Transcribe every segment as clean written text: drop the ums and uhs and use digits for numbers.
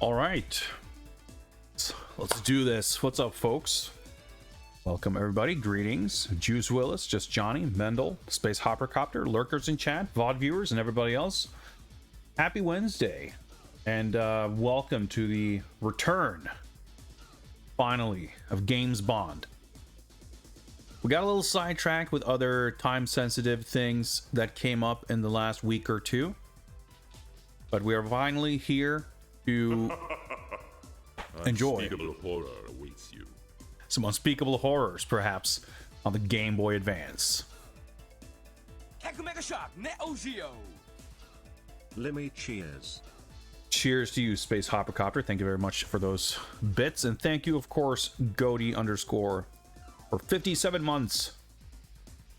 All right, let's do this. What's up, folks? Welcome, everybody. Greetings. Juice Willis, Just Johnny, Mendel, Space Hoppercopter, lurkers in chat, VOD viewers, and everybody else. Happy Wednesday, and welcome to the return, finally, of Games Bond. We got a little sidetracked with other time-sensitive things that came up in the last week or two, but we are finally here to enjoy Unspeakable horror awaits you. some unspeakable horrors, perhaps, on the Game Boy Advance. Mega Shock, Neo Geo. Lemmy cheers. Cheers to you, Space Hoppercopter. Thank you very much for those bits, and thank you, of course, Goaty _ for 57 months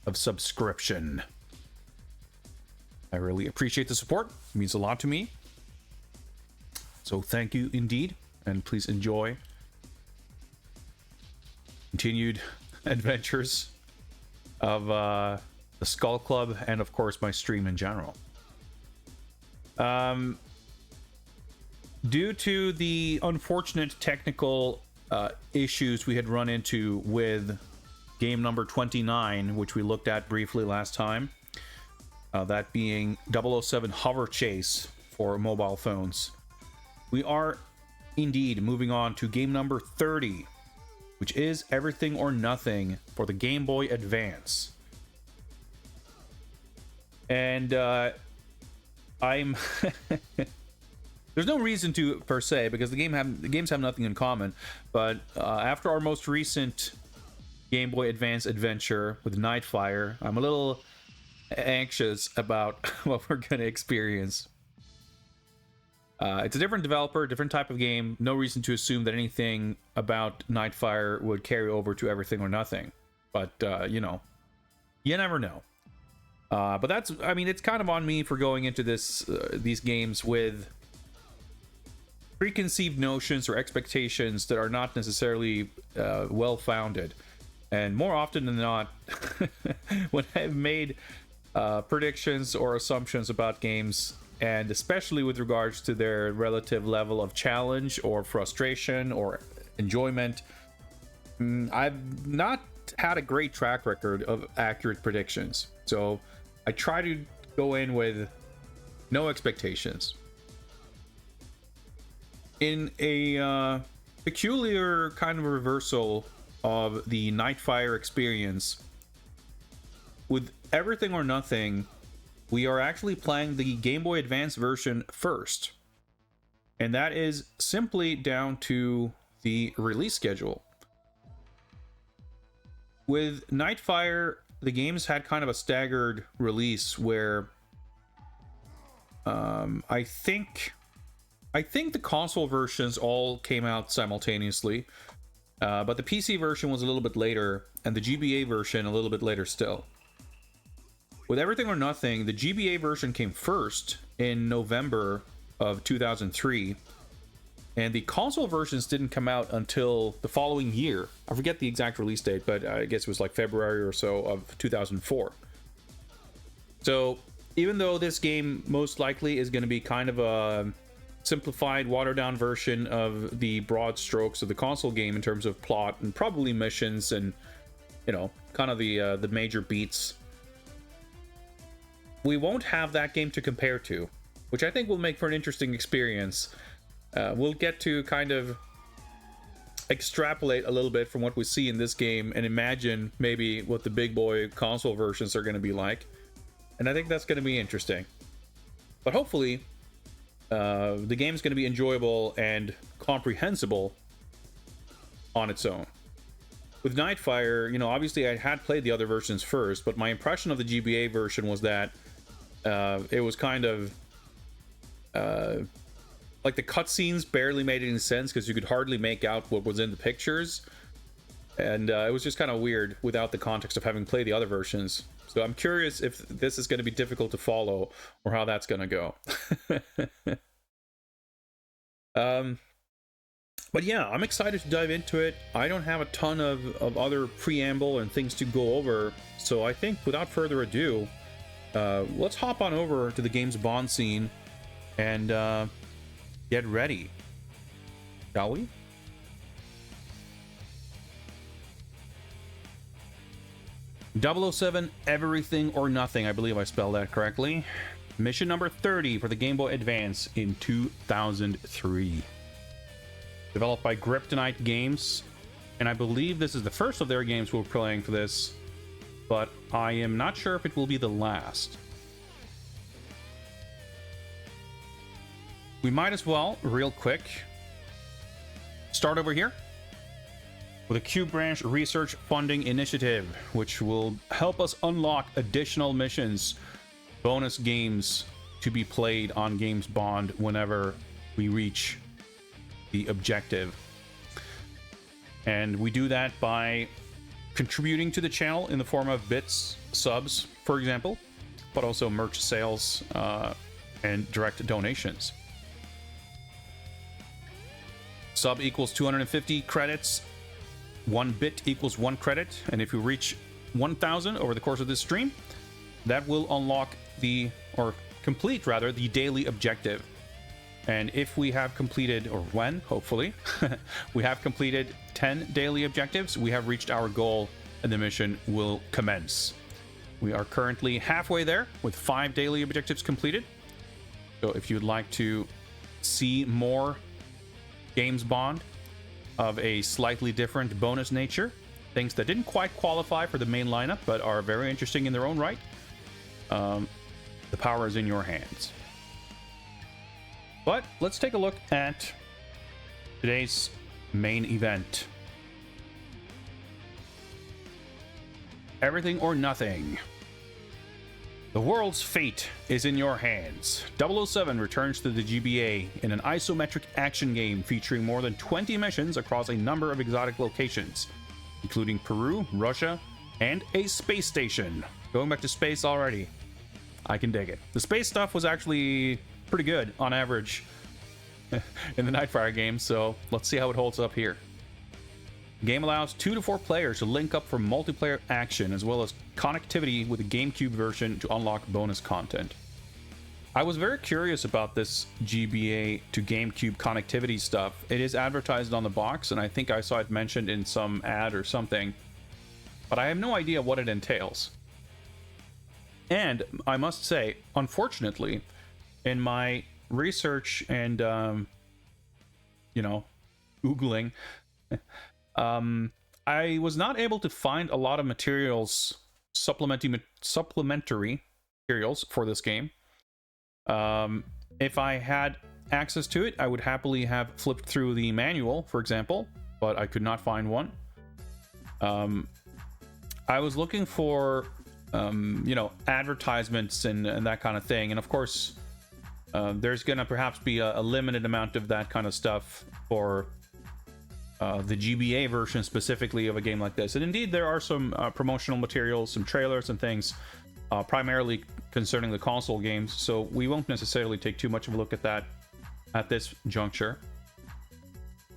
of subscription. I really appreciate the support. It means a lot to me. So thank you indeed, and please enjoy continued adventures of the Skull Club and, of course, my stream in general. Due to the unfortunate technical issues we had run into with game number 29, which we looked at briefly last time, that being 007 Hover Chase for mobile phones, we are indeed moving on to game number 30, which is Everything or Nothing for the Game Boy Advance. And I'm there's no reason to, per se, because the games have nothing in common, but after our most recent Game Boy Advance adventure with Nightfire, I'm a little anxious about what we're going to experience. It's a different developer, different type of game. No reason to assume that anything about Nightfire would carry over to Everything or Nothing. But, you know, you never know. But that's, I mean, it's kind of on me for going into these games with preconceived notions or expectations that are not necessarily well-founded. And more often than not, when I've made predictions or assumptions about games, and especially with regards to their relative level of challenge or frustration or enjoyment, I've not had a great track record of accurate predictions. So I try to go in with no expectations. In a peculiar kind of reversal of the Nightfire experience, with Everything or Nothing, we are actually playing the Game Boy Advance version first. And that is simply down to the release schedule. With Nightfire, the games had kind of a staggered release where I think the console versions all came out simultaneously, but the PC version was a little bit later, and the GBA version a little bit later still. With Everything or Nothing, the GBA version came first in November of 2003, and the console versions didn't come out until the following year. I forget the exact release date, but I guess it was like February or so of 2004. So even though this game most likely is going to be kind of a simplified, watered-down version of the broad strokes of the console game in terms of plot and probably missions and, you know, kind of the major beats, we won't have that game to compare to, which I think will make for an interesting experience. We'll get to kind of extrapolate a little bit from what we see in this game and imagine maybe what the big boy console versions are going to be like. And I think that's going to be interesting. But hopefully, the game's going to be enjoyable and comprehensible on its own. With Nightfire, you know, obviously I had played the other versions first, but my impression of the GBA version was that it was kind of like the cutscenes barely made any sense because you could hardly make out what was in the pictures, and it was just kind of weird without the context of having played the other versions. So I'm curious if this is going to be difficult to follow or how that's going to go. But yeah, I'm excited to dive into it. I don't have a ton of other preamble and things to go over, so I think without further ado, let's hop on over to the game's Bond scene and get ready Shall we? .007 Everything or Nothing. I believe I spelled that correctly. Mission number 30 for the Game Boy Advance in 2003. Developed by Kryptonite Games. And I believe this is the first of their games we're playing for this. But I am not sure if it will be the last. We might as well, real quick, start over here with a Q Branch Research Funding Initiative, which will help us unlock additional missions, bonus games to be played on Games Bond whenever we reach the objective. And we do that by contributing to the channel in the form of bits, subs, for example, but also merch sales and direct donations. Sub equals 250 credits. 1 bit equals 1 credit. And if you reach 1,000 over the course of this stream, that will unlock or complete rather, the daily objective. And if we have completed, or when, hopefully, we have completed 10 daily objectives, we have reached our goal and the mission will commence. We are currently halfway there with 5 daily objectives completed. So if you'd like to see more Games Bond of a slightly different bonus nature, things that didn't quite qualify for the main lineup but are very interesting in their own right, the power is in your hands. But let's take a look at today's main event. Everything or Nothing. The world's fate is in your hands. 007 returns to the GBA in an isometric action game featuring more than 20 missions across a number of exotic locations, including Peru, Russia, and a space station. Going back to space already. I can dig it. The space stuff was actually pretty good on average in the Nightfire game, so let's see how it holds up here. The game allows 2 to 4 players to link up for multiplayer action, as well as connectivity with the GameCube version to unlock bonus content. I was very curious about this GBA to GameCube connectivity stuff. It is advertised on the box, and I think I saw it mentioned in some ad or something, but I have no idea what it entails. And I must say, unfortunately, in my research and, Googling, I was not able to find a lot of materials, supplementary materials for this game. If I had access to it, I would happily have flipped through the manual, for example, but I could not find one. I was looking for, advertisements and that kind of thing, and of course, there's gonna perhaps be a limited amount of that kind of stuff for the GBA version specifically of a game like this. And indeed, there are some promotional materials, some trailers and things, primarily concerning the console games, so we won't necessarily take too much of a look at that at this juncture.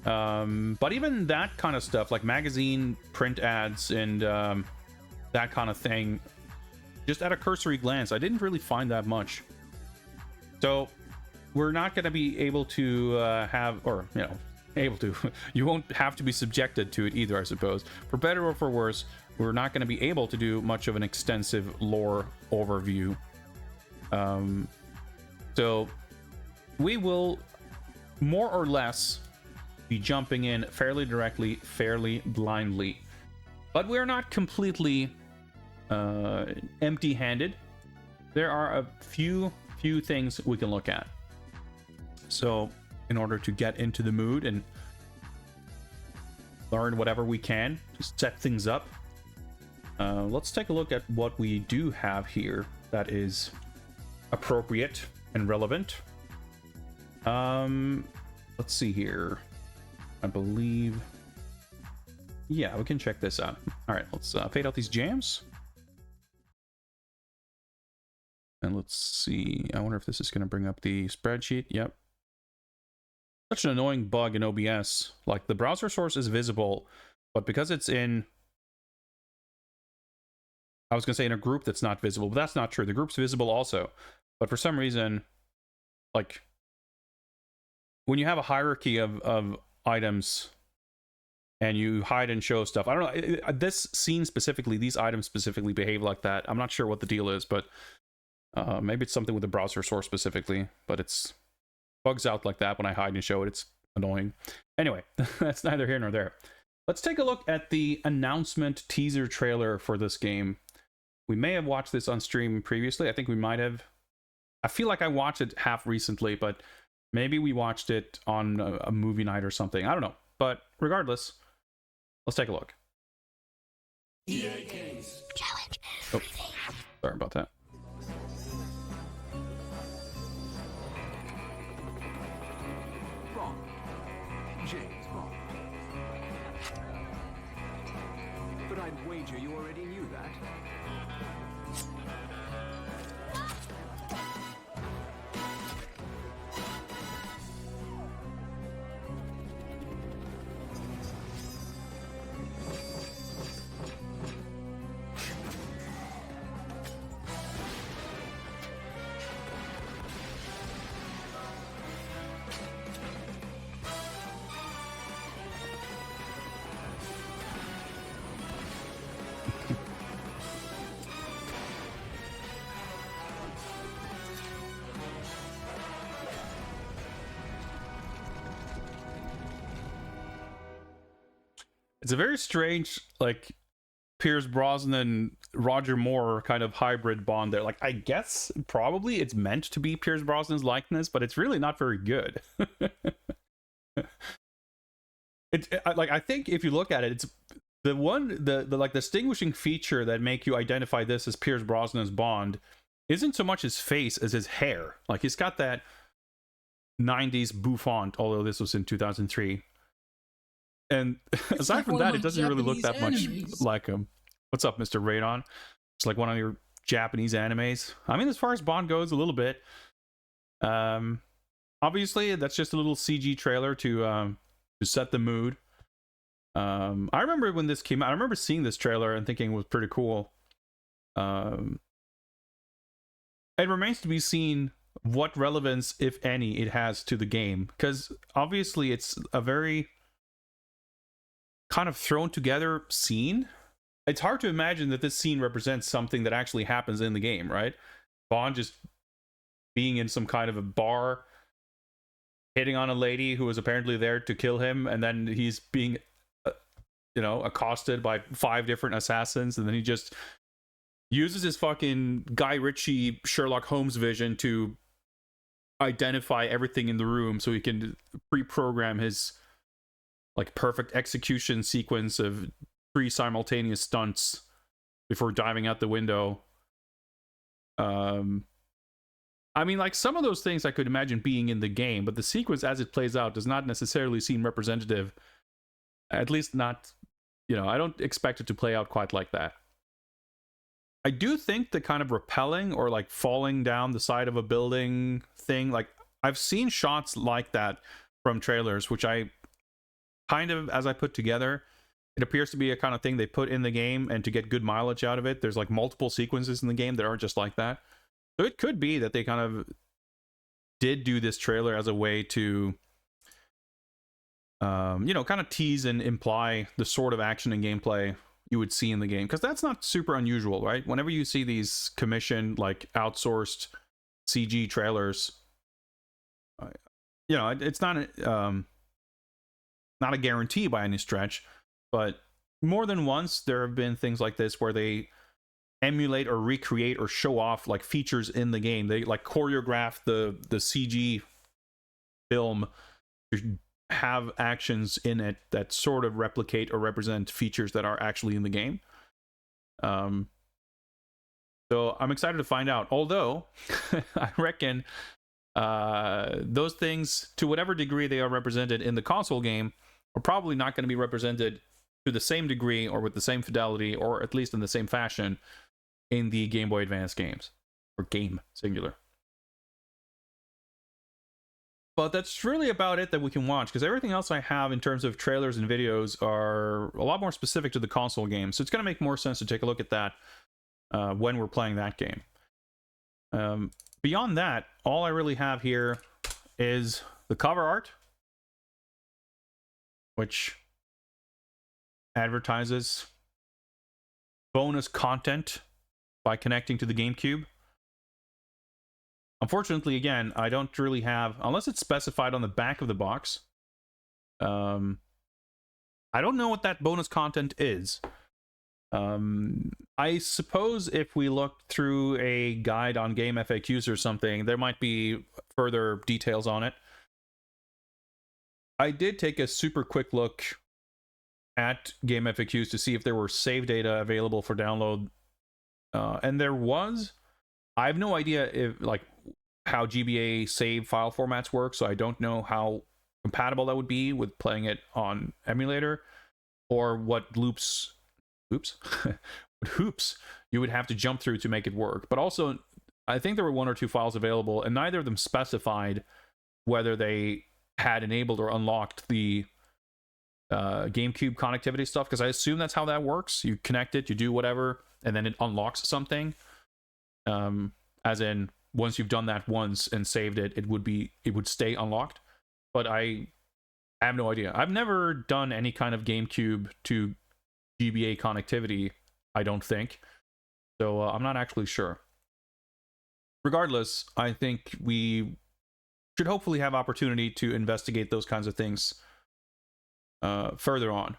But even that kind of stuff, like magazine print ads and that kind of thing, just at a cursory glance, I didn't really find that much. So we're not going to be able to you won't have to be subjected to it either, I suppose. For better or for worse, we're not going to be able to do much of an extensive lore overview. So we will more or less be jumping in fairly directly, fairly blindly. But we're not completely empty-handed. There are a few things we can look at. So in order to get into the mood and learn whatever we can to set things up, let's take a look at what we do have here that is appropriate and relevant. Let's see here. I believe, yeah, we can check this out. All right, let's fade out these jams. And let's see. I wonder if this is going to bring up the spreadsheet. Yep. Such an annoying bug in OBS. Like, the browser source is visible, but because it's in, I was going to say in a group that's not visible, but that's not true. The group's visible also. But for some reason, like, when you have a hierarchy of items and you hide and show stuff. I don't know. This scene specifically, these items specifically behave like that. I'm not sure what the deal is, but maybe it's something with the browser source specifically, but it's bugs out like that when I hide and show it. It's annoying. Anyway, that's neither here nor there. Let's take a look at the announcement teaser trailer for this game. We may have watched this on stream previously. I think we might have. I feel like I watched it half recently, but maybe we watched it on a movie night or something. I don't know. But regardless, let's take a look. EA Games. Challenge. Oh, sorry about that. Bond. James Bond. But I'd wager you already knew that. It's a very strange, like, Pierce Brosnan, Roger Moore kind of hybrid Bond there. Like, I guess probably it's meant to be Pierce Brosnan's likeness, but it's really not very good. I think if you look at it, it's the like distinguishing feature that make you identify this as Pierce Brosnan's Bond isn't so much his face as his hair. Like, he's got that 90s bouffant, although this was in 2003. And aside like from one that, of it those doesn't really look that Japanese much animes. like him. What's up, Mr. Radon? It's like one of your Japanese animes. I mean, as far as Bond goes, a little bit. Obviously, that's just a little CG trailer to set the mood. I remember when this came out. I remember seeing this trailer and thinking it was pretty cool. It remains to be seen what relevance, if any, it has to the game, because obviously it's a very kind of thrown together scene. It's hard to imagine that this scene represents something that actually happens in the game, right? Bond just being in some kind of a bar, hitting on a lady who was apparently there to kill him, and then he's being accosted by 5 different assassins, and then he just uses his fucking Guy Ritchie Sherlock Holmes vision to identify everything in the room so he can pre-program his like perfect execution sequence of 3 simultaneous stunts before diving out the window. I mean, like, some of those things I could imagine being in the game, but the sequence as it plays out does not necessarily seem representative. At least not, I don't expect it to play out quite like that. I do think the kind of rappelling or like falling down the side of a building thing, like, I've seen shots like that from trailers, which I kind of, as I put together, it appears to be a kind of thing they put in the game, and to get good mileage out of it, there's like multiple sequences in the game that aren't just like that. So it could be that they kind of did do this trailer as a way to kind of tease and imply the sort of action and gameplay you would see in the game, because that's not super unusual, right? Whenever you see these commissioned, like, outsourced CG trailers, it's not a guarantee by any stretch, but more than once there have been things like this where they emulate or recreate or show off like features in the game. They like choreograph the CG film to have actions in it that sort of replicate or represent features that are actually in the game. So I'm excited to find out. Although I reckon those things, to whatever degree they are represented in the console game, are probably not going to be represented to the same degree or with the same fidelity, or at least in the same fashion, in the Game Boy Advance games, or game singular. But that's really about it that we can watch, because everything else I have in terms of trailers and videos are a lot more specific to the console game, so it's going to make more sense to take a look at that when we're playing that game. Beyond that, all I really have here is the cover art, which advertises bonus content by connecting to the GameCube. Unfortunately, again, I don't really have, unless it's specified on the back of the box. I don't know what that bonus content is. I suppose if we look through a guide on game FAQs or something, there might be further details on it. I did take a super quick look at game FAQs to see if there were save data available for download, and there was. I have no idea if how GBA save file formats work, so I don't know how compatible that would be with playing it on emulator, or what hoops you would have to jump through to make it work. But also, I think there were 1 or 2 files available, and neither of them specified whether they had enabled or unlocked the GameCube connectivity stuff, because I assume that's how that works. You connect it, you do whatever, and then it unlocks something. As in, once you've done that once and saved it, it would stay unlocked. But I have no idea. I've never done any kind of GameCube to GBA connectivity, I don't think. So I'm not actually sure. Regardless, I think we should hopefully have opportunity to investigate those kinds of things further on.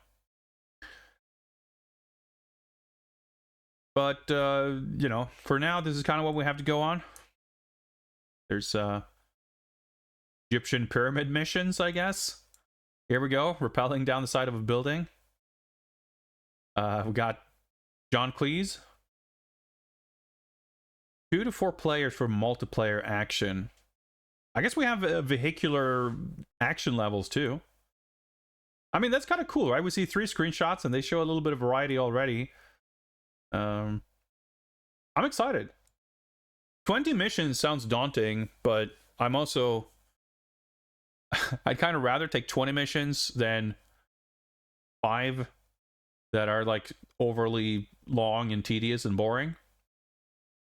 But, for now, this is kind of what we have to go on. There's Egyptian pyramid missions, I guess. Here we go, rappelling down the side of a building. We got John Cleese. 2 to 4 players for multiplayer action. I guess we have vehicular action levels too. I mean, that's kind of cool, right? We see 3 screenshots and they show a little bit of variety already. I'm excited. 20 missions sounds daunting, but I'm also... I'd kind of rather take 20 missions than 5 that are overly long and tedious and boring.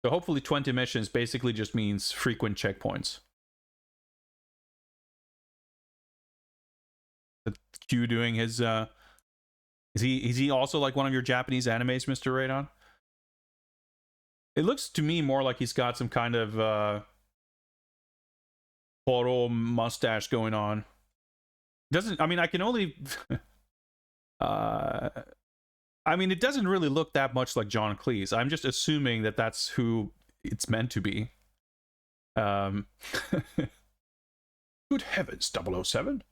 So hopefully 20 missions basically just means frequent checkpoints. Q doing his is he also like one of your Japanese animes, Mr. Radon? It looks to me more like he's got some kind of photo mustache going on. Doesn't, I mean, I can only I mean, it doesn't really look that much like John Cleese. I'm just assuming that that's who it's meant to be. Good heavens, 007.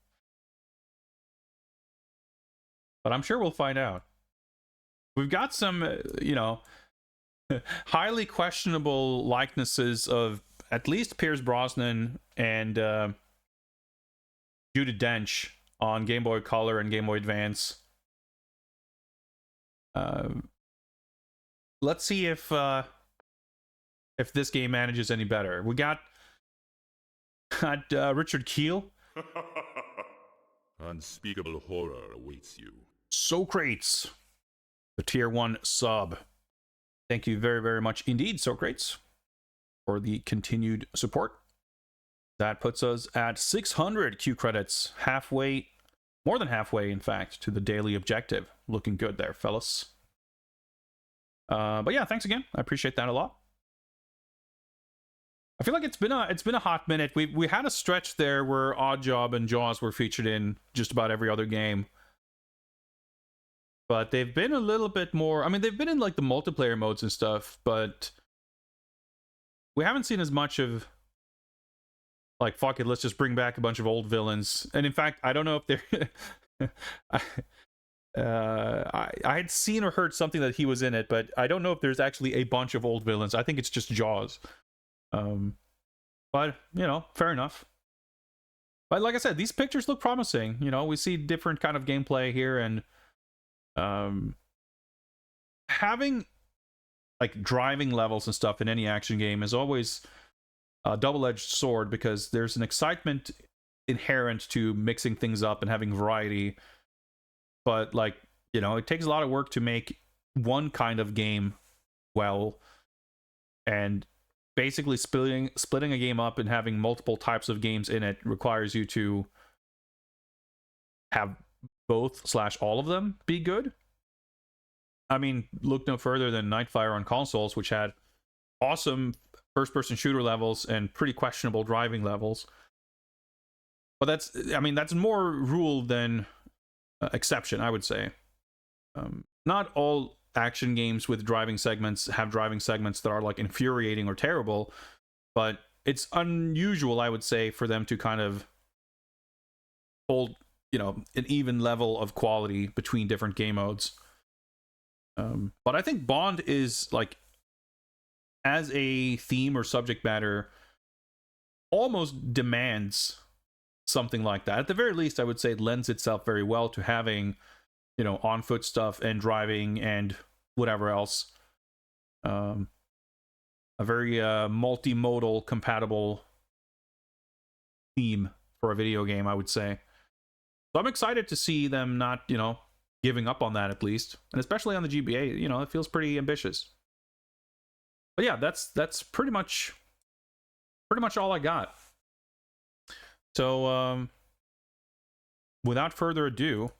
But I'm sure we'll find out. We've got some, highly questionable likenesses of at least Pierce Brosnan and Judi Dench on Game Boy Color and Game Boy Advance. Let's see if this game manages any better. We got Richard Keel. Unspeakable horror awaits you. Socrates, the tier 1 sub. Thank you very, very much indeed, Socrates, for the continued support. That puts us at 600 Q credits, halfway, more than halfway, in fact, to the daily objective. Looking good there, fellas. But yeah, thanks again. I appreciate that a lot. I feel like it's been a hot minute. We had a stretch there where Oddjob and Jaws were featured in just about every other game. But they've been a little bit more... I mean, they've been in, the multiplayer modes and stuff, but... we haven't seen as much of... fuck it, let's just bring back a bunch of old villains. And in fact, I don't know if they're... I had seen or heard something that he was in it, but I don't know if there's actually a bunch of old villains. I think it's just Jaws. But, fair enough. But like I said, these pictures look promising. We see different kind of gameplay here, and having driving levels and stuff in any action game is always a double-edged sword, because there's an excitement inherent to mixing things up and having variety. But it takes a lot of work to make one kind of game well, and basically splitting a game up and having multiple types of games in it requires you to have both slash all of them be good. I mean, look no further than Nightfire on consoles, which had awesome first-person shooter levels and pretty questionable driving levels. But that's more rule than exception, I would say. Not all action games with driving segments have driving segments that are like infuriating or terrible, but it's unusual, I would say, for them to kind of hold, an even level of quality between different game modes. But I think Bond is, like, as a theme or subject matter, almost demands something like that. At the very least, I would say it lends itself very well to having, on foot stuff and driving and whatever else. A very multimodal compatible theme for a video game, I would say. So I'm excited to see them not, giving up on that, at least, and especially on the GBA. It feels pretty ambitious. But yeah, that's pretty much all I got. So without further ado,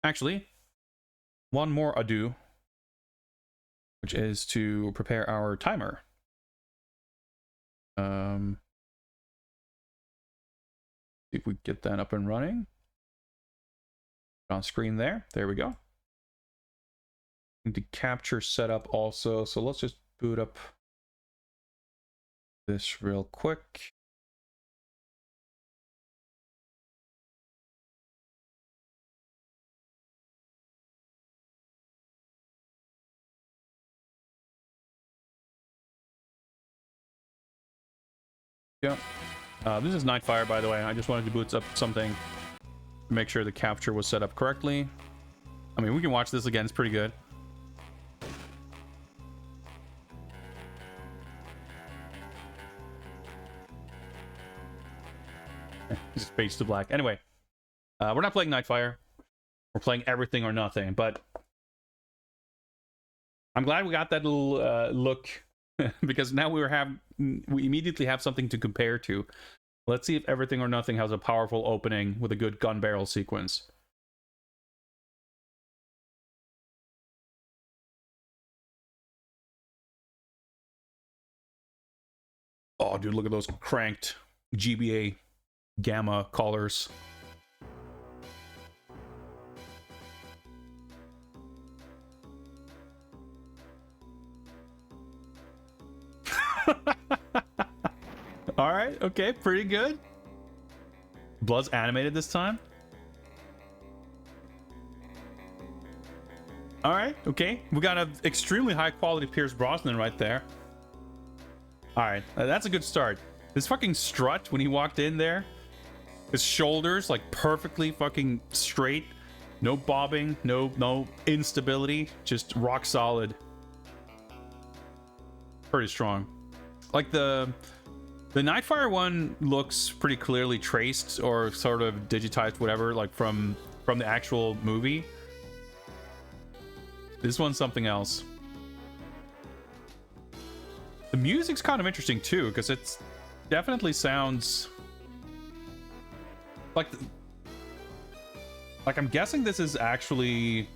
actually, one more ado, which is to prepare our timer. See if we get that up and running. On screen there we go. Need to capture setup also, so let's just boot up this real quick. Yeah, this is Nightfire, by the way. I just wanted to boot up something to make sure the capture was set up correctly. I mean, we can watch this again. It's pretty good. Just fades to black. Anyway, we're not playing Nightfire. We're playing Everything or Nothing, but I'm glad we got that little look because now we immediately have something to compare to. Let's see if Everything or Nothing has a powerful opening with a good gun barrel sequence. Oh, dude, look at those cranked GBA gamma colors. All right, okay, pretty good. Blood's animated this time. All right, okay. We got an extremely high quality Pierce Brosnan right there. All right, that's a good start. This fucking strut when he walked in there, his shoulders like perfectly fucking straight, no bobbing, no instability, just rock solid. Pretty strong. Like the Nightfire one looks pretty clearly traced or sort of digitized, whatever, like from the actual movie. This one's something else. The music's kind of interesting too, because it definitely sounds like I'm guessing this is actually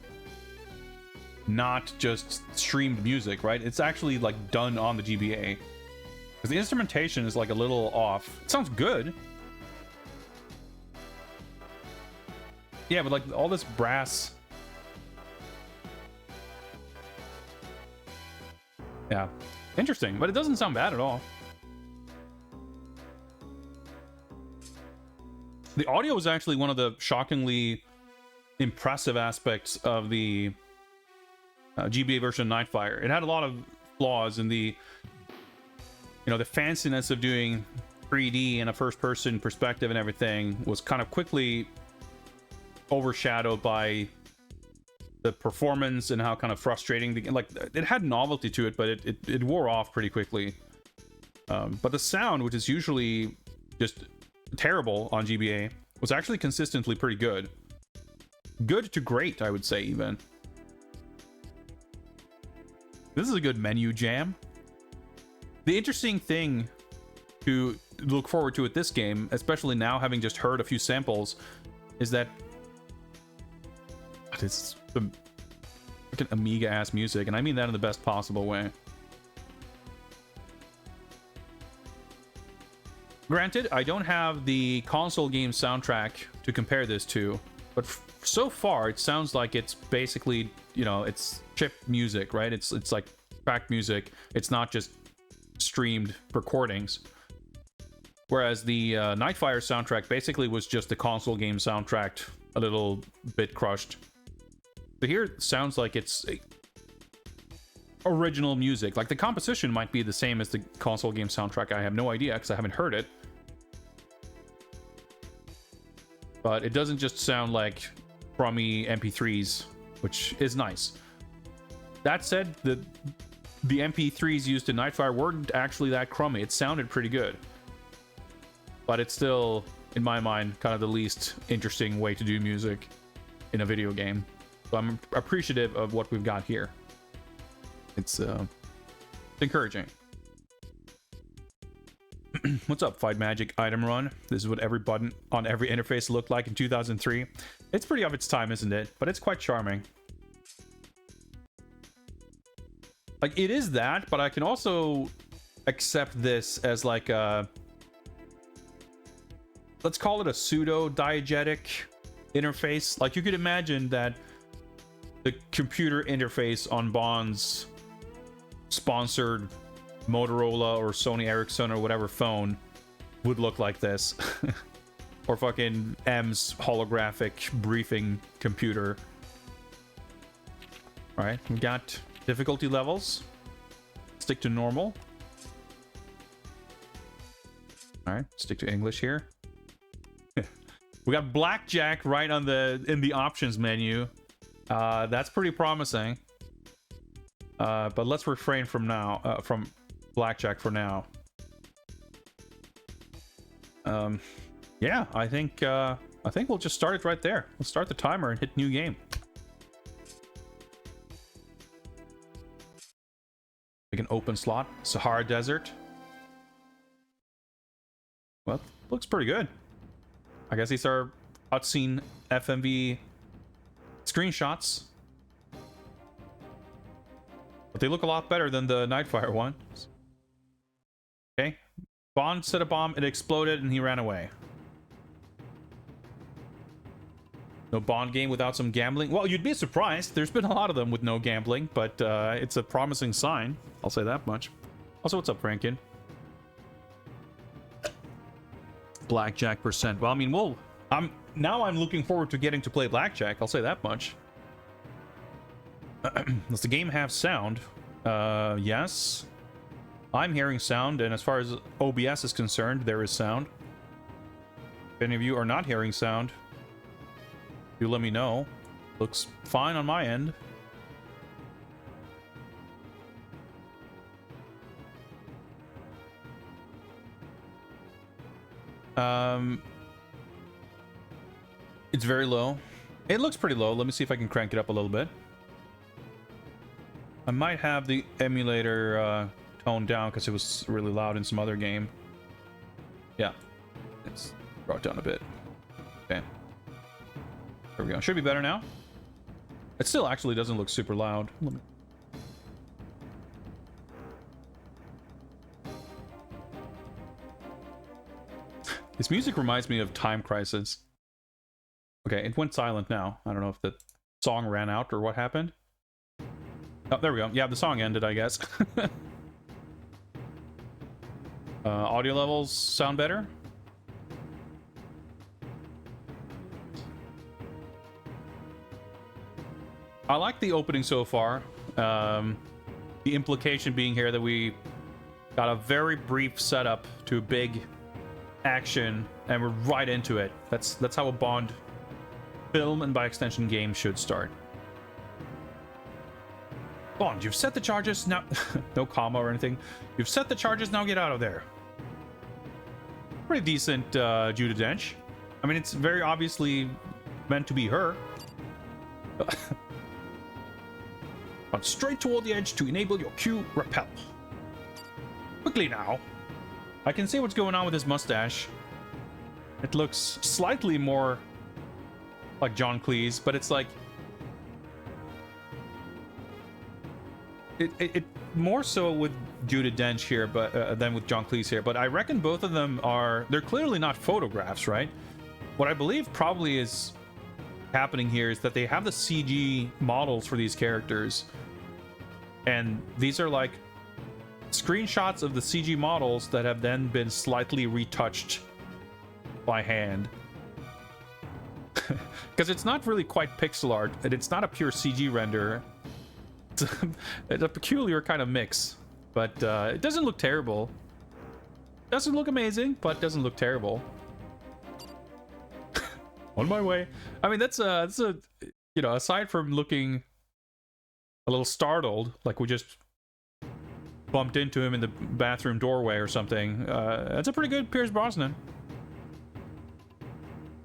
not just streamed music, right? It's actually like done on the GBA. Because the instrumentation is like a little off. It sounds good. Yeah, but like all this brass. Yeah. Interesting, but it doesn't sound bad at all. The audio was actually one of the shockingly impressive aspects of the GBA version of Nightfire. It had a lot of flaws in the the fanciness of doing 3D in a first-person perspective and everything was kind of quickly overshadowed by the performance and how kind of frustrating it had novelty to it, but it wore off pretty quickly. But the sound, which is usually just terrible on GBA, was actually consistently pretty good. Good to great, I would say, even. This is a good menu jam. The interesting thing to look forward to with this game, especially now having just heard a few samples, is that it's some freaking Amiga ass music, and I mean that in the best possible way. Granted, I don't have the console game soundtrack to compare this to, but so far it sounds like it's basically, you know, it's chip music, right? It's like track music. It's not just streamed recordings. Whereas the Nightfire soundtrack basically was just the console game soundtrack, a little bit crushed. But here it sounds like it's original music. Like the composition might be the same as the console game soundtrack. I have no idea because I haven't heard it. But it doesn't just sound like crummy MP3s, which is nice. That said, the MP3s used in Nightfire weren't actually that crummy. It sounded pretty good. But it's still, in my mind, kind of the least interesting way to do music in a video game. So I'm appreciative of what we've got here. It's encouraging. What's up, Fight Magic Item Run? This is what every button on every interface looked like in 2003. It's pretty of its time, isn't it? But it's quite charming. Like, it is that, but I can also accept this as like a... let's call it a pseudo-diegetic interface. Like, you could imagine that the computer interface on Bond's sponsored Motorola or Sony Ericsson or whatever phone would look like this. Or fucking M's holographic briefing computer. Alright, we got difficulty levels. Stick to normal. Alright, stick to English here. We got blackjack right on in the options menu. That's pretty promising. But let's refrain from blackjack for now. Yeah, I think we'll just start it right there. We'll start the timer and hit new game. We can open slot, Sahara Desert. Well, looks pretty good. I guess these are cutscene FMV screenshots. But they look a lot better than the Nightfire ones. Okay. Bond set a bomb, it exploded, and he ran away. No Bond game without some gambling? Well, you'd be surprised. There's been a lot of them with no gambling, but it's a promising sign. I'll say that much. Also, what's up, Franken? Blackjack percent. Well, I mean, I'm looking forward to getting to play blackjack. I'll say that much. Does the game have sound? Yes. I'm hearing sound, and as far as OBS is concerned, there is sound. If any of you are not hearing sound, you let me know. Looks fine on my end. It's very low. It looks pretty low. Let me see if I can crank it up a little bit. I might have the emulator toned down because it was really loud in some other game. Yeah, it's brought down a bit. Okay, there we go. Should be better now. It still actually doesn't look super loud. This music reminds me of Time Crisis. Okay, it went silent now. I don't know if the song ran out or what happened. Oh, there we go. Yeah, the song ended, I guess. Audio levels sound better. I like the opening so far. The implication being here that we got a very brief setup to big action, and we're right into it. That's how a Bond film, and by extension game, should start. Bond, you've set the charges, now... no comma or anything. You've set the charges, now get out of there. Pretty decent Judi Dench. I mean, it's very obviously meant to be her. Run straight toward the edge to enable your Q repel. Quickly now. I can see what's going on with his mustache. It looks slightly more like John Cleese, but it's like it more so with Judi Dench here, but than with John Cleese here. But I reckon both of them they're clearly not photographs, right? What I believe probably is happening here is that they have the CG models for these characters, and these are like screenshots of the CG models that have then been slightly retouched by hand. Because it's not really quite pixel art, and it's not a pure CG render. It's a peculiar kind of mix, but it doesn't look terrible. Doesn't look amazing, but doesn't look terrible. On my way. I mean, that's a you know, aside from looking a little startled, like we just bumped into him in the bathroom doorway or something, that's a pretty good Pierce Brosnan.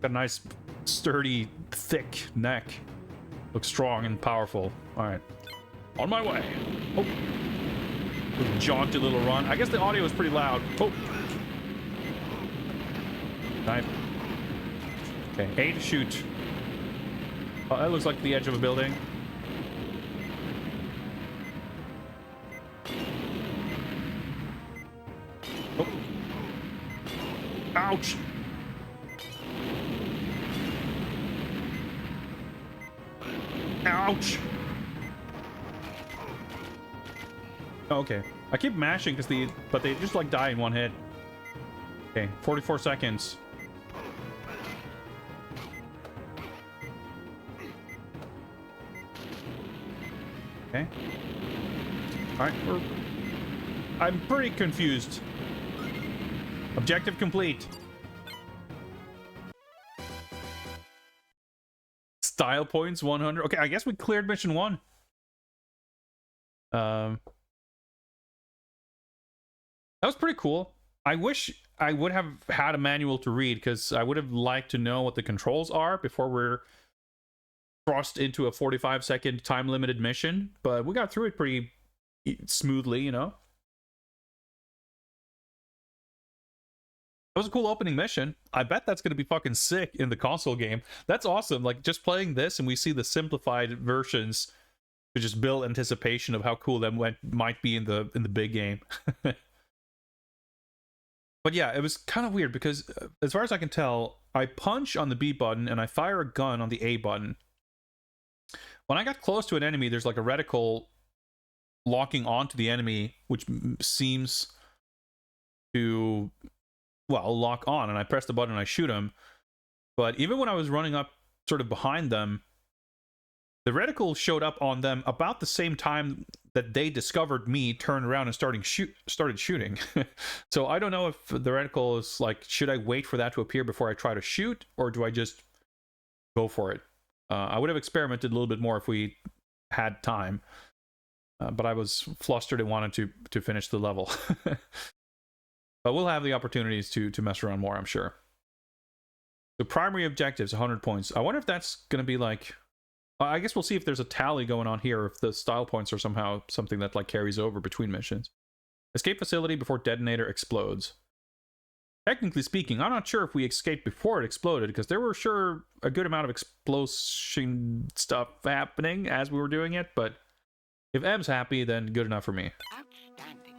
Got a nice, sturdy, thick neck. Looks strong and powerful. All right. On my way. Oh. Jaunty little run. I guess the audio is pretty loud. Oh. Knife. Okay, A to shoot. Oh, that looks like the edge of a building. Oh. Ouch. Ouch. Okay, I keep mashing because but they just like die in one hit. Okay, 44 seconds. Okay. All right, I'm pretty confused. Objective complete. Style points 100. Okay, I guess we cleared mission 1. That was pretty cool. I wish I would have had a manual to read, because I would have liked to know what the controls are before we're thrust into a 45-second time-limited mission. But we got through it pretty smoothly, you know? It was a cool opening mission. I bet that's going to be fucking sick in the console game. That's awesome. Like, just playing this and we see the simplified versions to just build anticipation of how cool that might be in the big game. But yeah, it was kind of weird because as far as I can tell, I punch on the B button and I fire a gun on the A button. When I got close to an enemy, there's like a reticle locking onto the enemy, which seems to, well, lock on, and I press the button and I shoot him. But even when I was running up sort of behind them, the reticle showed up on them about the same time that they discovered me, turned around and started shooting. So I don't know if the reticle is like, should I wait for that to appear before I try to shoot, or do I just go for it? I would have experimented a little bit more if we had time, but I was flustered and wanted to finish the level. But we'll have the opportunities to mess around more, I'm sure. The primary objectives, 100 points. I wonder if that's going to be like... I guess we'll see if there's a tally going on here, if the style points are somehow something that like carries over between missions. Escape facility before detonator explodes. Technically speaking, I'm not sure if we escaped before it exploded, because there were sure a good amount of explosion stuff happening as we were doing it, but if M's happy, then good enough for me. Outstanding.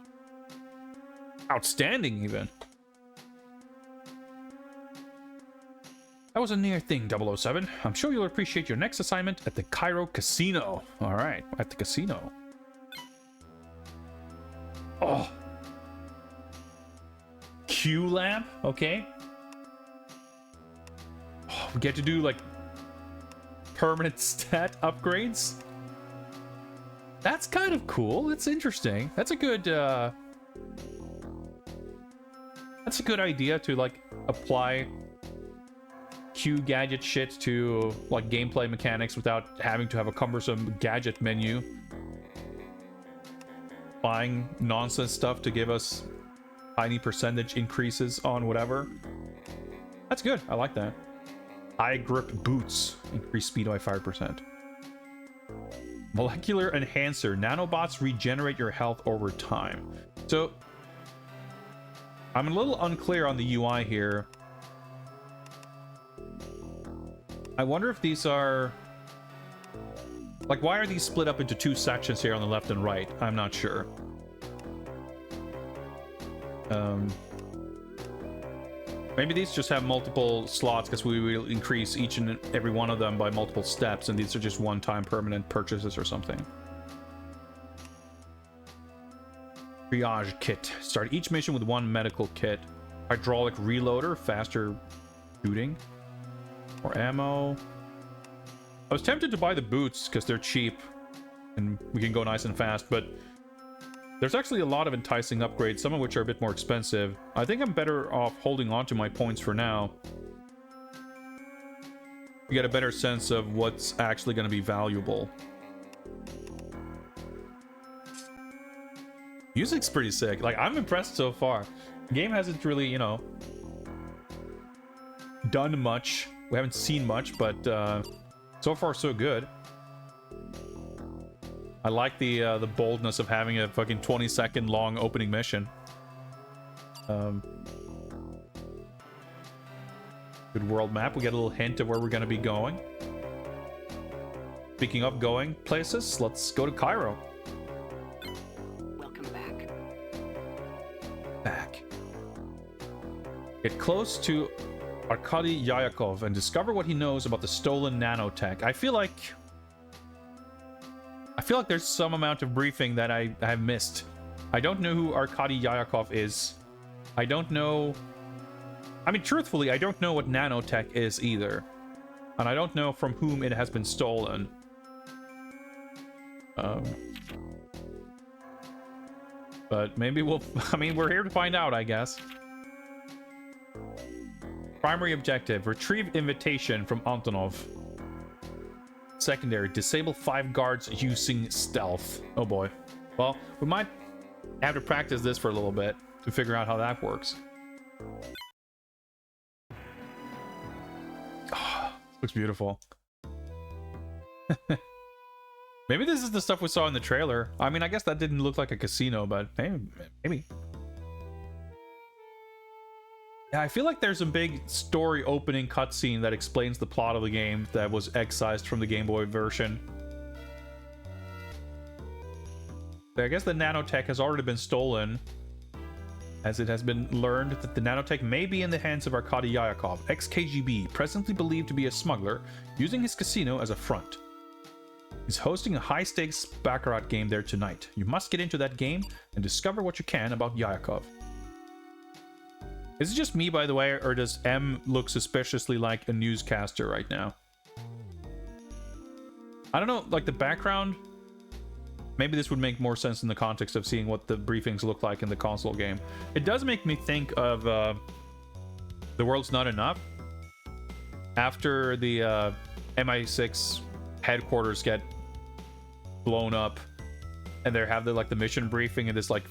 Outstanding, even. That was a near thing, 007. I'm sure you'll appreciate your next assignment at the Cairo Casino. All right, at the casino. Oh. Q lab, okay. Oh, we get to do like permanent stat upgrades. That's kind of cool. That's interesting. That's a good idea to like apply Q gadget shit to like gameplay mechanics without having to have a cumbersome gadget menu. Buying nonsense stuff to give us tiny percentage increases on whatever. That's good. I like that. High grip boots. Increase speed by 5%. Molecular enhancer. Nanobots regenerate your health over time. So I'm a little unclear on the UI here. I wonder if these are Like, why are these split up into two sections here on the left and right? I'm not sure. Maybe these just have multiple slots because we will increase each and every one of them by multiple steps, and these are just one-time permanent purchases or something. Triage kit. Start each mission with one medical kit. Hydraulic reloader, faster shooting. More ammo. I was tempted to buy the boots because they're cheap and we can go nice and fast, but there's actually a lot of enticing upgrades, some of which are a bit more expensive. I think I'm better off holding on to my points for now. You get a better sense of what's actually going to be valuable. Music's pretty sick. Like, I'm impressed so far. The game hasn't really, you know, done much. We haven't seen much, but so far so good. I like the boldness of having a fucking 20-second long opening mission. Good world map. We get a little hint of where we're going to be going. Speaking of going places, let's go to Cairo. Welcome back. Back. Get close to Arkady Yayakov and discover what he knows about the stolen nanotech. I feel like there's some amount of briefing that I have missed. I don't know who Arkady Yayakov is. I don't know... I mean, truthfully, I don't know what nanotech is either. And I don't know from whom it has been stolen. But maybe we'll... I mean, we're here to find out, I guess. Primary objective, retrieve invitation from Antonov. Secondary, disable 5 guards using stealth. Oh boy. Well, we might have to practice this for a little bit to figure out how that works. Oh, looks beautiful. Maybe this is the stuff we saw in the trailer. I mean, I guess that didn't look like a casino, but maybe. Yeah, I feel like there's a big story opening cutscene that explains the plot of the game that was excised from the Game Boy version. I guess the nanotech has already been stolen, as it has been learned that the nanotech may be in the hands of Arkady Yayakov, ex-KGB, presently believed to be a smuggler, using his casino as a front. He's hosting a high-stakes Baccarat game there tonight. You must get into that game and discover what you can about Yayakov. Is it just me, by the way, or does M look suspiciously like a newscaster right now? I don't know, like the background... Maybe this would make more sense in the context of seeing what the briefings look like in the console game. It does make me think of The World's Not Enough. After the MI6 headquarters get blown up, and they have the mission briefing in this like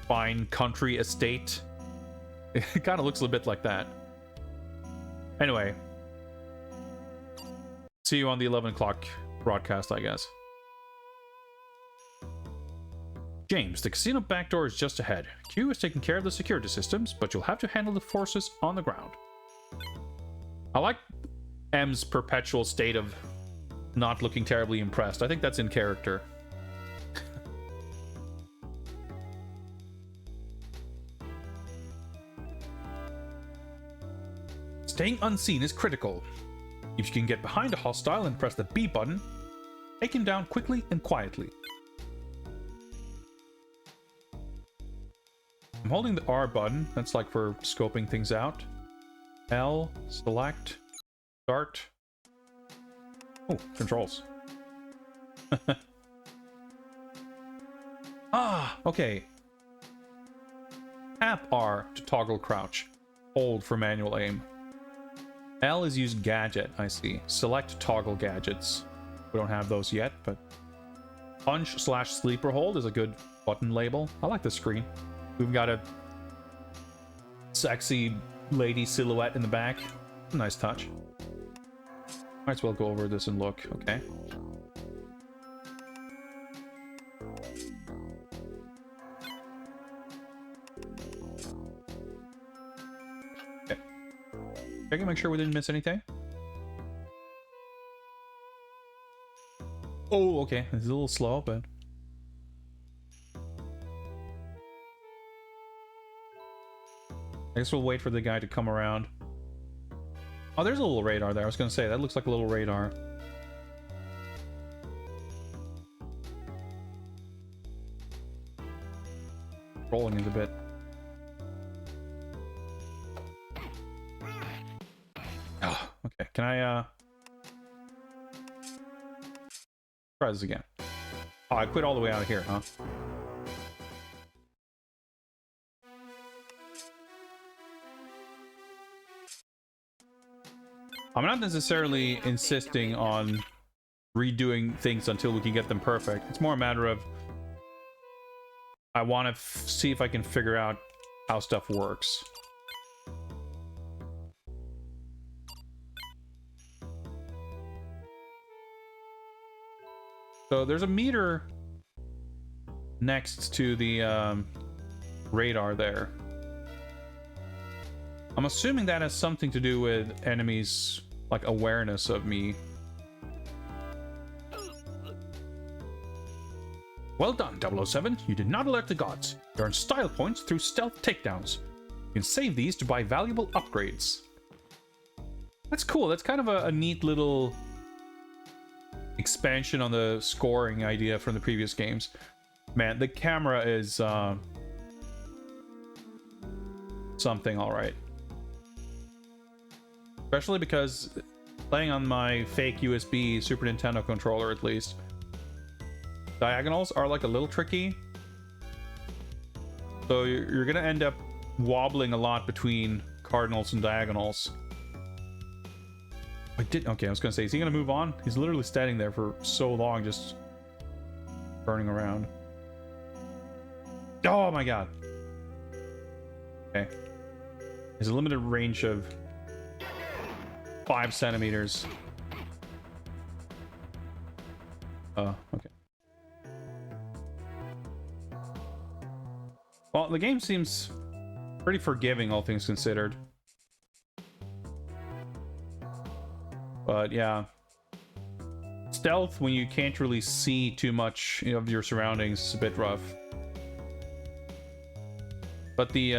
fine country estate. It kind of looks a bit like that. Anyway, see you on the 11 o'clock broadcast, I guess. James, the casino back door is just ahead. Q is taking care of the security systems, but you'll have to handle the forces on the ground. I like M's perpetual state of not looking terribly impressed. I think that's in character. Staying unseen is critical. If you can get behind a hostile and press the B button, take him down quickly and quietly. I'm holding the R button. That's like for scoping things out. L, select, start. Oh, controls. Ah, okay. Tap R to toggle crouch. Hold for manual aim. L is use gadget, I see. Select toggle gadgets. We don't have those yet, but... Punch/sleeper hold is a good button label. I like the screen. We've got a sexy lady silhouette in the back. Nice touch. Might as well go over this and look, okay. Check and make sure we didn't miss anything. Oh, okay. It's a little slow, but... I guess we'll wait for the guy to come around. Oh, there's a little radar there. I was gonna say, that looks like a little radar. Rolling it a bit. Oh, okay. Can I, try this again? Oh, I quit all the way out of here, huh? I'm not necessarily insisting on redoing things until we can get them perfect. It's more a matter of I want to see if I can figure out how stuff works. So there's a meter next to the radar there. I'm assuming that has something to do with enemies' like awareness of me. Well done, 007. You did not alert the gods. You earn style points through stealth takedowns. You can save these to buy valuable upgrades. That's cool. That's kind of a neat little expansion on the scoring idea from the previous games. Man, the camera is something, all right. Especially because playing on my fake USB Super Nintendo controller, at least, diagonals are like a little tricky. So you're gonna end up wobbling a lot between cardinals and diagonals. Okay, I was gonna say, is he gonna move on? He's literally standing there for so long, just burning around. Oh my god. Okay. There's a limited range of 5 centimeters. Okay. Well, the game seems pretty forgiving, all things considered. But yeah. Stealth, when you can't really see too much of your surroundings, is a bit rough. But the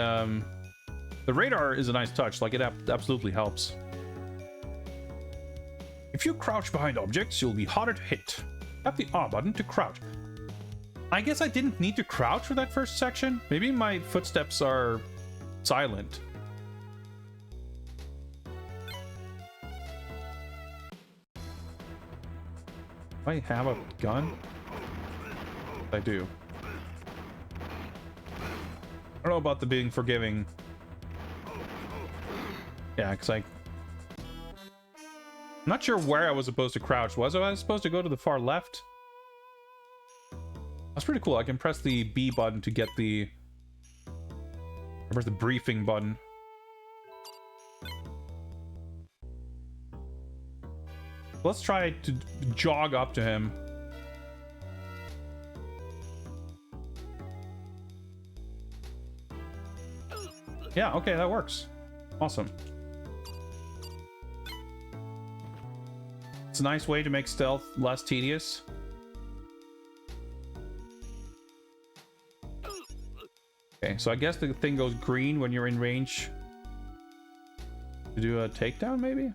radar is a nice touch. Like, it absolutely helps. If you crouch behind objects, you'll be harder to hit. Tap the R button to crouch. I guess I didn't need to crouch for that first section. Maybe my footsteps are silent. Do I have a gun? I do. I don't know about the being forgiving. Yeah, because I'm not sure where I was supposed to crouch. Was I supposed to go to the far left? That's pretty cool. I can press the B button to get the... Where's the briefing button? Let's try to jog up to him. Yeah, okay, that works. Awesome. It's a nice way to make stealth less tedious. Okay, so I guess the thing goes green when you're in range to do a takedown, maybe?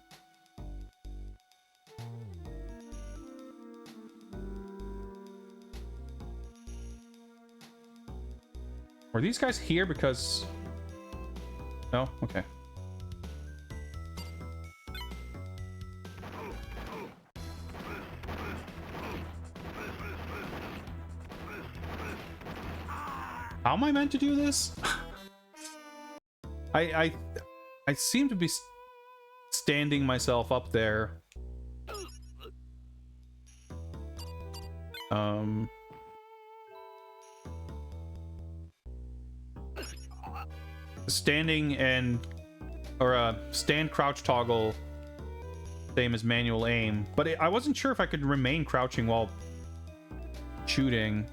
Were these guys here because... No? Okay. How am I meant to do this? I seem to be standing myself up there. Standing and stand crouch toggle, same as manual aim, but I wasn't sure if I could remain crouching while shooting.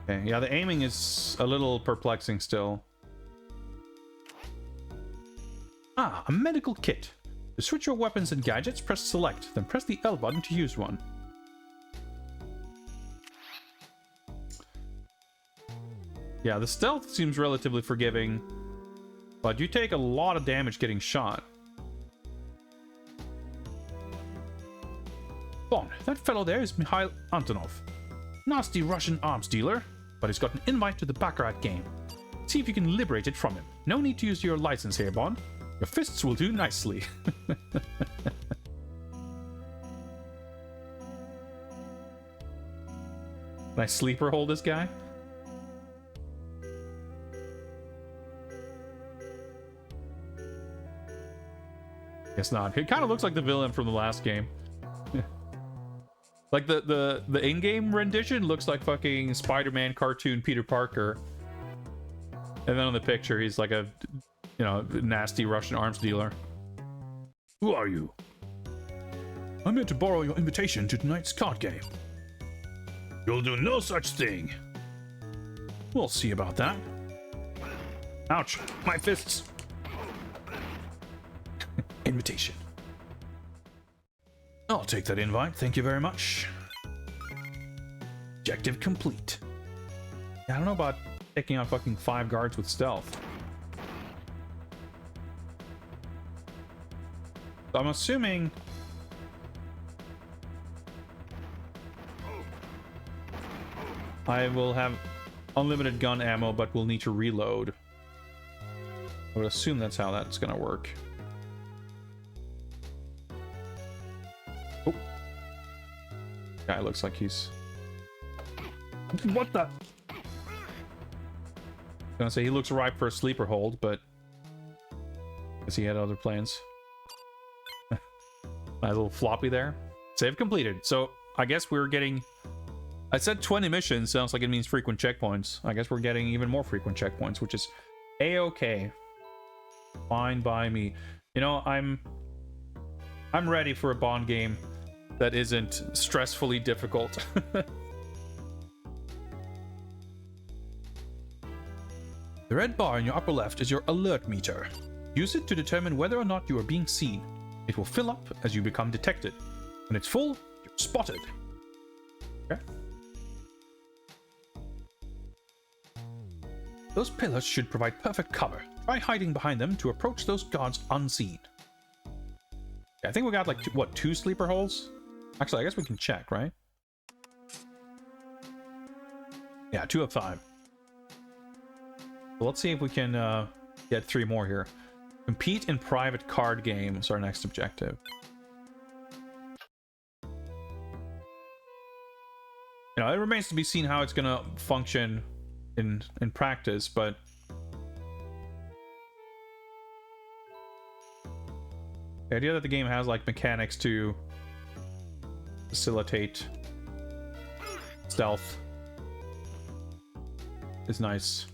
Okay, yeah, the aiming is a little perplexing still. Ah, a medical kit. To switch your weapons and gadgets, press select, then press the L button to use one. Yeah, the stealth seems relatively forgiving, but you take a lot of damage getting shot. Bond, that fellow there is Mikhail Antonov. Nasty Russian arms dealer, but he's got an invite to the Baccarat game. See if you can liberate it from him. No need to use your license here, Bond. Your fists will do nicely. Can I sleeper hold this guy? Guess not. He kind of looks like the villain from the last game. Like the in-game rendition looks like fucking Spider-Man cartoon Peter Parker. And then on the picture he's like a, you know, nasty Russian arms dealer. Who are you? I'm here to borrow your invitation to tonight's card game. You'll do no such thing. We'll see about that. Ouch, my fists. Invitation. I'll take that invite, thank you very much. Objective complete. Yeah, I don't know about taking out fucking 5 guards with stealth. I'm assuming... I will have unlimited gun ammo, but we'll need to reload. I would assume that's how that's gonna work. Oh. Guy looks like he's... What the... I was gonna say he looks ripe for a sleeper hold, but... I guess he had other plans. My little floppy there. Save completed. So, I guess we're getting... I said 20 missions, sounds like it means frequent checkpoints. I guess we're getting even more frequent checkpoints, which is a-okay. Fine by me. You know, I'm ready for a Bond game that isn't stressfully difficult. The red bar in your upper left is your alert meter. Use it to determine whether or not you are being seen. It will fill up as you become detected. When it's full, you're spotted. Okay. Those pillars should provide perfect cover. Try hiding behind them to approach those guards unseen. Yeah, I think we got like, what, 2 sleeper holes? Actually, I guess we can check, right? Yeah, 2 of 5. Well, let's see if we can get 3 more here. Compete in private card game is our next objective. You know, it remains to be seen how it's gonna function in practice, but the idea that the game has like mechanics to facilitate stealth is nice.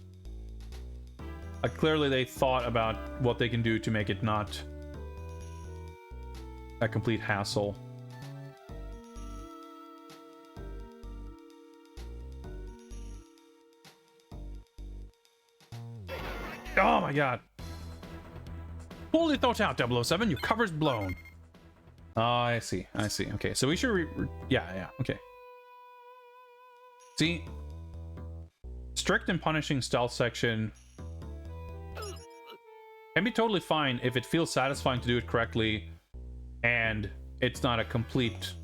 Like, clearly they thought about what they can do to make it not a complete hassle. Oh my god. Fully thought out, 007. Your cover's blown. Oh, I see. I see. Okay, so we should yeah, okay. See? Strict and punishing stealth section can be totally fine if it feels satisfying to do it correctly and it's not a complete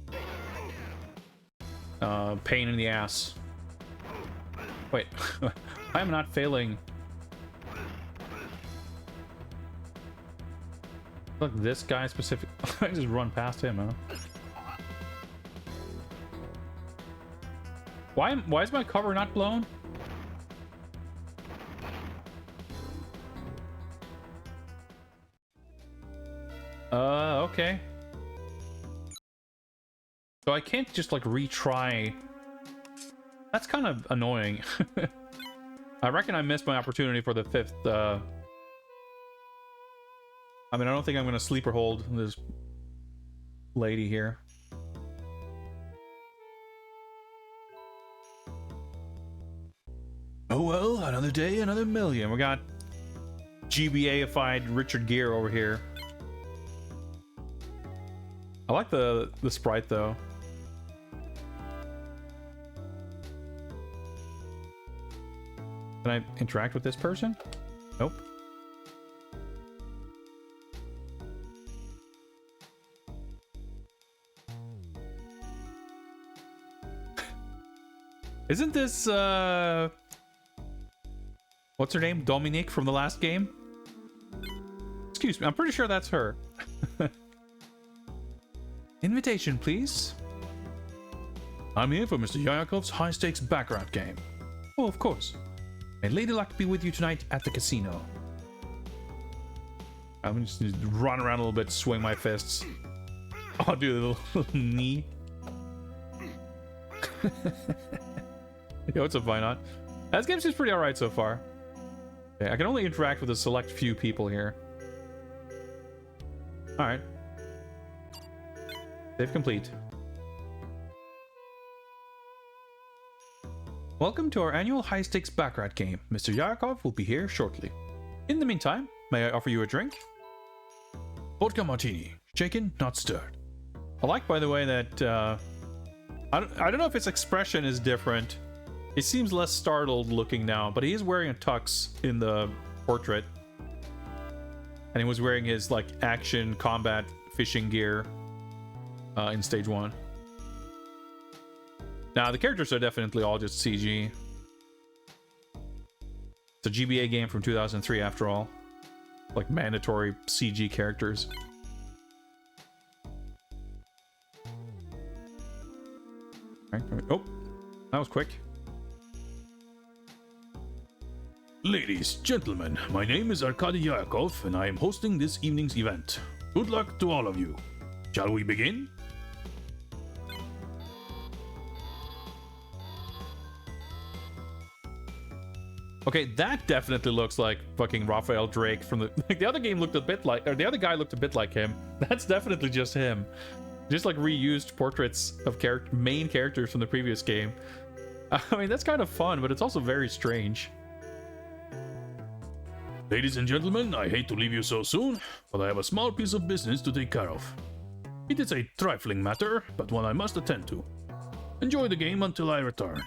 pain in the ass. Wait, I am not failing. Look, this guy specific. I just run past him, huh? Why is my cover not blown? Okay. So I can't just like retry. That's kind of annoying. I reckon I missed my opportunity for the 5th. I mean, I don't think I'm gonna sleeper hold this lady here. Oh well, another day, another million. We got GBA-ified Richard Gere over here. I like the sprite though. Can I interact with this person? Nope. Isn't this what's her name? Dominique from the last game? Excuse me, I'm pretty sure that's her. Invitation, please. I'm here for Mr. Yakov's high-stakes baccarat game. Oh, of course. May Lady Luck be with you tonight at the casino. I'm just gonna run around a little bit, swing my fists. I'll do a little knee. Yo, what's up, why not? This game seems pretty alright so far. Okay, I can only interact with a select few people here. Alright. Save complete. Welcome to our annual high-stakes baccarat game. Mr. Yakov will be here shortly. In the meantime, may I offer you a drink? Vodka martini. Shaken, not stirred. I like, by the way, that I don't know if his expression is different. He seems less startled looking now, but he is wearing a tux in the portrait. And he was wearing his like action combat fishing gear in stage 1. Now the characters are definitely all just CG. It's a GBA game from 2003 after all. Like mandatory CG characters. All right, oh, that was quick. Ladies, gentlemen, my name is Arkady Yakov and I am hosting this evening's event. Good luck to all of you. Shall we begin? Okay, that definitely looks like fucking Raphael Drake from the like the other game looked a bit like, or the other guy looked a bit like him. That's definitely just him. Just like reused portraits of main characters from the previous game. I mean, that's kind of fun, but it's also very strange. Ladies and gentlemen, I hate to leave you so soon, but I have a small piece of business to take care of. It is a trifling matter, but one I must attend to. Enjoy the game until I return.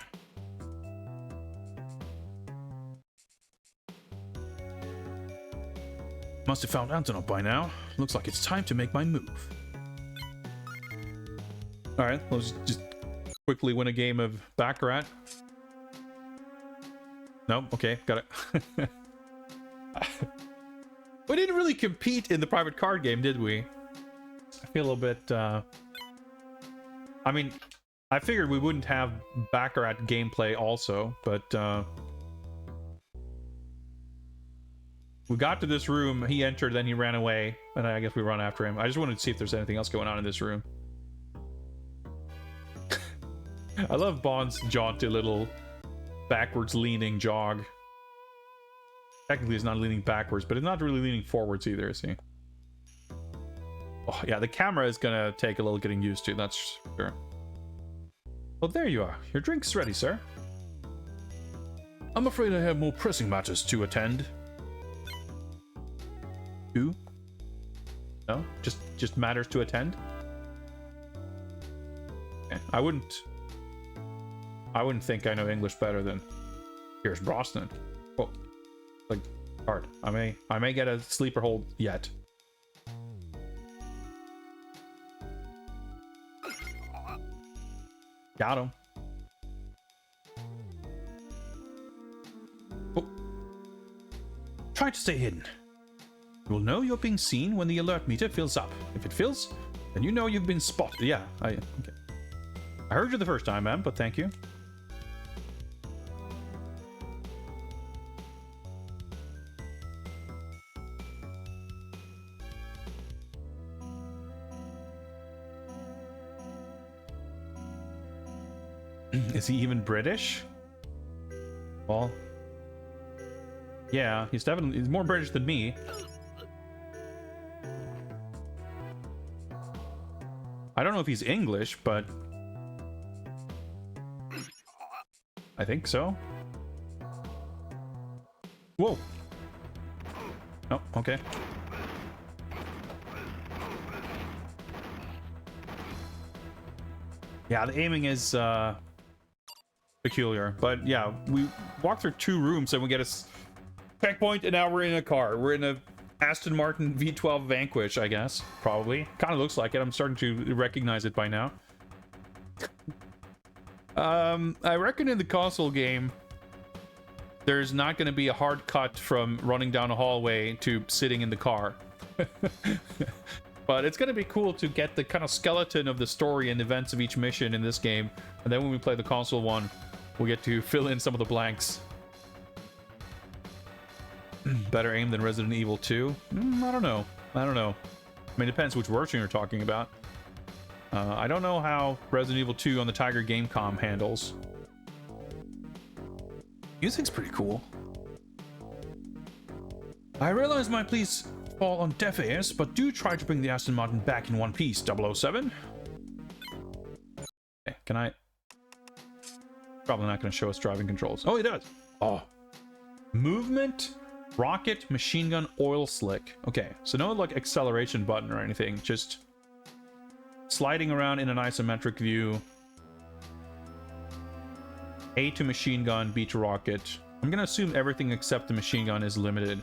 Must have found Antonov by now. Looks like it's time to make my move. Alright, let's just quickly win a game of Baccarat. No? Okay, got it. We didn't really compete in the private card game, did we? I feel a little bit, I mean, I figured we wouldn't have Baccarat gameplay also, but, we got to this room, he entered, then he ran away, and I guess we run after him. I just wanted to see if there's anything else going on in this room. I love Bond's jaunty little backwards leaning jog. Technically he's not leaning backwards, but he's not really leaning forwards either, is he? Oh yeah, the camera is gonna take a little getting used to, that's sure. Well, there you are. Your drink's ready, sir. I'm afraid I have more pressing matters to attend. Who? No? Just matters to attend? Okay. I wouldn't think I know English better than Pierce Brosnan. Oh, like hard. I may get a sleeper hold yet. Got him. Oh. Try to stay hidden. You will know you're being seen when the alert meter fills up. If it fills, then you know you've been spotted. Yeah, okay. I heard you the first time, ma'am, but thank you. Is he even British? Well, yeah, he's more British than me. I don't know if he's English, but I think so. Whoa. Oh, okay. Yeah, the aiming is peculiar, but yeah, we walked through 2 rooms and we get a checkpoint, and now we're in a car. We're in a Aston Martin V12 Vanquish, I guess. Probably. Kind of looks like it. I'm starting to recognize it by now. I reckon in the console game, there's not going to be a hard cut from running down a hallway to sitting in the car. But it's going to be cool to get the kind of skeleton of the story and events of each mission in this game. And then when we play the console one, we'll get to fill in some of the blanks. Better aim than Resident Evil 2? I don't know. I don't know. I mean, it depends which version you're talking about. I don't know how Resident Evil 2 on the Tiger Gamecom handles. Music's pretty cool. I realize my pleas fall on deaf ears, but do try to bring the Aston Martin back in one piece, 007. Okay, can I... Probably not going to show us driving controls. Oh, it does. Oh. Movement, rocket, machine gun, oil slick. Okay, so no like acceleration button or anything, just sliding around in an isometric view. A to machine gun, B to rocket. I'm gonna assume everything except the machine gun is limited.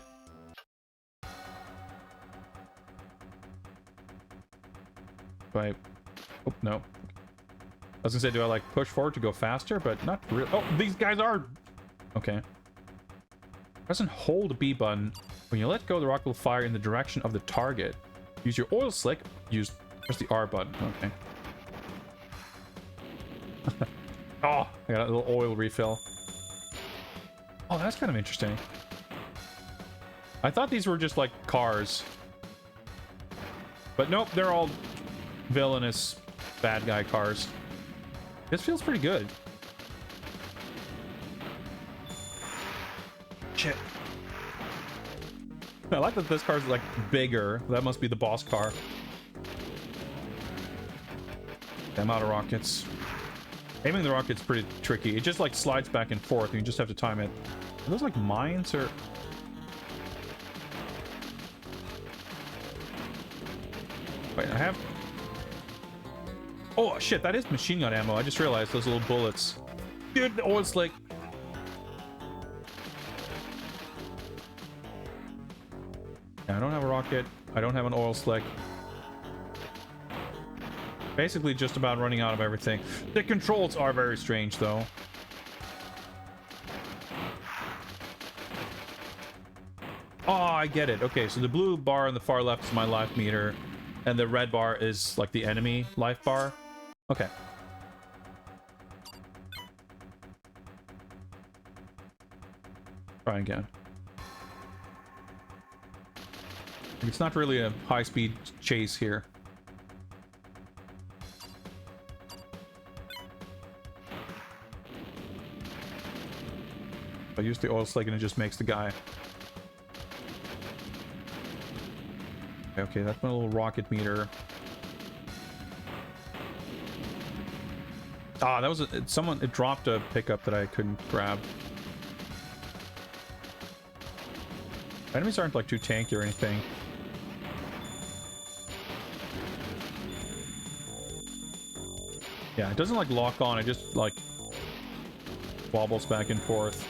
Right. Oh, no. I was gonna say, do I like push forward to go faster? But not really. Oh, these guys are... Okay. Press and hold the B button. When you let go, the rocket will fire in the direction of the target. Use your oil slick. Press the R button. Okay. Oh, I got a little oil refill. Oh, that's kind of interesting. I thought these were just like cars. But nope, they're all villainous bad guy cars. This feels pretty good. Shit. I like that this car's like bigger. That must be the boss car. I'm out of rockets. Aiming the rocket's pretty tricky. It just like slides back and forth, and you just have to time it. Are those like mines or... Wait, I have... Oh shit, that is machine gun ammo. I just realized those little bullets. Dude, the oil slick. Yeah, I don't have a rocket. I don't have an oil slick. Basically just about running out of everything. The controls are very strange though. Oh, I get it. Okay, so the blue bar on the far left is my life meter, and the red bar is like the enemy life bar. Okay. Try again. It's not really a high-speed chase here. I use the oil slick and it just makes the guy. Okay, that's my little rocket meter. Ah, that was it dropped a pickup that I couldn't grab. Enemies aren't like too tanky or anything. Yeah, it doesn't like lock on, it just like wobbles back and forth.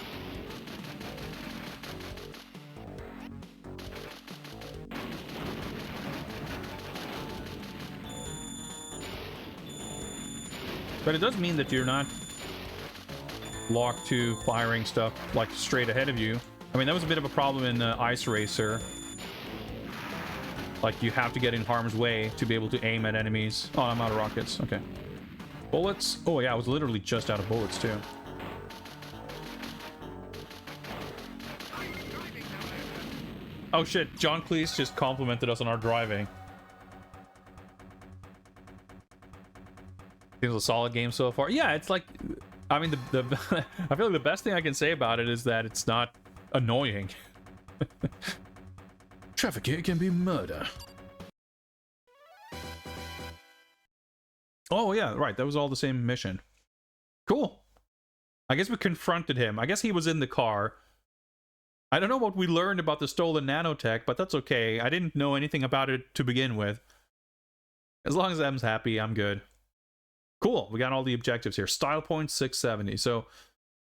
But it does mean that you're not locked to firing stuff like straight ahead of you. I mean, that was a bit of a problem in Ice Racer. Like, you have to get in harm's way to be able to aim at enemies. Oh, I'm out of rockets. Okay. Bullets? Oh, yeah, I was literally just out of bullets, too. Oh, shit. John Cleese just complimented us on our driving. It was a solid game so far. Yeah, it's like... I mean, I feel like the best thing I can say about it is that it's not annoying. Traffic here can be murder. Oh, yeah, right. That was all the same mission. Cool. I guess we confronted him. I guess he was in the car. I don't know what we learned about the stolen nanotech, but that's okay. I didn't know anything about it to begin with. As long as M's happy, I'm good. Cool, we got all the objectives here. Style points, 670. So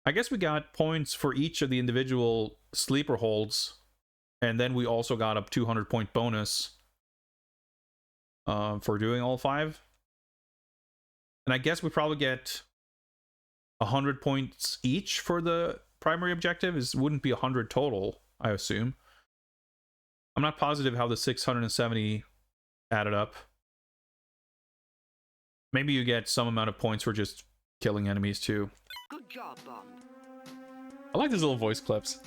I guess we got points for each of the individual sleeper holds. And then we also got a 200-point bonus for doing all 5. And I guess we probably get 100 points each for the primary objective. It wouldn't be 100 total, I assume. I'm not positive how the 670 added up. Maybe you get some amount of points for just killing enemies too. Good job, Bond. I like these little voice clips.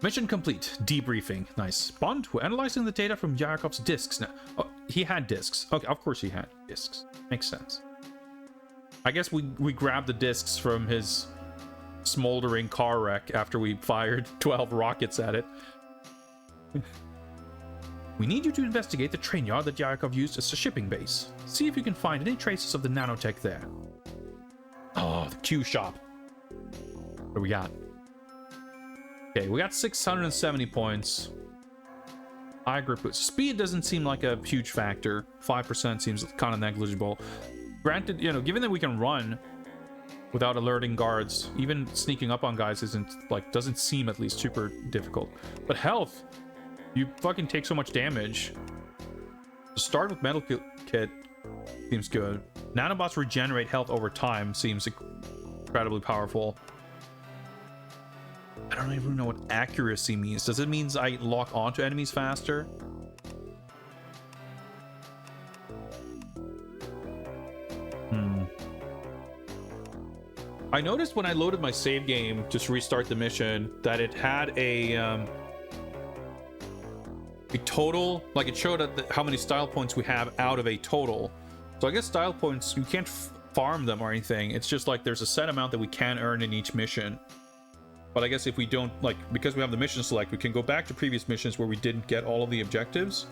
Mission complete. Debriefing. Nice. Bond, we're analyzing the data from Yakov's discs now. Oh, he had discs. Okay, of course he had discs. Makes sense. I guess we grabbed the discs from his smoldering car wreck after we fired 12 rockets at it. We need you to investigate the train yard that Yakov used as a shipping base. See if you can find any traces of the nanotech there. Oh, the Q shop. What do we got? Okay, we got 670 points. High grip boost. Speed doesn't seem like a huge factor. 5% seems kind of negligible. Granted, you know, given that we can run without alerting guards, even sneaking up on guys doesn't seem at least super difficult. But health, you fucking take so much damage. To start with metal kit seems good. Nanobots regenerate health over time seems incredibly powerful. I don't even know what accuracy means. Does it mean I lock onto enemies faster? I noticed when I loaded my save game, just restart the mission, that it had a total, like it showed how many style points we have out of a total. So I guess style points, you can't farm them or anything. It's just like there's a set amount that we can earn in each mission. But I guess if we don't, like, because we have the mission select, we can go back to previous missions where we didn't get all of the objectives.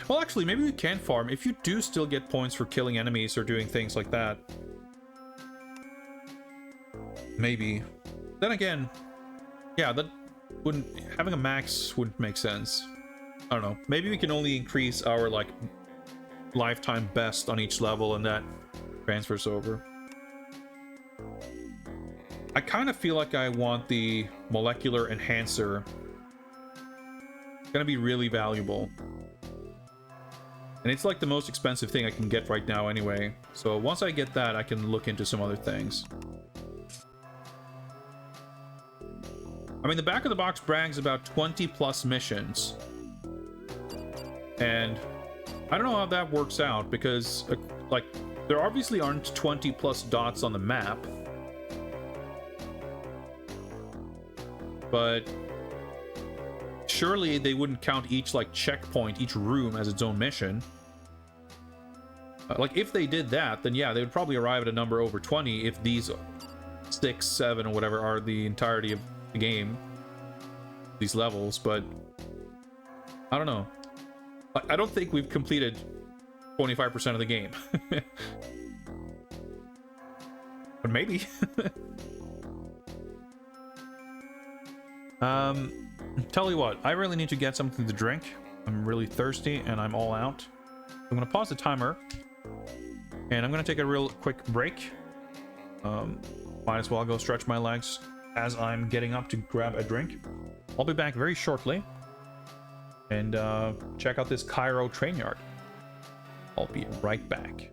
Well, actually, maybe we can farm if you do still get points for killing enemies or doing things like that. Maybe. Then again, yeah, that wouldn't, having a max wouldn't make sense. I don't know. Maybe we can only increase our, like, lifetime best on each level and that transfers over. I kind of feel like I want the molecular enhancer. It's gonna be really valuable. And it's like the most expensive thing I can get right now anyway. So once I get that, I can look into some other things. I mean, the back of the box brags about 20 plus missions. And I don't know how that works out because, like, there obviously aren't 20 plus dots on the map. But surely they wouldn't count each, like, checkpoint, each room as its own mission. Like, if they did that, then yeah, they would probably arrive at a number over 20 if these 6, 7, or whatever are the entirety of the game, these levels. But I don't know. I don't think we've completed 25% of the game. But maybe. Tell you what, I really need to get something to drink. I'm really thirsty and I'm all out. I'm gonna pause the timer and I'm gonna take a real quick break. Might as well go stretch my legs as I'm getting up to grab a drink. I'll be back very shortly and check out this Cairo train yard. I'll be right back.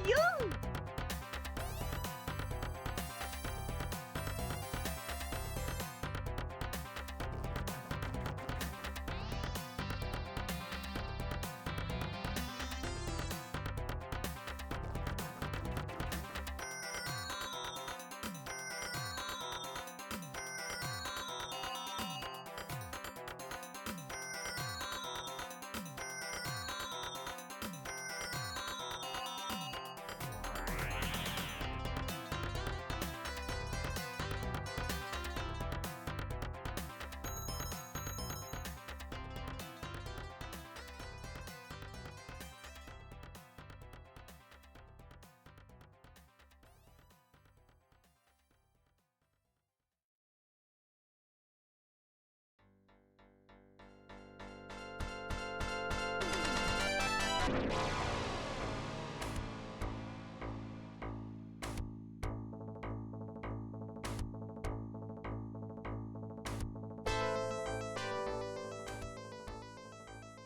you!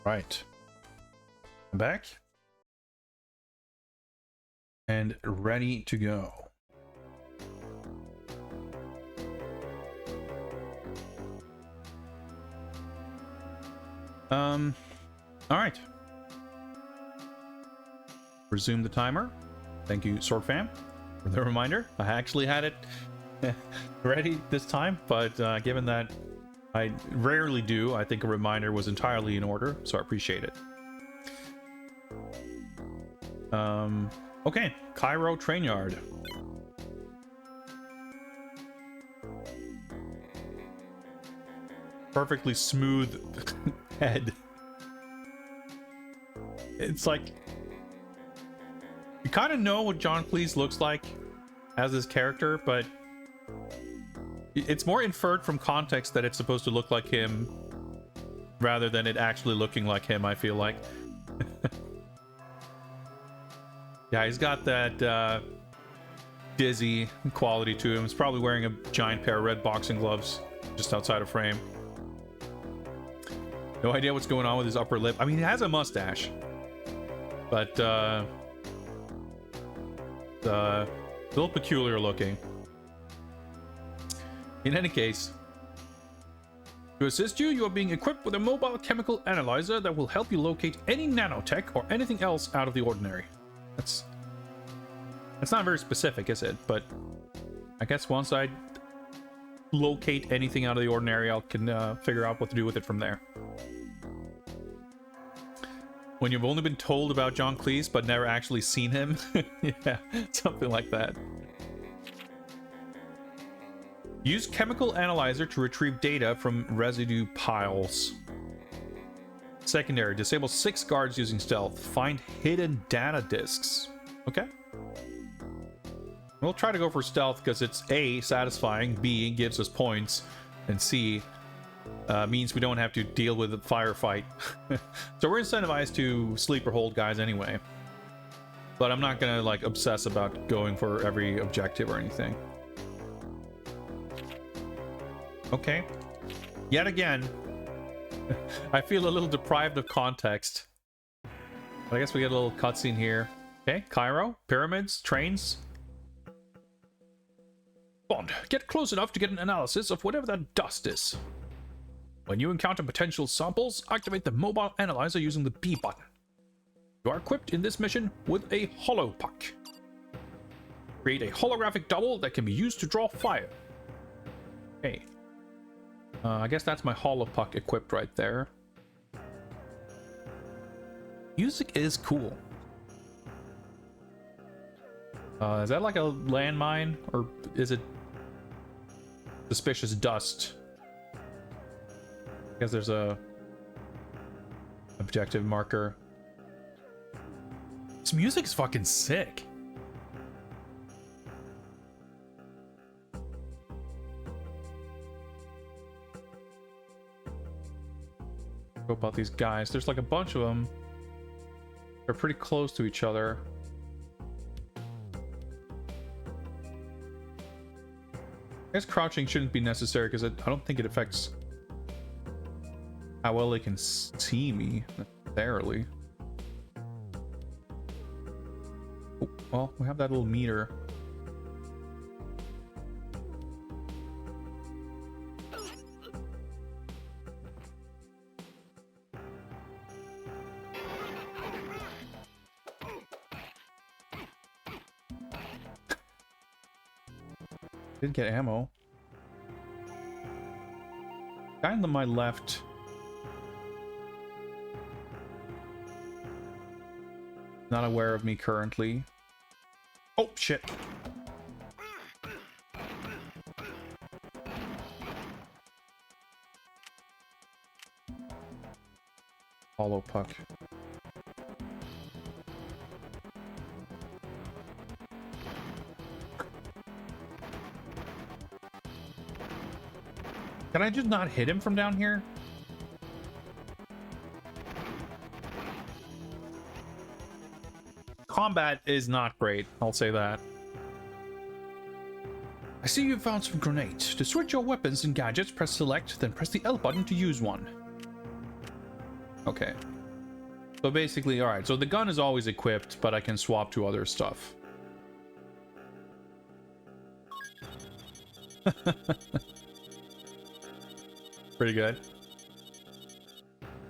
Right. I'm back. And ready to go. All right. Resume the timer. Thank you, Swordfam, for the reminder. I actually had it ready this time, but given that I rarely do, I think a reminder was entirely in order, so I appreciate it. Okay, Cairo Train Yard. Perfectly smooth head. It's like you kind of know what John Cleese looks like as his character, but it's more inferred from context that it's supposed to look like him rather than it actually looking like him, I feel like. Yeah, he's got that dizzy quality to him. He's probably wearing a giant pair of red boxing gloves just outside of frame. No idea what's going on with his upper lip. I mean, he has a mustache, but a little peculiar looking. In any case, to assist you, you are being equipped with a mobile chemical analyzer that will help you locate any nanotech or anything else out of the ordinary. That's not very specific, is it? But I guess once I locate anything out of the ordinary, I can figure out what to do with it from there. When you've only been told about John Cleese but never actually seen him. Yeah, something like that. Use chemical analyzer to retrieve data from residue piles. Secondary, disable 6 guards using stealth. Find hidden data disks. Okay. We'll try to go for stealth because it's A, satisfying, B, gives us points, and C, means we don't have to deal with a firefight. So we're incentivized to sleeper hold guys anyway. But I'm not gonna like obsess about going for every objective or anything. Okay. Yet again, I feel a little deprived of context. But I guess we get a little cutscene here. Okay, Cairo, pyramids, trains. Bond, get close enough to get an analysis of whatever that dust is. When you encounter potential samples, activate the mobile analyzer using the B button. You are equipped in this mission with a hollow puck. Create a holographic double that can be used to draw fire. Okay. I guess that's my hollow puck equipped right there. Music is cool. Is that like a landmine, or is it suspicious dust? I guess there's a objective marker. This music is fucking sick. Go about these guys. There's like a bunch of them. They're pretty close to each other. I guess crouching shouldn't be necessary because I don't think it affects how well they can see me necessarily. Oh. well, we have that little meter. Did get ammo. Guy on my left. Not aware of me currently. Oh, shit. Hollow puck. Can I just not hit him from down here? Combat is not great, I'll say that. I see you found some grenades. To switch your weapons and gadgets, press select, then press the L button to use one. Okay. So basically, alright, so the gun is always equipped, but I can swap to other stuff. Pretty good.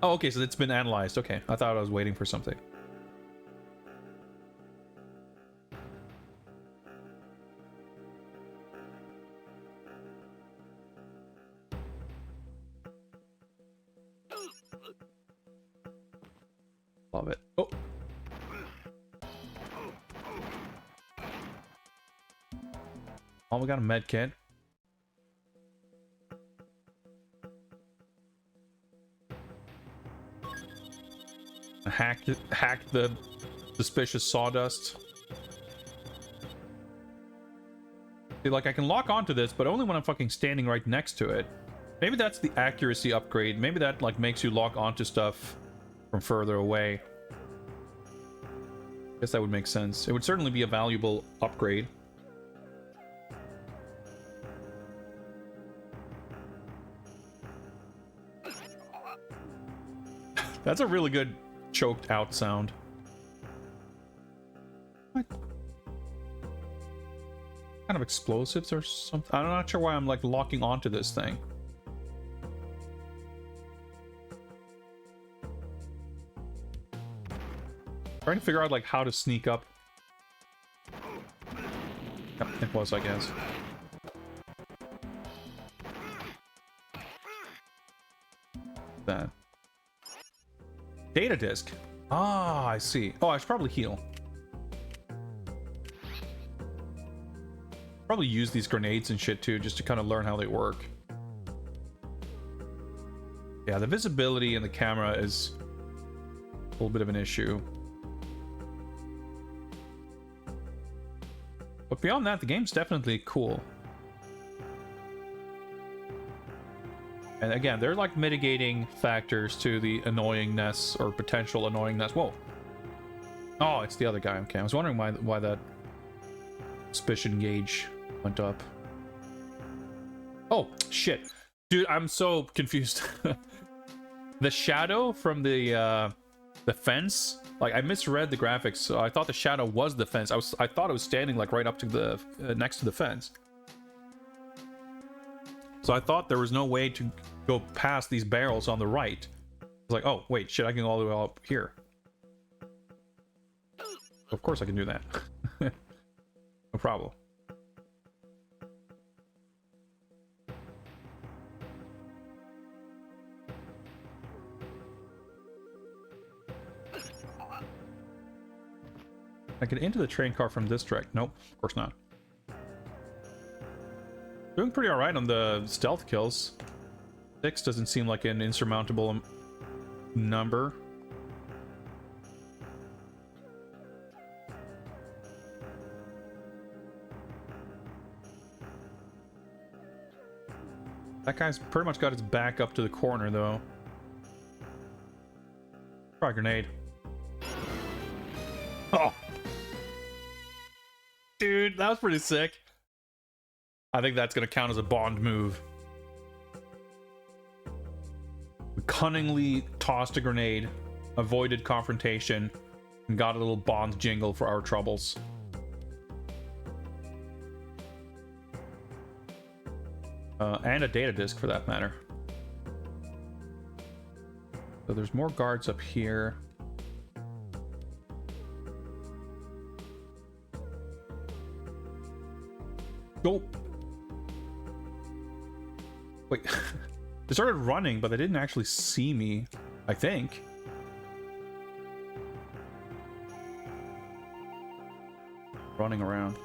Oh, okay, so it's been analyzed. Okay, I thought I was waiting for something. Love it. Oh. Oh, we got a med kit. Hack the suspicious sawdust. See, like, I can lock onto this, but only when I'm fucking standing right next to it. Maybe that's the accuracy upgrade. Maybe that, like, makes you lock onto stuff from further away. Guess that would make sense. It would certainly be a valuable upgrade. That's a really good choked out sound. What kind of explosives or something? I'm not sure why I'm like locking onto this thing. Trying to figure out like how to sneak up. Yep, it was, I guess. That. Data disk. Ah, I see. Oh, I should probably heal. Probably use these grenades and shit too, just to kind of learn how they work. Yeah, the visibility in the camera is a little bit of an issue. But beyond that, the game's definitely cool. And again, they're like mitigating factors to the annoyingness or potential annoyingness. Whoa. Oh, it's the other guy. Okay, I was wondering why that suspicion gauge went up. Oh, shit. Dude, I'm so confused. The shadow from the fence, like I misread the graphics, so I thought the shadow was the fence. I thought it was standing like right up to the next to the fence. So I thought there was no way to go past these barrels on the right. I was like, oh, wait, shit, I can go all the way up here. Of course I can do that. No problem. I get into the train car from this track. Nope, of course not. Doing pretty alright on the stealth kills. 6 doesn't seem like an insurmountable number. That guy's pretty much got his back up to the corner, though. Try a grenade. Oh! Dude, that was pretty sick. I think that's going to count as a Bond move. We cunningly tossed a grenade, avoided confrontation, and got a little Bond jingle for our troubles. And a data disk for that matter. So there's more guards up here. Go. Wait. They started running, but they didn't actually see me, I think. Running around.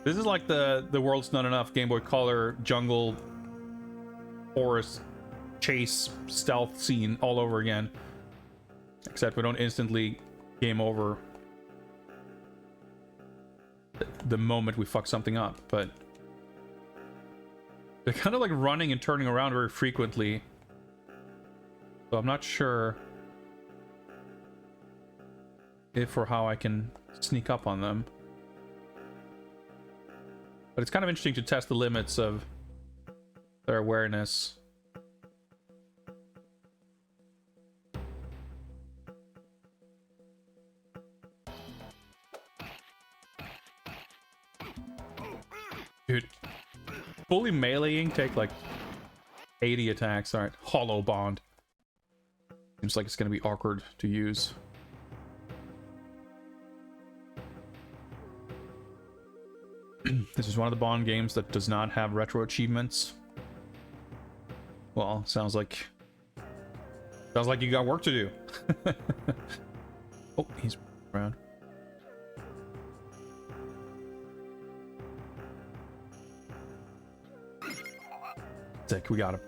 This is like the World's Not Enough Game Boy Color jungle forest chase stealth scene all over again. Except we don't instantly game over the moment we fuck something up, but they're kind of like running and turning around very frequently. So I'm not sure if or how I can sneak up on them. But it's kind of interesting to test the limits of their awareness. Dude, fully meleeing take like 80 attacks. Alright, hollow bond. Seems like it's gonna be awkward to use. This is one of the Bond games that does not have retro achievements. Well, sounds like you got work to do. Oh, he's around. Sick, we got him.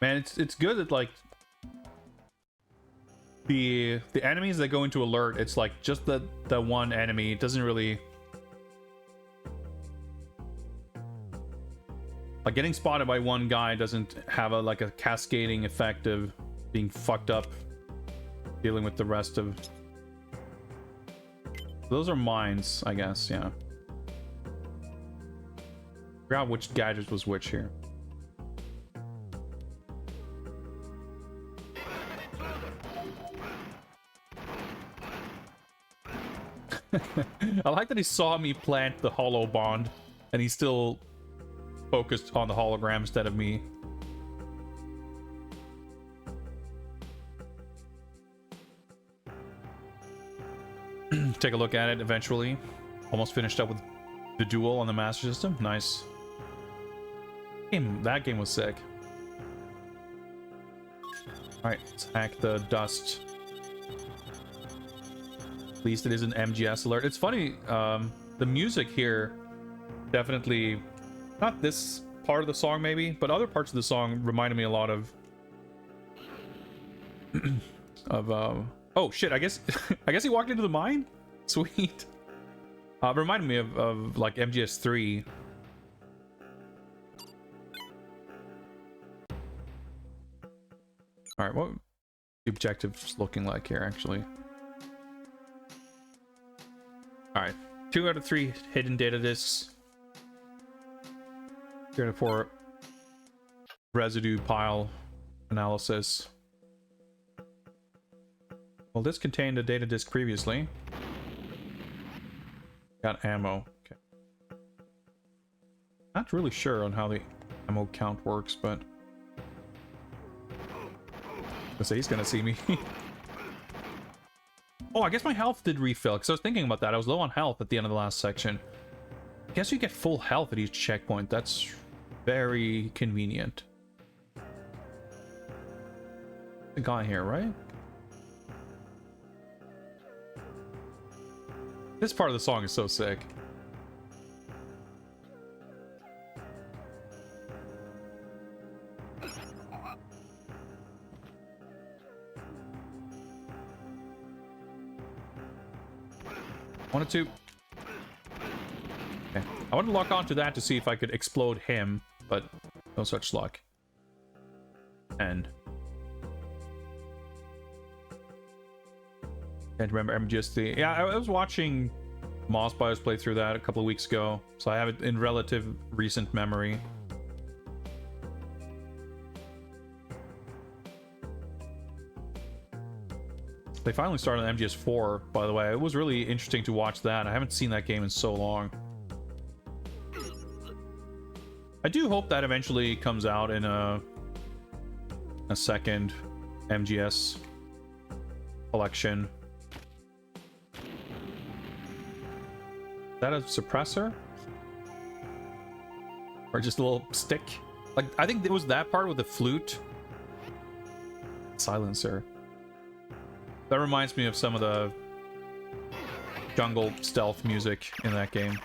Man, it's good that like the enemies that go into alert, it's like just the one enemy. It doesn't really like getting spotted by one guy doesn't have a like a cascading effect of being fucked up dealing with the rest of. Those are mines, I guess. Yeah. Figure out which gadget was which here. I like that he saw me plant the hollow bond and he still focused on the hologram instead of me. Take a look at it eventually. Almost finished up with the duel on the Master System. Nice. That game was sick. Alright, let's hack the dust. At least it is an MGS alert. It's funny, the music here definitely, not this part of the song maybe, but other parts of the song reminded me a lot of oh shit, I guess I guess he walked into the mine? Sweet. Reminded me of like MGS3. Alright, what the objective's looking like here actually? Alright, 2 out of 3 hidden data disks. 3 out of 4 residue pile analysis. Well, this contained a data disk previously. Got ammo. Okay. Not really sure on how the ammo count works, but I say he's gonna see me. Oh, I guess my health did refill, because I was thinking about that. I was low on health at the end of the last section. I guess you get full health at each checkpoint. That's very convenient. The guy here, right? This part of the song is so sick. Wanted to. Okay. I wanted to lock onto that to see if I could explode him, but no such luck. And Can't remember MGS3. Yeah, I was watching Moss Bios play through that a couple of weeks ago, so I have it in relative recent memory. They finally started on MGS4, by the way. It was really interesting to watch that. I haven't seen that game in so long. I do hope that eventually comes out in a second MGS collection. Is that a suppressor? Or just a little stick? Like, I think it was that part with the flute. Silencer. That reminds me of some of the jungle stealth music in that game.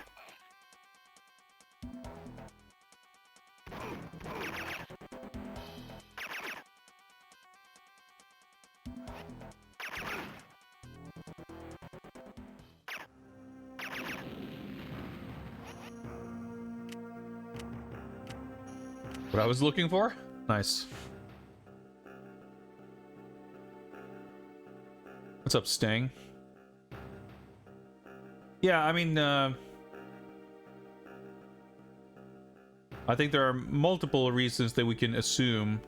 What I was looking for? Nice. What's up, Sting? Yeah, I mean, I think there are multiple reasons that we can assume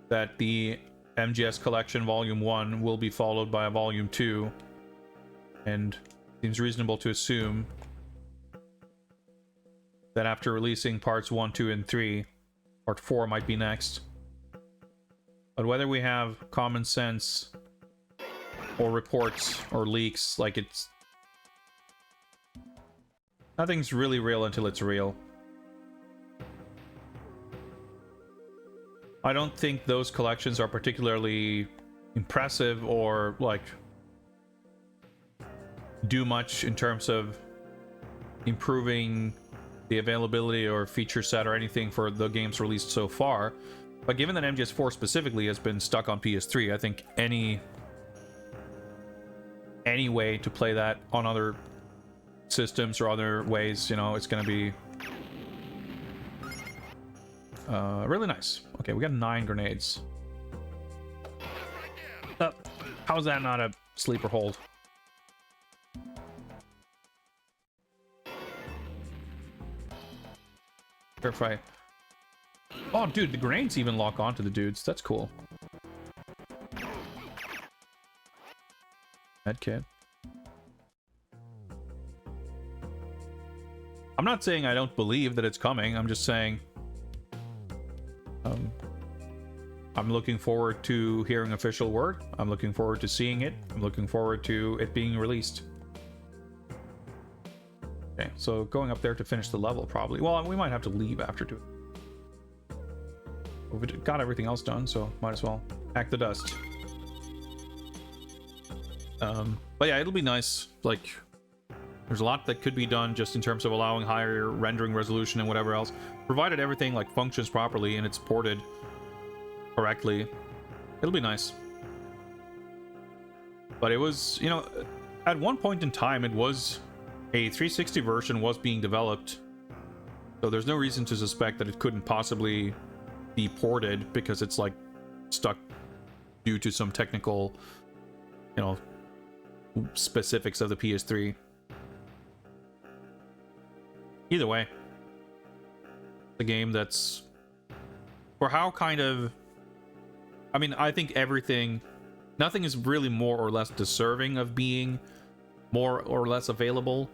that the MGS Collection Volume 1 will be followed by a Volume 2. And it seems reasonable to assume that after releasing parts 1, 2, and 3, part 4 might be next. But whether we have common sense or reports or leaks, like, it's... nothing's really real until it's real. I don't think those collections are particularly impressive or, like, do much in terms of improving the availability or feature set or anything for the games released so far. But given that MGS4 specifically has been stuck on PS3, I think any way to play that on other systems or other ways, you know, it's gonna be really nice. Okay, we got 9 grenades. How is that not a sleeper hold? Verify. Oh, dude, the grenades even lock onto the dudes. That's cool. Medkit. I'm not saying I don't believe that it's coming. I'm just saying I'm looking forward to hearing official word. I'm looking forward to seeing it. I'm looking forward to it being released. Okay, so going up there to finish the level, probably. Well, we might have to leave after doing. We got everything else done, so might as well pack the dust. But yeah, it'll be nice. Like, there's a lot that could be done just in terms of allowing higher rendering resolution and whatever else, provided everything like functions properly and it's ported correctly. It'll be nice. But it was, you know, at one point in time, it was a 360 version was being developed, so there's no reason to suspect that it couldn't possibly be ported because it's like stuck due to some technical, you know, specifics of the PS3. Either way, the game that's for how kind of, I mean, I think nothing is really more or less deserving of being more or less available.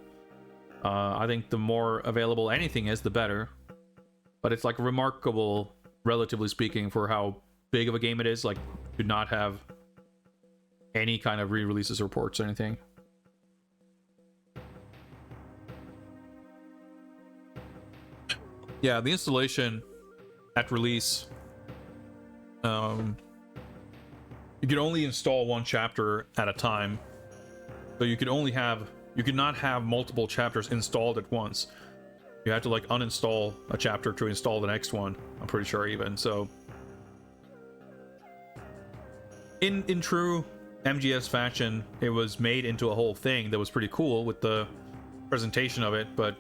I think the more available anything is, the better. But it's like remarkable, relatively speaking, for how big of a game it is, like, to not have any kind of re-releases or ports or anything. Yeah, the installation at release, you could only install one chapter at a time. So you could not have multiple chapters installed at once. You had to like uninstall a chapter to install the next one, I'm pretty sure, even. So in true MGS fashion, it was made into a whole thing that was pretty cool with the presentation of it, but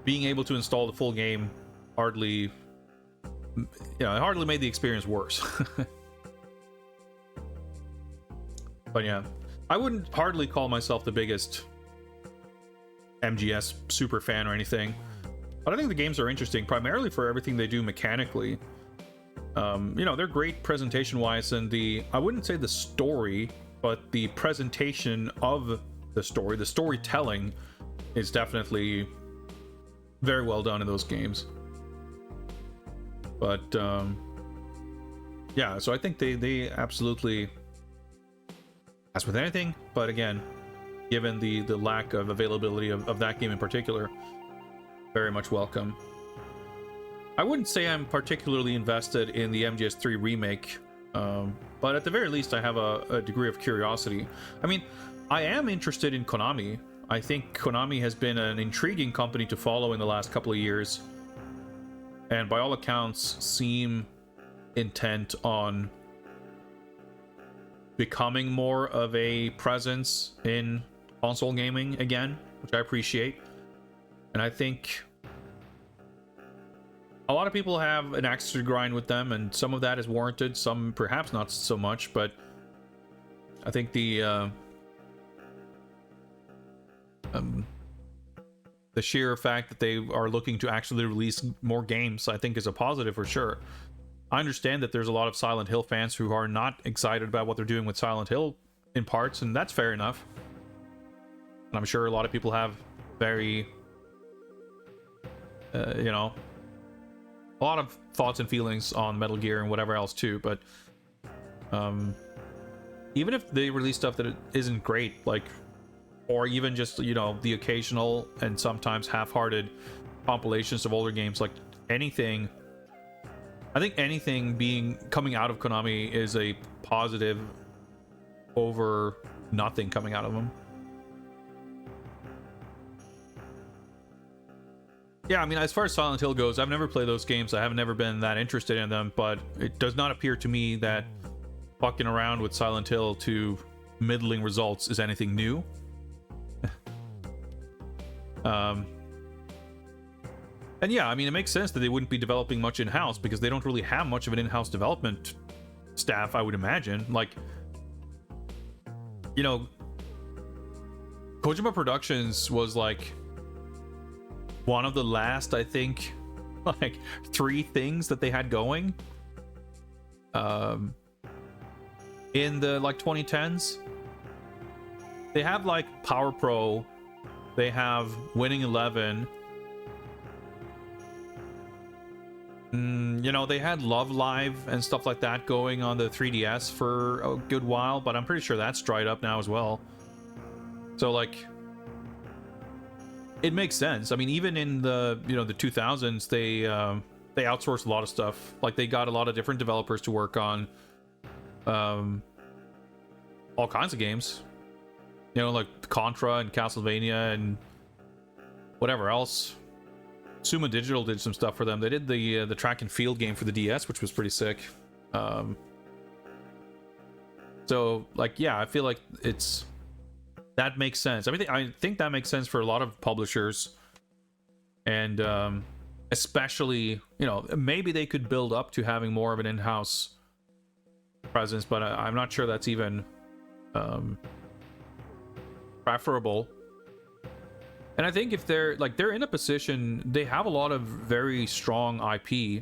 being able to install the full game hardly made the experience worse. But yeah, I wouldn't hardly call myself the biggest MGS super fan or anything, but I think the games are interesting primarily for everything they do mechanically. You know, they're great presentation wise, and I wouldn't say the story, but the presentation of the storytelling is definitely very well done in those games. But yeah, so I think they absolutely, as with anything, but again, given the lack of availability of that game in particular, very much welcome. I wouldn't say I'm particularly invested in the MGS3 remake, but at the very least I have a degree of curiosity. I mean, I am interested in Konami. I think Konami has been an intriguing company to follow in the last couple of years, and by all accounts seem intent on becoming more of a presence in console gaming again, which I appreciate. And I think a lot of people have an axe to grind with them, and some of that is warranted, some perhaps not so much, but I think the sheer fact that they are looking to actually release more games, I think, is a positive for sure. I understand that there's a lot of Silent Hill fans who are not excited about what they're doing with Silent Hill in parts, and that's fair enough. And I'm sure a lot of people have very, you know, a lot of thoughts and feelings on Metal Gear and whatever else too, but even if they release stuff that isn't great, like, or even just, you know, the occasional and sometimes half-hearted compilations of older games, like anything, I think anything coming out of Konami is a positive over nothing coming out of them. Yeah, I mean, as far as Silent Hill goes, I've never played those games. I have never been that interested in them, but it does not appear to me that fucking around with Silent Hill to middling results is anything new. And yeah, I mean, it makes sense that they wouldn't be developing much in-house because they don't really have much of an in-house development staff, I would imagine. Like, you know, Kojima Productions was like one of the last, I think, like 3 things that they had going in the like 2010s. They have like Power Pro, they have Winning 11, you know, they had Love Live and stuff like that going on the 3DS for a good while, but I'm pretty sure that's dried up now as well. So like, it makes sense. I mean, even in the, you know, the 2000s, they outsourced a lot of stuff. Like, they got a lot of different developers to work on all kinds of games, you know, like Contra and Castlevania and whatever else. Suma Digital did some stuff for them. They did the track and field game for the DS, which was pretty sick. So like, yeah, I feel like that makes sense. I think that makes sense for a lot of publishers, and especially, you know, maybe they could build up to having more of an in-house presence, but I'm not sure that's even preferable. And I think if they're in a position, they have a lot of very strong IP,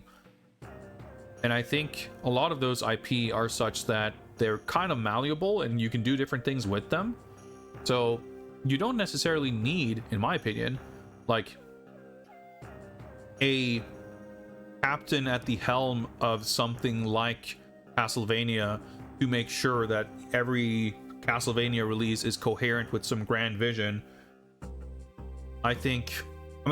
and I think a lot of those IP are such that they're kind of malleable and you can do different things with them. So you don't necessarily need, in my opinion, like a captain at the helm of something like Castlevania to make sure that every Castlevania release is coherent with some grand vision. I mean,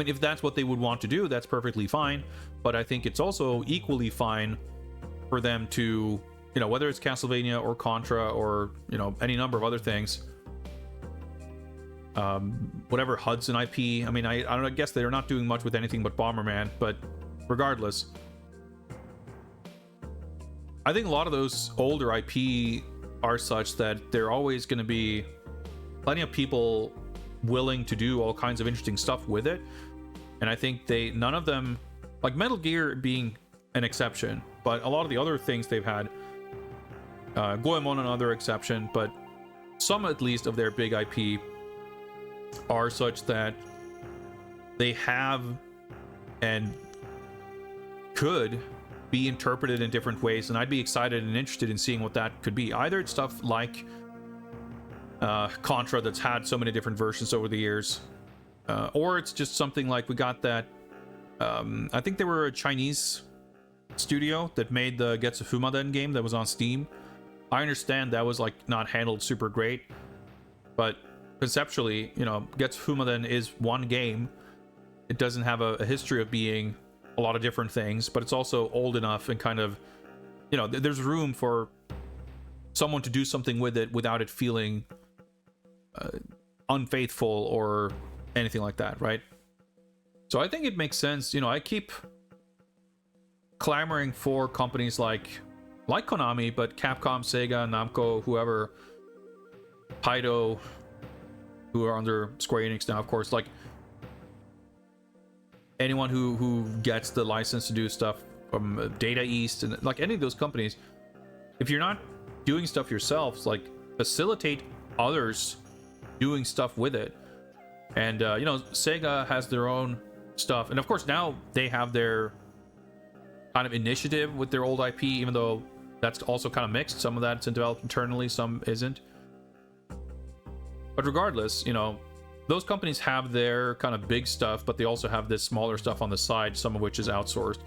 if that's what they would want to do, that's perfectly fine, but I think it's also equally fine for them to, you know, whether it's Castlevania or Contra or, you know, any number of other things, whatever Hudson IP. I mean, I guess they're not doing much with anything but Bomberman, but regardless, I think a lot of those older IP are such that there are always going to be plenty of people willing to do all kinds of interesting stuff with it. And I think none of them, like Metal Gear being an exception, but a lot of the other things they've had, Goemon another exception, but some at least of their big IP are such that they have and could be interpreted in different ways, and I'd be excited and interested in seeing what that could be. Either it's stuff like Contra that's had so many different versions over the years, or it's just something like we got that I think they were a Chinese studio that made the Getsu Fumaden game that was on Steam. I understand that was like not handled super great, but conceptually, you know, Getsu Fumaden is one game. It doesn't have a history of being a lot of different things, but it's also old enough and kind of, you know, there's room for someone to do something with it without it feeling unfaithful or anything like that, right? So I think it makes sense. You know, I keep clamoring for companies like Konami, but Capcom, Sega, Namco, whoever, Taito, who are under Square Enix now, of course, like anyone who gets the license to do stuff from Data East and like any of those companies, if you're not doing stuff yourselves, like facilitate others doing stuff with it. And you know, Sega has their own stuff, and of course now they have their kind of initiative with their old IP, even though that's also kind of mixed. Some of that's in developed internally, some isn't. But regardless, you know, those companies have their kind of big stuff, but they also have this smaller stuff on the side, some of which is outsourced.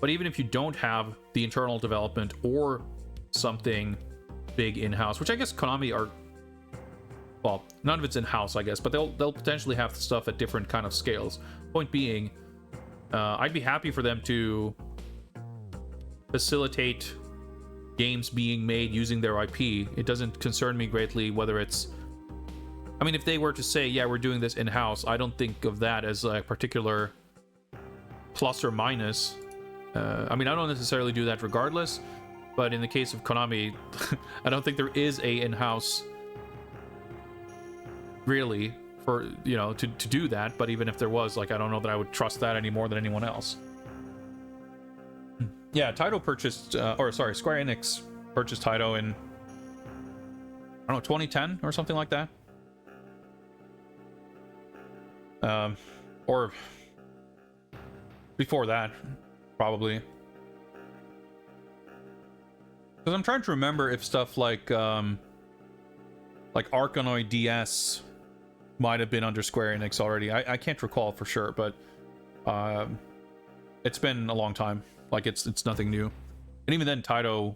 But even if you don't have the internal development or something big in-house, which I guess Konami are, well, none of it's in-house, I guess, but they'll potentially have stuff at different kind of scales. Point being, I'd be happy for them to facilitate games being made using their IP. It doesn't concern me greatly whether it's, I mean, if they were to say, yeah, we're doing this in-house, I don't think of that as a particular plus or minus. I mean, I don't necessarily do that regardless, but in the case of Konami, I don't think there is a in-house really for, you know, to do that. But even if there was, like, I don't know that I would trust that any more than anyone else. Yeah, Taito purchased, Square Enix purchased Taito in, I don't know, 2010 or something like that. Or before that, probably. Because I'm trying to remember if stuff like Arkanoid DS might have been under Square Enix already. I can't recall for sure, but it's been a long time. Like it's nothing new. And even then, Taito,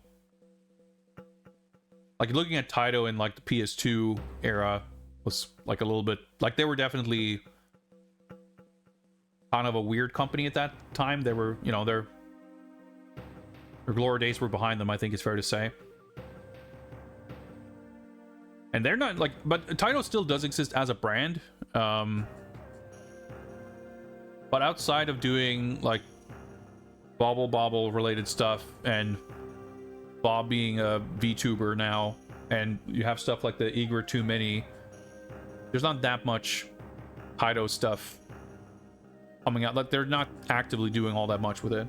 like looking at Taito in like the PS2 era was like a little bit like they were definitely kind of a weird company at that time. They were, you know, their glory days were behind them, I think it's fair to say. And they're not like, but Taito still does exist as a brand. But outside of doing like Bobble related stuff, and Bob being a VTuber now, and you have stuff like the Igor 2 Mini, there's not that much Taito stuff coming out. Like they're not actively doing all that much with it.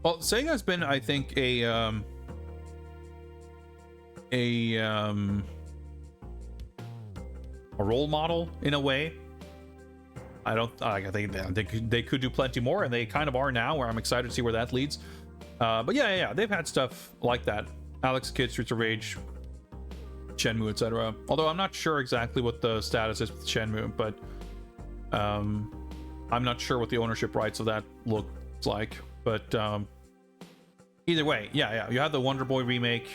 Well, Sega's been, I think, a role model in a way. I think they could do plenty more, and they kind of are now, where I'm excited to see where that leads. But yeah, they've had stuff like that. Alex Kidd, Streets of Rage, Shenmue, etc. Although I'm not sure exactly what the status is with Shenmue, but I'm not sure what the ownership rights of that looks like. But either way, yeah, you have the Wonder Boy remake.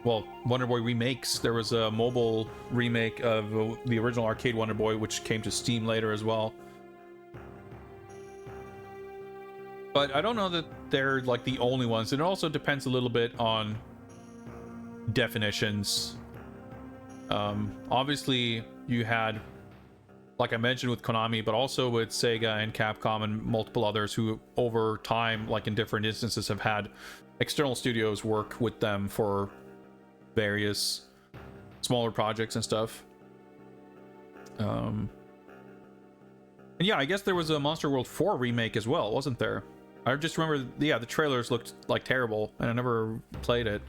Well, Wonder Boy remakes. There was a mobile remake of the original arcade Wonder Boy, which came to Steam later as well. But I don't know that they're like the only ones. And it also depends a little bit on definitions. Obviously, you had, like I mentioned with Konami, but also with Sega and Capcom and multiple others who over time, like in different instances, have had external studios work with them for various smaller projects and stuff. And yeah, I guess there was a Monster World 4 remake as well, wasn't there? I just remember, yeah, the trailers looked like terrible, and I never played it.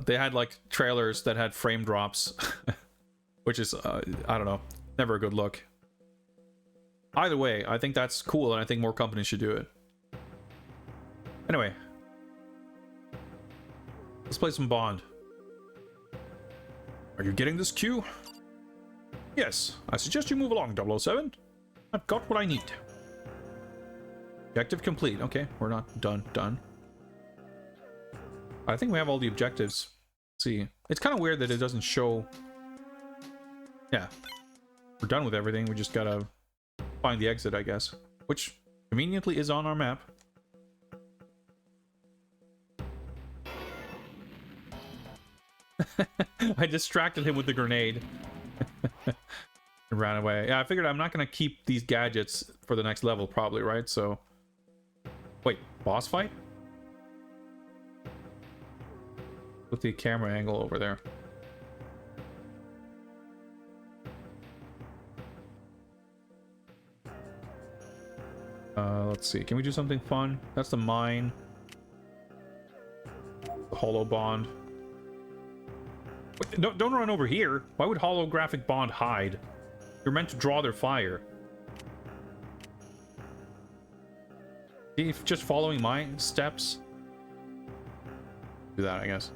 They had like trailers that had frame drops, which is, I don't know, never a good look. Either way, I think that's cool, and I think more companies should do it. Anyway, let's play some Bond. Are you getting this, Q? Yes, I suggest you move along, 007. I've got what I need. Objective complete. Okay, we're not done. I think we have all the objectives. Let's see. It's kind of weird that it doesn't show... Yeah. We're done with everything. We just gotta find the exit, I guess. Which conveniently is on our map. I distracted him with the grenade. And ran away. Yeah, I figured I'm not gonna keep these gadgets for the next level, probably, right? So... Wait, boss fight? With the camera angle over there. Let's see. Can we do something fun? That's the mine. The hollow bond. Wait, don't run over here. Why would holographic bond hide? You're meant to draw their fire. If just following my steps. Do that, I guess.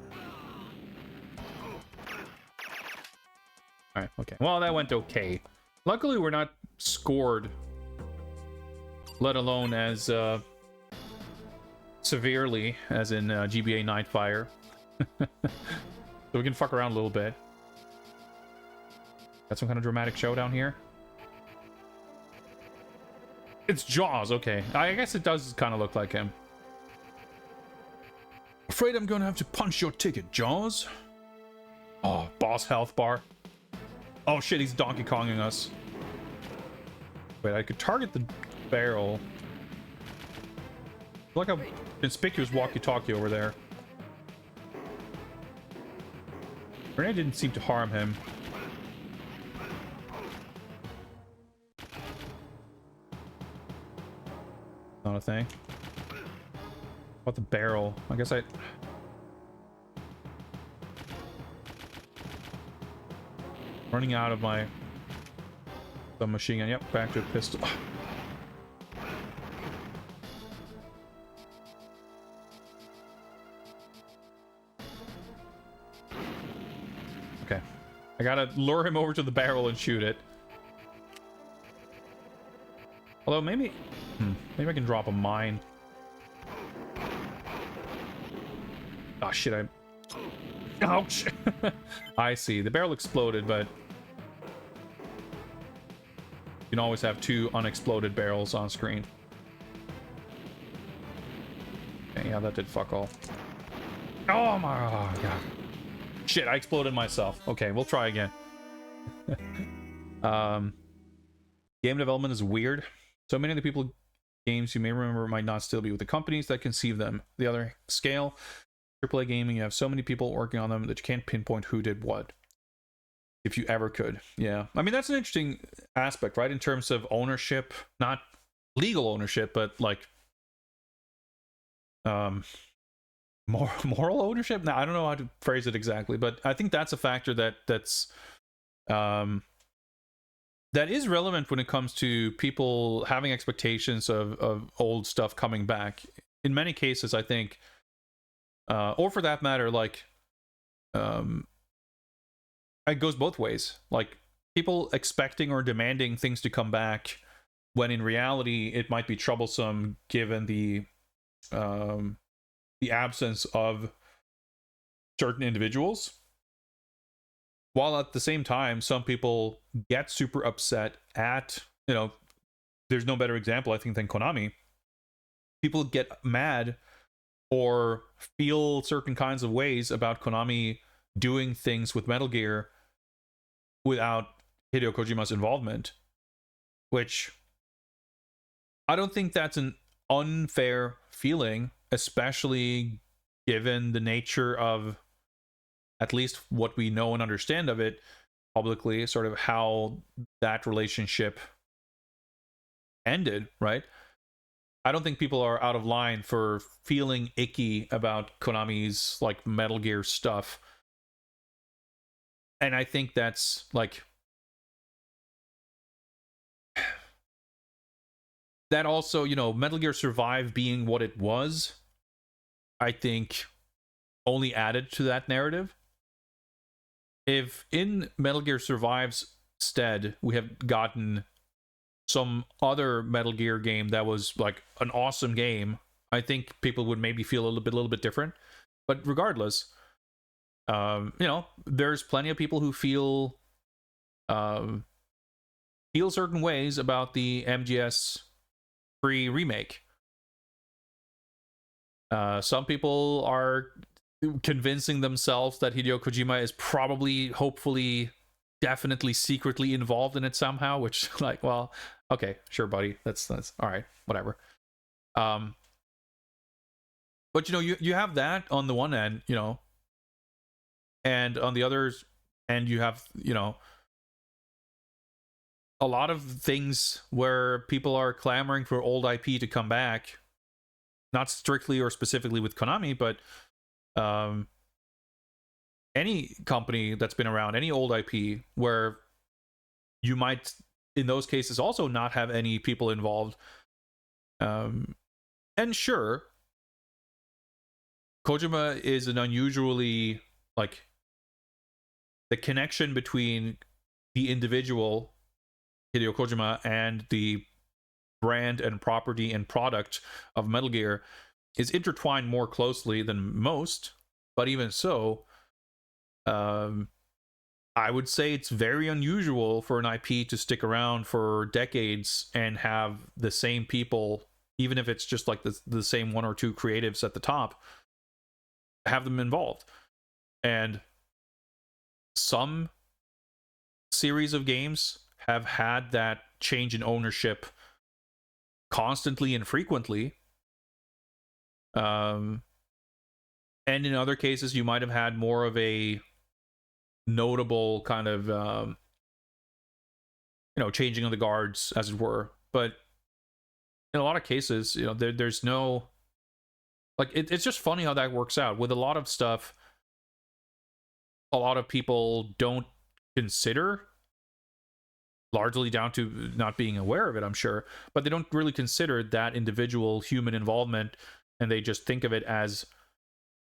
Alright, okay. Well, that went okay. Luckily, we're not scored. Let alone as severely as in GBA Nightfire. So we can fuck around a little bit. Got some kind of dramatic showdown here. It's Jaws, okay. I guess it does kind of look like him. Afraid I'm gonna have to punch your ticket, Jaws. Oh, boss health bar. Oh shit, he's Donkey Konging us. Wait, I could target the barrel. Look how conspicuous walkie-talkie over there. Grenade didn't seem to harm him. Not a thing. What about the barrel? I guess I... Running out of my... submachine gun. Yep, back to a pistol. Okay. I gotta lure him over to the barrel and shoot it. Although maybe... maybe I can drop a mine. Oh shit, I... Ouch! I see. The barrel exploded, but... You can always have two unexploded barrels on screen. Okay, yeah, that did fuck all. Oh my god. Shit, I exploded myself. Okay, we'll try again. Game development is weird. So many of the people games you may remember might not still be with the companies that conceive them. The other scale, AAA gaming, you have so many people working on them that you can't pinpoint who did what. If you ever could. Yeah. I mean, that's an interesting aspect, right? In terms of ownership, not legal ownership, but like moral ownership. Now, I don't know how to phrase it exactly, but I think that's a factor that's that is relevant when it comes to people having expectations of old stuff coming back. In many cases, I think, or for that matter, like, it goes both ways. Like, people expecting or demanding things to come back when in reality it might be troublesome given the absence of certain individuals. While at the same time, some people get super upset at, you know, there's no better example, I think, than Konami. People get mad or feel certain kinds of ways about Konami doing things with Metal Gear without Hideo Kojima's involvement, which I don't think that's an unfair feeling, especially given the nature of at least what we know and understand of it publicly, sort of how that relationship ended, right? I don't think people are out of line for feeling icky about Konami's like Metal Gear stuff. And I think that's like that also, you know, Metal Gear Survive being what it was, I think only added to that narrative. If in Metal Gear Survive's stead we have gotten some other Metal Gear game that was like an awesome game, I think people would maybe feel a little bit different. But regardless, you know, there's plenty of people who feel certain ways about the MGS3 remake. Some people are convincing themselves that Hideo Kojima is probably, hopefully, definitely secretly involved in it somehow, which, like, well, okay, sure, buddy, that's all right, whatever. But you know, you have that on the one end, you know, and on the others end you have, you know, a lot of things where people are clamoring for old IP to come back, not strictly or specifically with Konami, but any company that's been around, any old IP where you might in those cases also not have any people involved. And sure, Kojima is an unusually, like, the connection between the individual Hideo Kojima and the brand and property and product of Metal Gear is intertwined more closely than most, but even so, I would say it's very unusual for an IP to stick around for decades and have the same people, even if it's just like the same one or two creatives at the top, have them involved. And some series of games have had that change in ownership constantly and frequently. And in other cases, you might have had more of a notable kind of, you know, changing of the guards, as it were. But in a lot of cases, you know, there's no, like, it's just funny how that works out. With a lot of stuff, a lot of people don't consider, largely down to not being aware of it, I'm sure, but they don't really consider that individual human involvement, and they just think of it as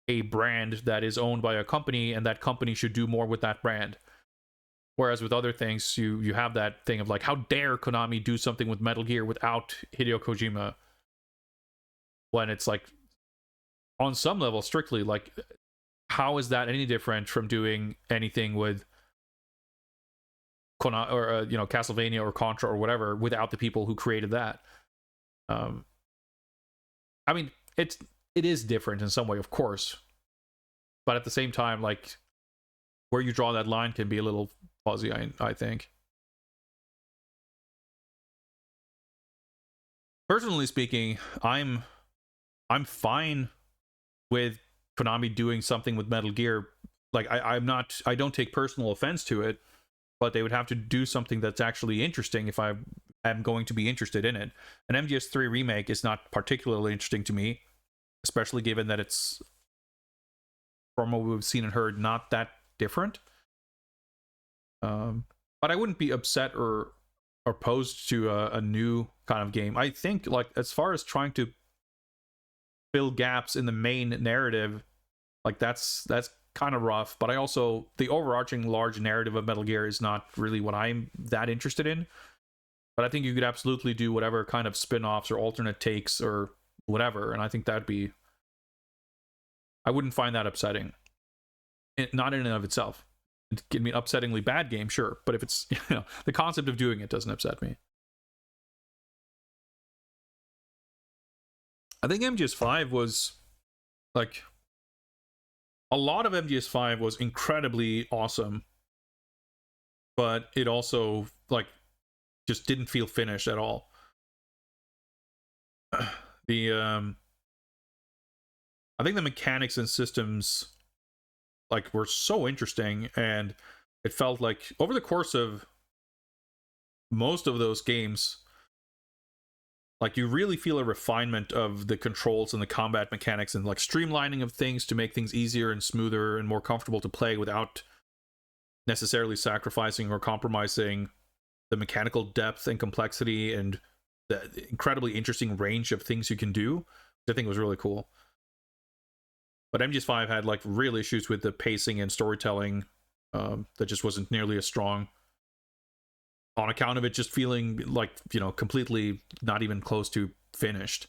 a brand that is owned by a company, and that company should do more with that brand. Whereas with other things, you have that thing of like, how dare Konami do something with Metal Gear without Hideo Kojima? When it's like, on some level, strictly, like, how is that any different from doing anything with Konami or you know, Castlevania or Contra or whatever without the people who created that? I mean, it is different in some way, of course, but at the same time, like, where you draw that line can be a little fuzzy, I think. Personally speaking, I'm fine with Konami doing something with Metal Gear. Like, I don't take personal offense to it, but they would have to do something that's actually interesting if I am going to be interested in it. An MGS3 remake is not particularly interesting to me, especially given that it's, from what we've seen and heard, not that different. But I wouldn't be upset or opposed to a new kind of game. I think, like, as far as trying to fill gaps in the main narrative, like, that's kind of rough. But I also, the overarching large narrative of Metal Gear is not really what I'm that interested in. But I think you could absolutely do whatever kind of spin-offs or alternate takes or whatever, and I think that'd be, I wouldn't find that upsetting. Not in and of itself. It can be an upsettingly bad game, sure, but if it's, you know, the concept of doing it doesn't upset me. I think MGS5 was, like, a lot of MGS5 was incredibly awesome, but it also, like, just didn't feel finished at all. The I think the mechanics and systems, like, were so interesting, and it felt like over the course of most of those games, Like, you really feel a refinement of the controls and the combat mechanics and like streamlining of things to make things easier and smoother and more comfortable to play without necessarily sacrificing or compromising the mechanical depth and complexity and the incredibly interesting range of things you can do, which I think was really cool. But MGS5 had like real issues with the pacing and storytelling that just wasn't nearly as strong, on account of it just feeling like, you know, completely not even close to finished.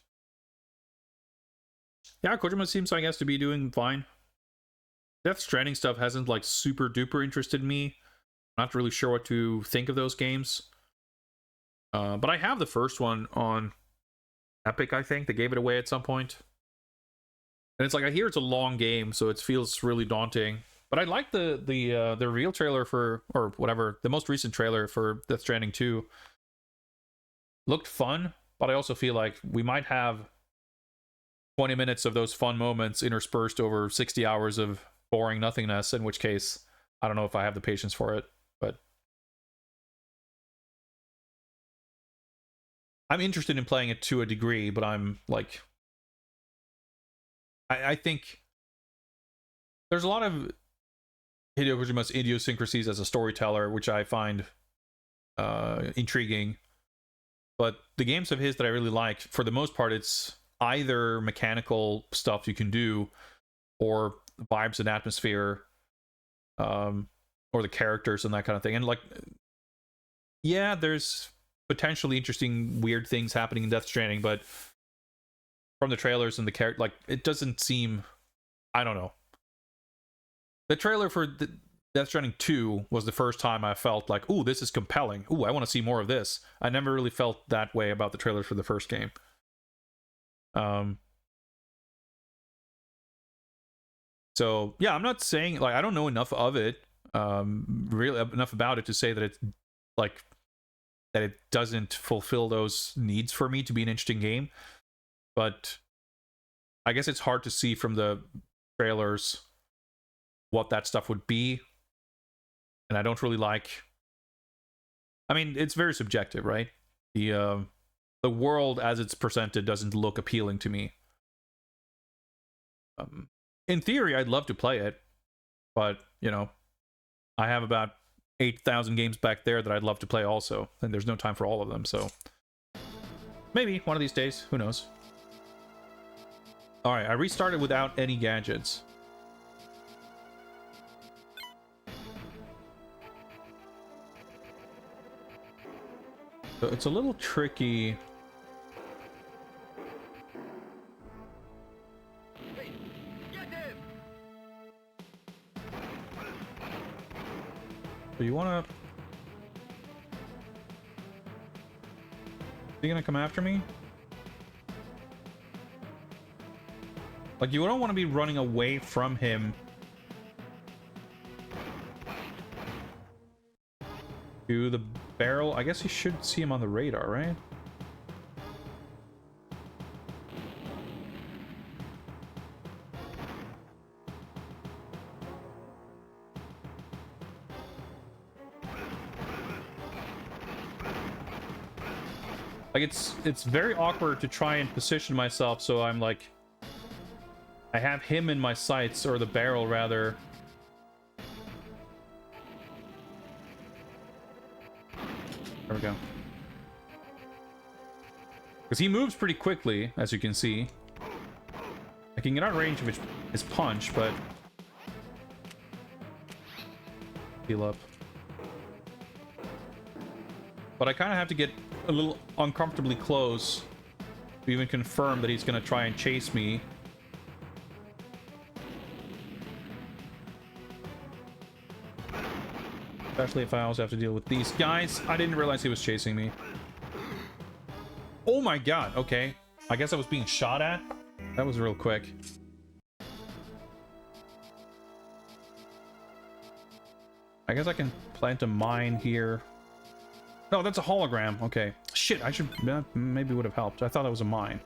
Yeah, Kojima seems, I guess, to be doing fine. Death Stranding stuff hasn't like super duper interested me. Not really sure what to think of those games. But I have the first one on Epic, I think. They gave it away at some point. And it's like, I hear it's a long game, so it feels really daunting. But I like the real trailer for, or whatever, the most recent trailer for Death Stranding 2. Looked fun, but I also feel like we might have 20 minutes of those fun moments interspersed over 60 hours of boring nothingness, in which case, I don't know if I have the patience for it, but I'm interested in playing it to a degree, but I'm like, I think there's a lot of Hideo Kojima's idiosyncrasies as a storyteller, which I find intriguing. But the games of his that I really like, for the most part, it's either mechanical stuff you can do, or vibes and atmosphere, or the characters and that kind of thing. And like, yeah, there's potentially interesting, weird things happening in Death Stranding, but from the trailers and the character, like, it doesn't seem, I don't know. The trailer for Death Stranding 2 was the first time I felt like, ooh, this is compelling. Ooh, I want to see more of this. I never really felt that way about the trailers for the first game. So, yeah, I'm not saying, like, I don't know enough of it, really enough about it to say that it's, like, that it doesn't fulfill those needs for me to be an interesting game. But I guess it's hard to see from the trailers what that stuff would be, and I don't really like, I mean, it's very subjective, right? The world as it's presented doesn't look appealing to me. In theory, I'd love to play it, but, you know, I have about 8,000 games back there that I'd love to play also, and there's no time for all of them, so maybe one of these days, who knows. Alright, I restarted without any gadgets. So it's a little tricky. So you wanna... Are you gonna come after me? Like, you don't want to be running away from him to the barrel. I guess you should see him on the radar, right? Like, it's very awkward to try and position myself so I'm like, I have him in my sights, or the barrel rather. There we go. Because he moves pretty quickly, as you can see. I can get out of range of his punch, but... Heal up. But I kind of have to get a little uncomfortably close to even confirm that he's going to try and chase me. Especially if I also have to deal with these guys. I didn't realize he was chasing me. Oh my god, okay. I guess I was being shot at. That was real quick. I guess I can plant a mine here. No, that's a hologram. Okay. Shit, I should... maybe would have helped. I thought that was a mine.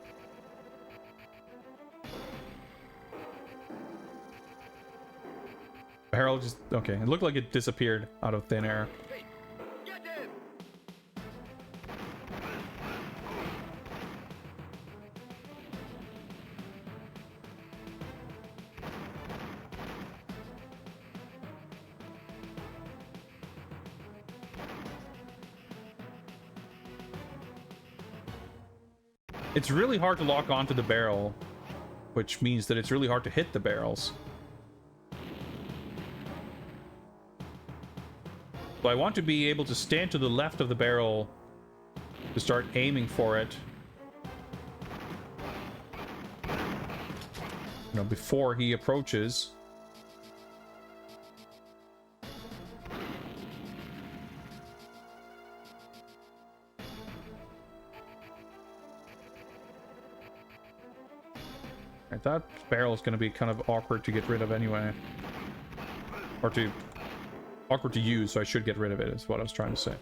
Harold just... Okay, it looked like it disappeared out of thin air. It's really hard to lock onto the barrel, which means that it's really hard to hit the barrels. So I want to be able to stand to the left of the barrel to start aiming for it. You know, before he approaches. Right, that barrel is going to be kind of awkward to get rid of anyway. Or awkward to use, so I should get rid of it, is what I was trying to say.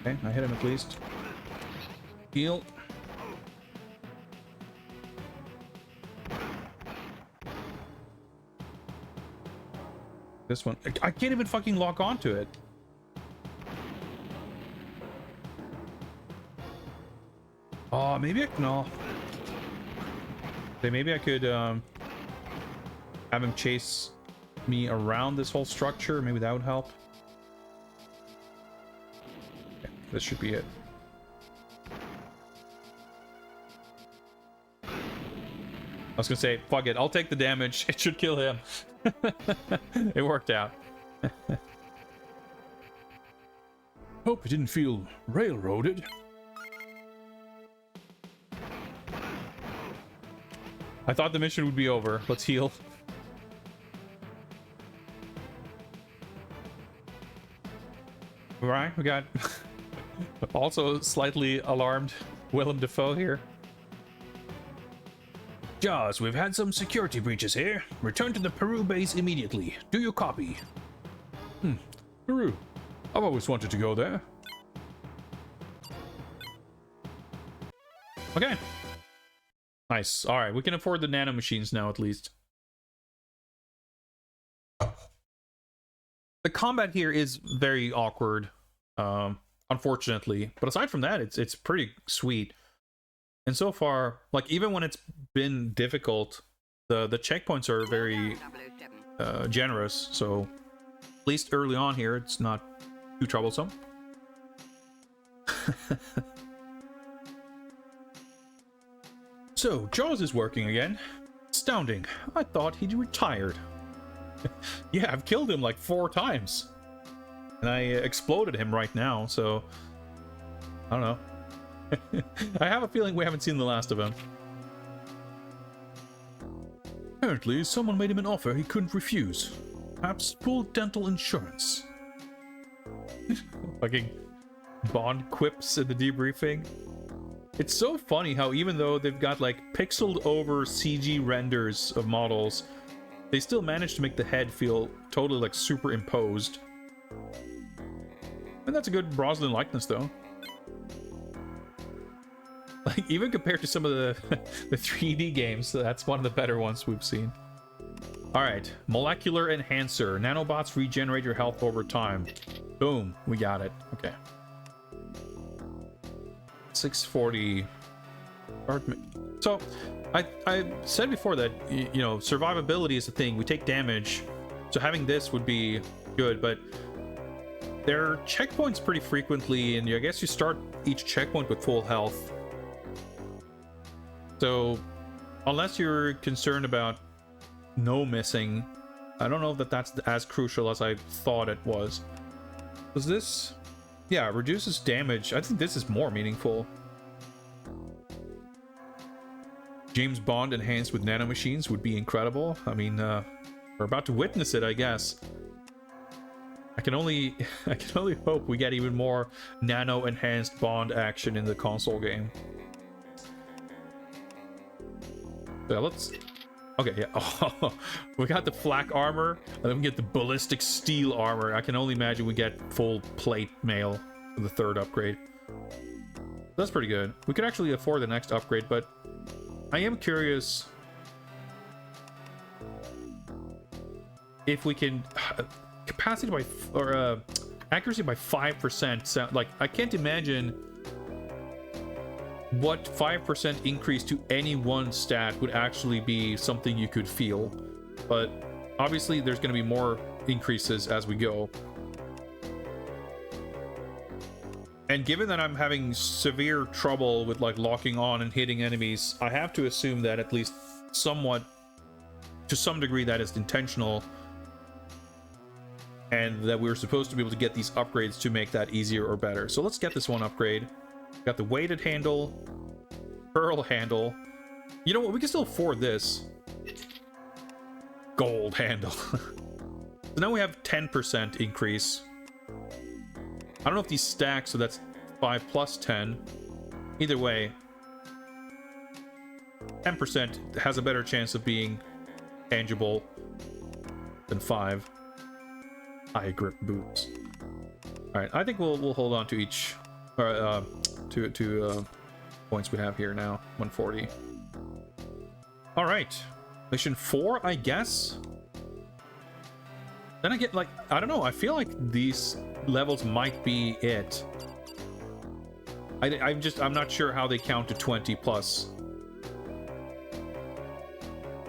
Okay, I hit him at least. Heal. This one. I can't even fucking lock onto it. Oh, maybe I can. No. Maybe I could have him chase me around this whole structure. Maybe that would help. Okay, this should be it. I was gonna say, fuck it, I'll take the damage. It should kill him. It worked out. Hope it didn't feel railroaded. I thought the mission would be over. Let's heal. All right, we got also slightly alarmed Willem Dafoe here. Jaws, we've had some security breaches here. Return to the Peru base immediately. Do you copy? Peru. I've always wanted to go there. Okay. Nice. All right, we can afford the nano machines now at least. The combat here is very awkward, unfortunately. But aside from that, it's pretty sweet. And so far, like, even when it's been difficult, the checkpoints are very generous. So at least early on here, it's not too troublesome. So, Jaws is working again. Astounding. I thought he'd retired. Yeah, I've killed him like 4 times. And I exploded him right now, so I don't know. I have a feeling we haven't seen the last of him. Apparently, someone made him an offer he couldn't refuse. Perhaps full dental insurance. Fucking Bond quips in the debriefing. It's so funny how even though they've got like pixeled over CG renders of models, they still manage to make the head feel totally like superimposed. And that's a good Brosnan likeness though. Like, even compared to some of the 3D games, that's one of the better ones we've seen. Alright, Molecular Enhancer. Nanobots regenerate your health over time. Boom, we got it. Okay. 640. So, I said before that, you know, survivability is a thing. We take damage, so having this would be good, but there are checkpoints pretty frequently, and I guess you start each checkpoint with full health. So, unless you're concerned about no missing, I don't know that that's as crucial as I thought it was. Was this? Yeah, reduces damage. I think this is more meaningful. James Bond enhanced with nanomachines would be incredible. I mean, we're about to witness it, I guess. I can only hope we get even more nano-enhanced Bond action in the console game. Yeah, let's... Okay, yeah. Oh, we got the flak armor, and then we get the ballistic steel armor. I can only imagine we get full plate mail for the 3rd upgrade. That's pretty good. We could actually afford the next upgrade, but I am curious if we can... capacity by... or accuracy by 5%. Sound like, I can't imagine what 5% increase to any one stat would actually be something you could feel. but obviously there's going to be more increases as we go. And given that I'm having severe trouble with like locking on and hitting enemies, I have to assume that at least somewhat, to some degree, that is intentional, and that we're supposed to be able to get these upgrades to make that easier or better. So let's get this one upgrade. Got the weighted handle, pearl handle. You know what? We can still afford this. Gold handle. So now we have 10% increase. I don't know if these stack, so that's 5 plus 10. Either way, 10% has a better chance of being tangible than 5. High grip boots. All right, I think we'll hold on to each, to points we have here now. 140. All right, mission 4, I guess. Then I get like, I don't know. I feel like these levels might be it. I'm not sure how they count to 20 plus.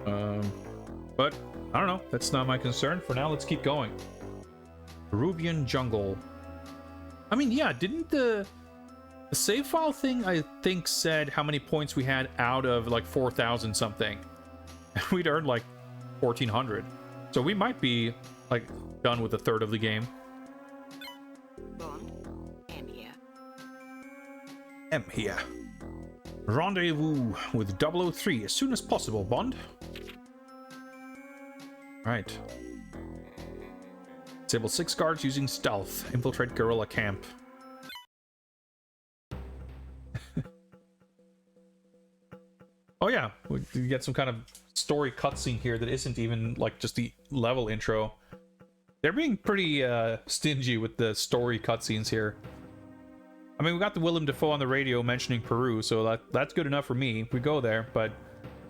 But I don't know. That's not my concern. For now, let's keep going. Peruvian jungle. I mean, yeah, didn't the save file thing, I think, said how many points we had out of like 4,000 something? And we'd earned like 1,400. So we might be like done with a third of the game. Bond, am here. M here. Rendezvous with 003 as soon as possible, Bond. Right. Disable 6 guards using stealth. Infiltrate guerrilla camp. Oh yeah, we get some kind of story cutscene here that isn't even like just the level intro. They're being pretty stingy with the story cutscenes here. I mean, we got the Willem Dafoe on the radio mentioning Peru, so that's good enough for me. We go there, but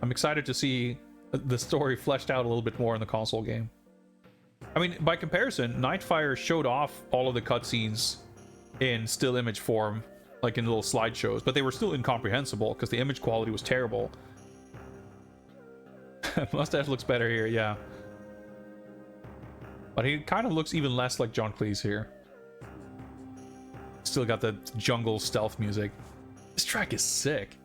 I'm excited to see the story fleshed out a little bit more in the console game. I mean, by comparison, Nightfire showed off all of the cutscenes in still image form, like in little slideshows, but they were still incomprehensible because the image quality was terrible. Mustache looks better here, yeah. But he kind of looks even less like John Cleese here. Still got the jungle stealth music. This track is sick.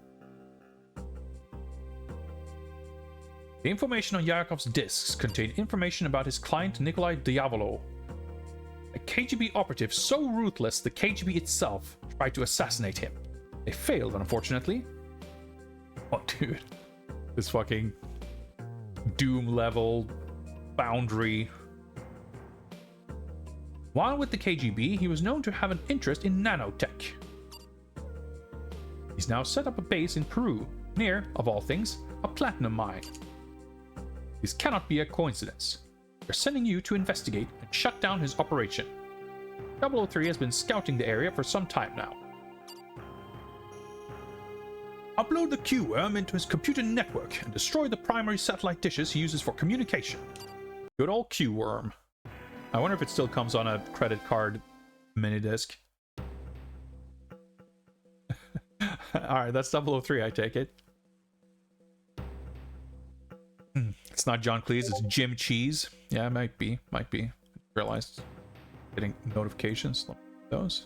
The information on Yakov's discs contained information about his client Nikolai Diavolo, a KGB operative so ruthless the KGB itself tried to assassinate him. They failed, unfortunately. Oh, dude. This fucking Doom level boundary. While with the KGB, he was known to have an interest in nanotech. He's now set up a base in Peru, near, of all things, a platinum mine. This cannot be a coincidence. We're sending you to investigate and shut down his operation. 003 has been scouting the area for some time now. Upload the Q-worm into his computer network and destroy the primary satellite dishes he uses for communication. Good old Q-worm. I wonder if it still comes on a credit card mini disc. Alright, that's 003, I take it. It's not John Cleese, it's Jim Cheese. Yeah, it might be. Realized getting notifications like those.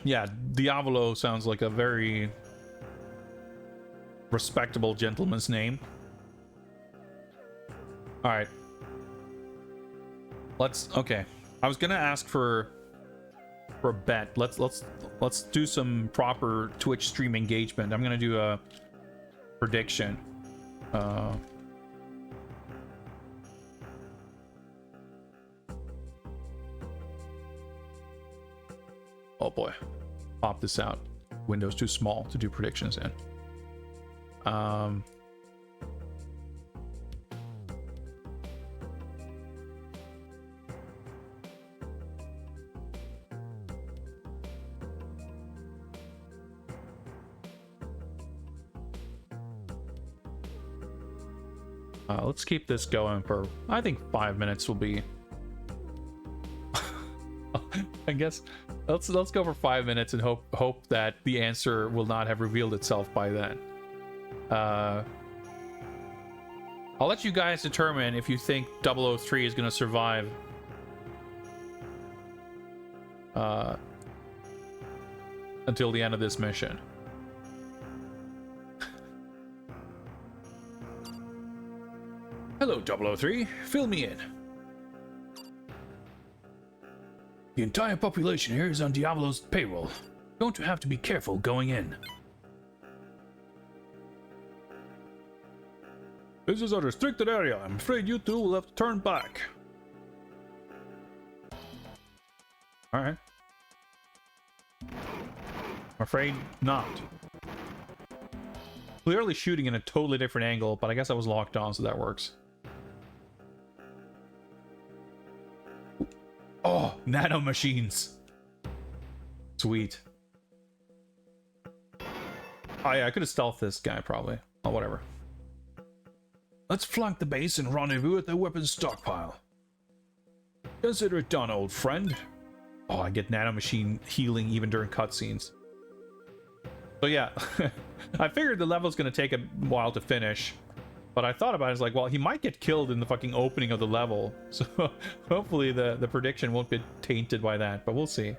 Yeah, Diavolo sounds like a very respectable gentleman's name. All right. Okay. I was gonna ask for a bet. Let's do some proper Twitch stream engagement. I'm gonna do a prediction. Oh boy, pop this out. Window's too small to do predictions in. Let's keep this going for, I think 5 minutes will be I guess let's go for 5 minutes and hope that the answer will not have revealed itself by then. I'll let you guys determine if you think 003 is going to survive until the end of this mission. Hello, 003. Fill me in. The entire population here is on Diablo's payroll. Going to have to be careful going in. This is a restricted area. I'm afraid you two will have to turn back. Alright. I'm afraid not. Clearly shooting in a totally different angle, but I guess I was locked on, so that works. Oh, nano machines. Sweet. Oh yeah, I could have stealthed this guy probably. Oh, whatever. Let's flank the base and rendezvous at the weapons stockpile. Consider it done, old friend. Oh, I get nanomachine healing even during cutscenes. So yeah, I figured the level's gonna take a while to finish, but I thought about it, I was like, well, he might get killed in the fucking opening of the level, so hopefully the prediction won't be tainted by that, but we'll see.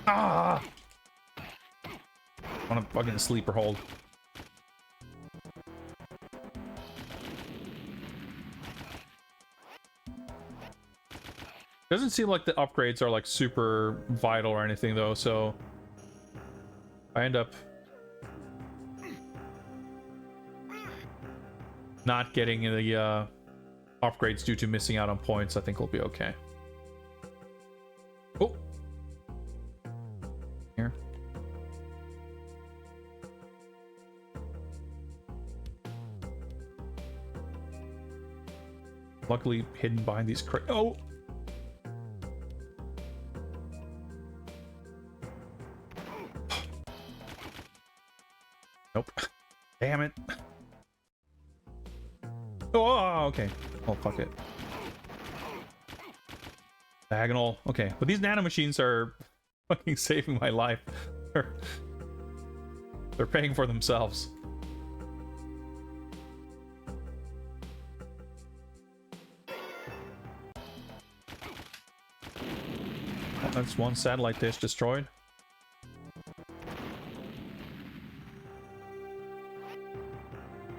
Ah! I want a fucking sleeper hold. Doesn't seem like the upgrades are like super vital or anything though, so I end up not getting the upgrades due to missing out on points. I think we'll be okay. Oh, here. Luckily hidden behind these oh. Nope. Damn it. Oh, okay. Oh, fuck it. Diagonal. Okay, but these nanomachines are fucking saving my life. They're paying for themselves. Oh, that's one satellite dish destroyed.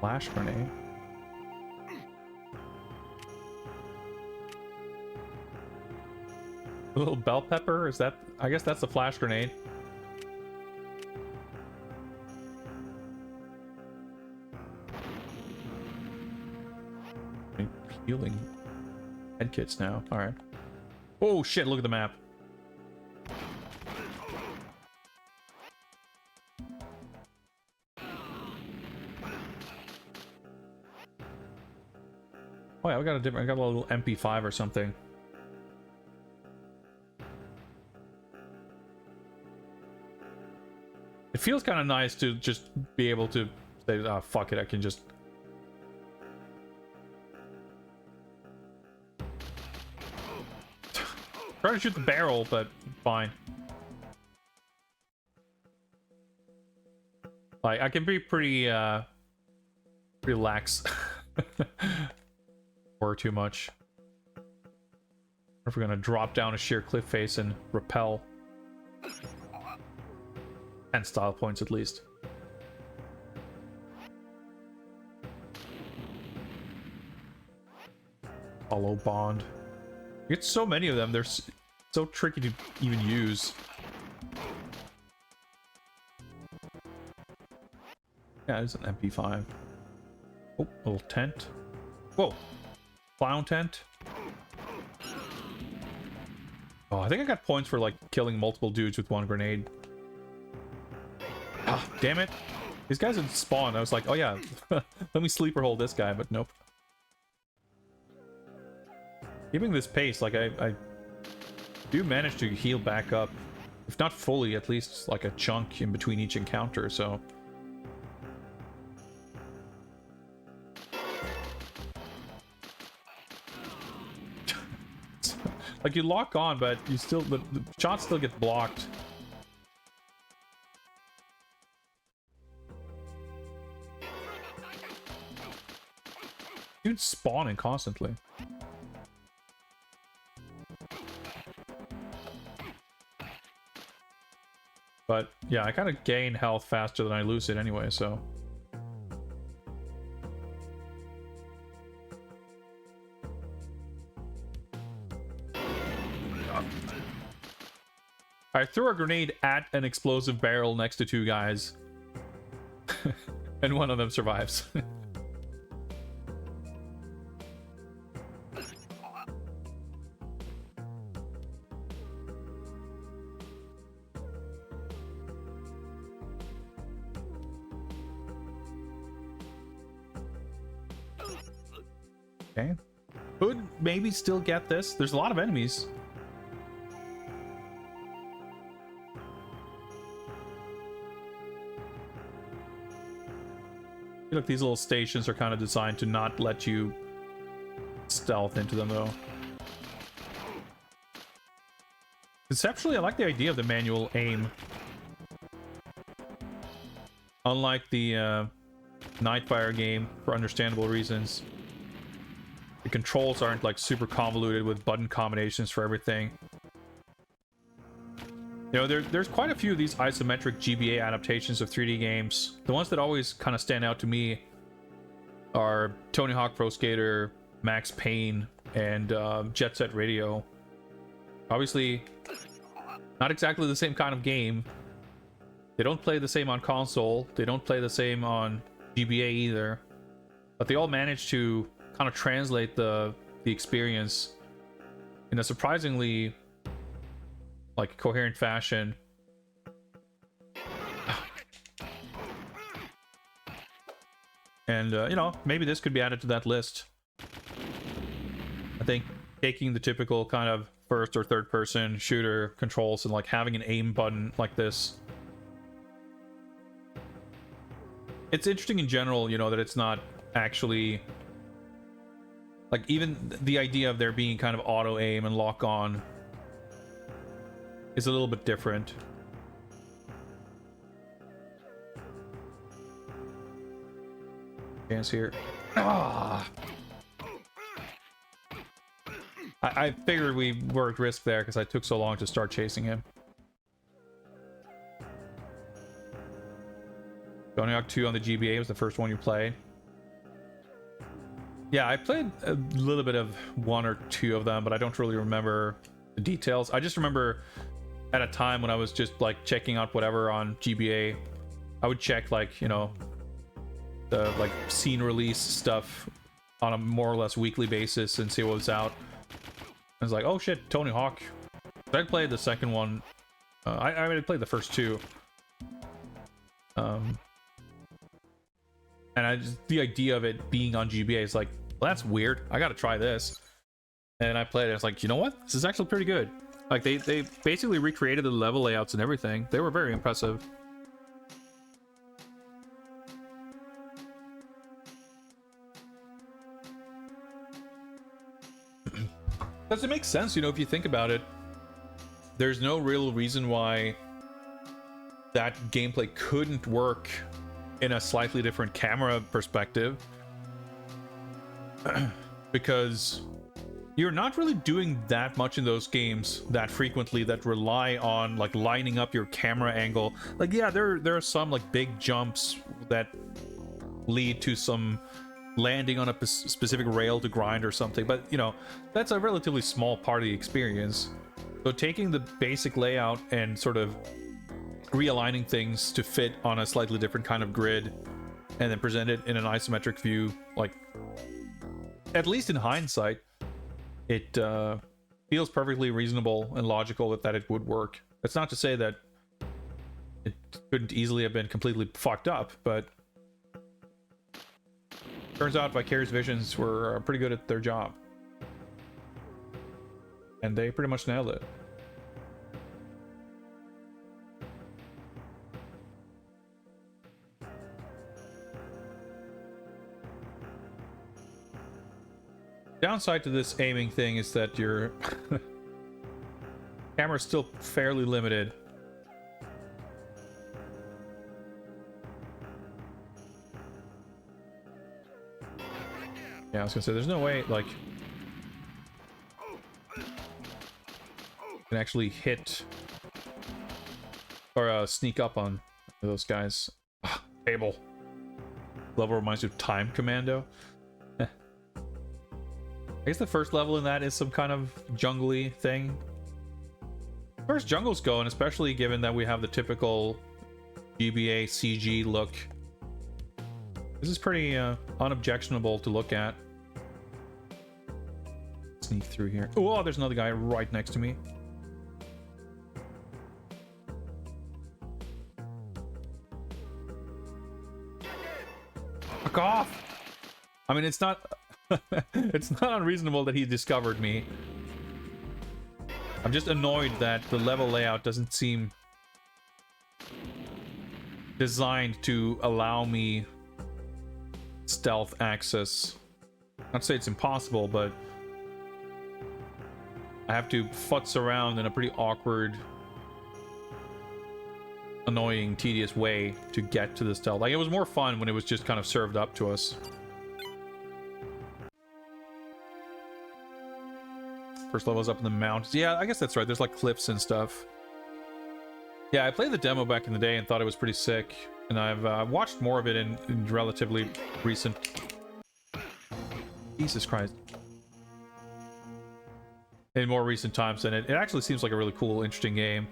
Flash grenade. A little bell pepper? Is that? I guess that's a flash grenade. Healing head kits now. All right. Oh shit! Look at the map. Oh yeah, I got a little MP5 or something. It feels kind of nice to just be able to say, oh, fuck it, I can just... Try to shoot the barrel, but fine. Like, I can be pretty, relax. Or too much. Or if we're gonna drop down a sheer cliff face and repel. 10 style points at least. Hollow bond. You get so many of them, they're so tricky to even use. Yeah, it's an MP5. Oh, a little tent. Whoa. Clown tent. Oh, I think I got points for like killing multiple dudes with one grenade. Ah, damn it. These guys had spawned. I was like, oh yeah, let me sleeper hold this guy, but nope. Keeping this pace, like I do manage to heal back up. If not fully, at least like a chunk in between each encounter, so... Like, you lock on, but you still, the shots still get blocked. Dude's spawning constantly. But yeah, I kind of gain health faster than I lose it anyway, so. I threw a grenade at an explosive barrel next to two guys. And one of them survives. Okay. Could maybe still get this. There's a lot of enemies. I feel like these little stations are kind of designed to not let you stealth into them, though. Conceptually, I like the idea of the manual aim. Unlike the Nightfire game, for understandable reasons. The controls aren't like super convoluted with button combinations for everything. You know, there's quite a few of these isometric GBA adaptations of 3D games. The ones that always kind of stand out to me are Tony Hawk Pro Skater, Max Payne, and Jet Set Radio. Obviously, not exactly the same kind of game. They don't play the same on console. They don't play the same on GBA either. But they all manage to kind of translate the experience in a surprisingly like coherent fashion. And you know, maybe this could be added to that list. I think taking the typical kind of first or third person shooter controls and like having an aim button like this, it's interesting in general, you know, that it's not actually like, even the idea of there being kind of auto aim and lock on is a little bit different. Chance here. Ah! I figured we were at risk there because I took so long to start chasing him. Tony Hawk 2 on the GBA was the first one you played. Yeah, I played a little bit of one or two of them, but I don't really remember the details. I just remember at a time when I was just like checking out whatever on GBA, I would check like, you know, the like scene release stuff on a more or less weekly basis and see what was out. I was like, oh shit, Tony Hawk. I played the second one. I played the first two. And the idea of it being on GBA is like, well, that's weird. I gotta try this. And I played it. It's like, you know what? This is actually pretty good. Like they basically recreated the level layouts and everything. They were very impressive. Does it make sense? You know, if you think about it, there's no real reason why that gameplay couldn't work in a slightly different camera perspective. Because you're not really doing that much in those games that frequently that rely on like lining up your camera angle. Like, yeah, there are some like big jumps that lead to some landing on a specific rail to grind or something, but you know, that's a relatively small part of the experience. So taking the basic layout and sort of realigning things to fit on a slightly different kind of grid and then present it in an isometric view, like, at least in hindsight, it feels perfectly reasonable and logical that it would work. That's not to say that it couldn't easily have been completely fucked up, but turns out Vicarious Visions were pretty good at their job. And they pretty much nailed it. Downside to this aiming thing is that you're are still fairly limited. Yeah, I was gonna say, there's no way, like, you can actually hit or sneak up on those guys. Ah, table. Level reminds you of Time Commando. I guess the first level in that is some kind of jungly thing. As far as jungles go, and especially given that we have the typical GBA CG look, this is pretty unobjectionable to look at. Sneak through here. Oh, there's another guy right next to me. Fuck off! I mean, it's not... it's not unreasonable that he discovered me. I'm just annoyed that the level layout doesn't seem designed to allow me stealth access. Not to say it's impossible, but I have to futz around in a pretty awkward, annoying, tedious way to get to the stealth. Like, it was more fun when it was just kind of served up to us. First level's up in the mountains. Yeah, I guess that's right. There's like cliffs and stuff. Yeah, I played the demo back in the day and thought it was pretty sick. And I've watched more of it in relatively recent... Jesus Christ. In more recent times, and it actually seems like a really cool, interesting game.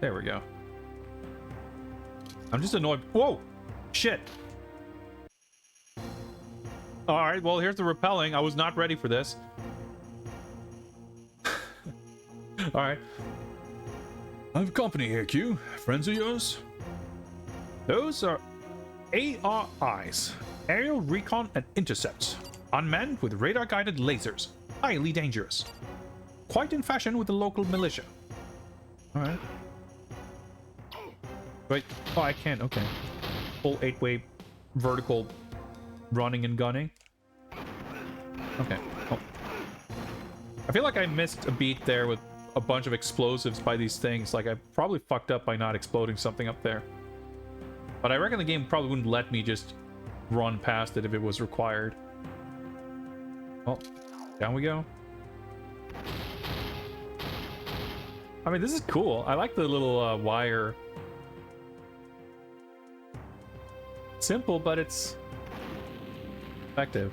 There we go. I'm just annoyed. Whoa! Shit! Alright, well, here's the repelling. I was not ready for this. Alright. I have company here, Q. Friends of yours? Those are ARIs. Aerial Recon and Intercepts. Unmanned with radar-guided lasers. Highly dangerous. Quite in fashion with the local militia. Alright. Wait. Oh, I can't. Okay. Full 8-way vertical running and gunning. Okay. Oh. I feel like I missed a beat there with a bunch of explosives by these things. Like, I probably fucked up by not exploding something up there. But I reckon the game probably wouldn't let me just run past it if it was required. Well, down we go. I mean, this is cool. I like the little wire. Simple, but it's effective.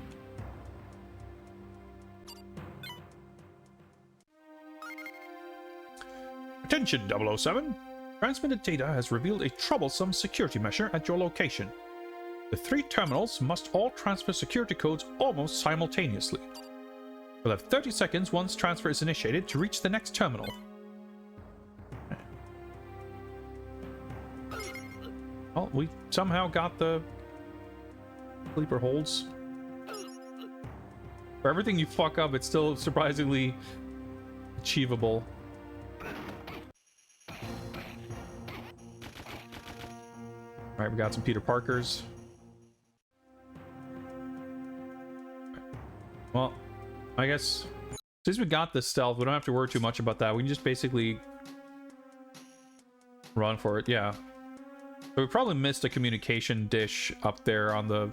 Attention, 007. Transmitted data has revealed a troublesome security measure at your location. The 3 terminals must all transfer security codes almost simultaneously. You'll have 30 seconds once transfer is initiated to reach the next terminal. Well, we somehow got the sleeper holds. For everything you fuck up, it's still surprisingly achievable. Alright, we got some Peter Parkers. Well, I guess since we got this stealth, we don't have to worry too much about that. We can just basically run for it. Yeah. So we probably missed a communication dish up there on the...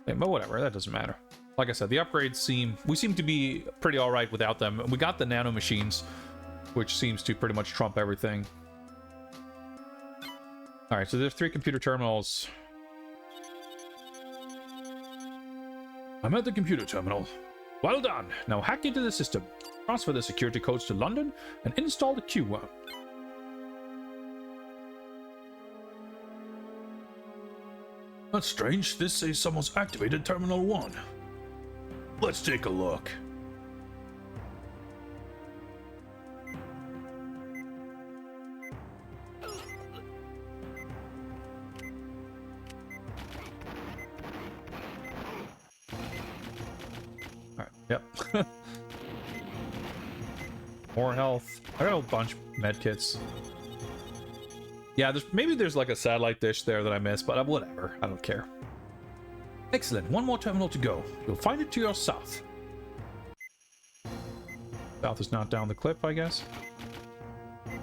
But whatever, that doesn't matter. Like I said, the upgrades we seem to be pretty alright without them. We got the nano machines, which seems to pretty much trump everything. Alright, so there's 3 computer terminals. I'm at the computer terminal. Well done. Now hack into the system. Transfer the security codes to London and install the Q-worm. That's strange. This says someone's activated Terminal 1. Let's take a look. Alright, yep. More health. I got a bunch of medkits. Yeah, maybe there's like a satellite dish there that I missed, but whatever. I don't care. Excellent. One more terminal to go. You'll find it to your south. South is not down the cliff, I guess. I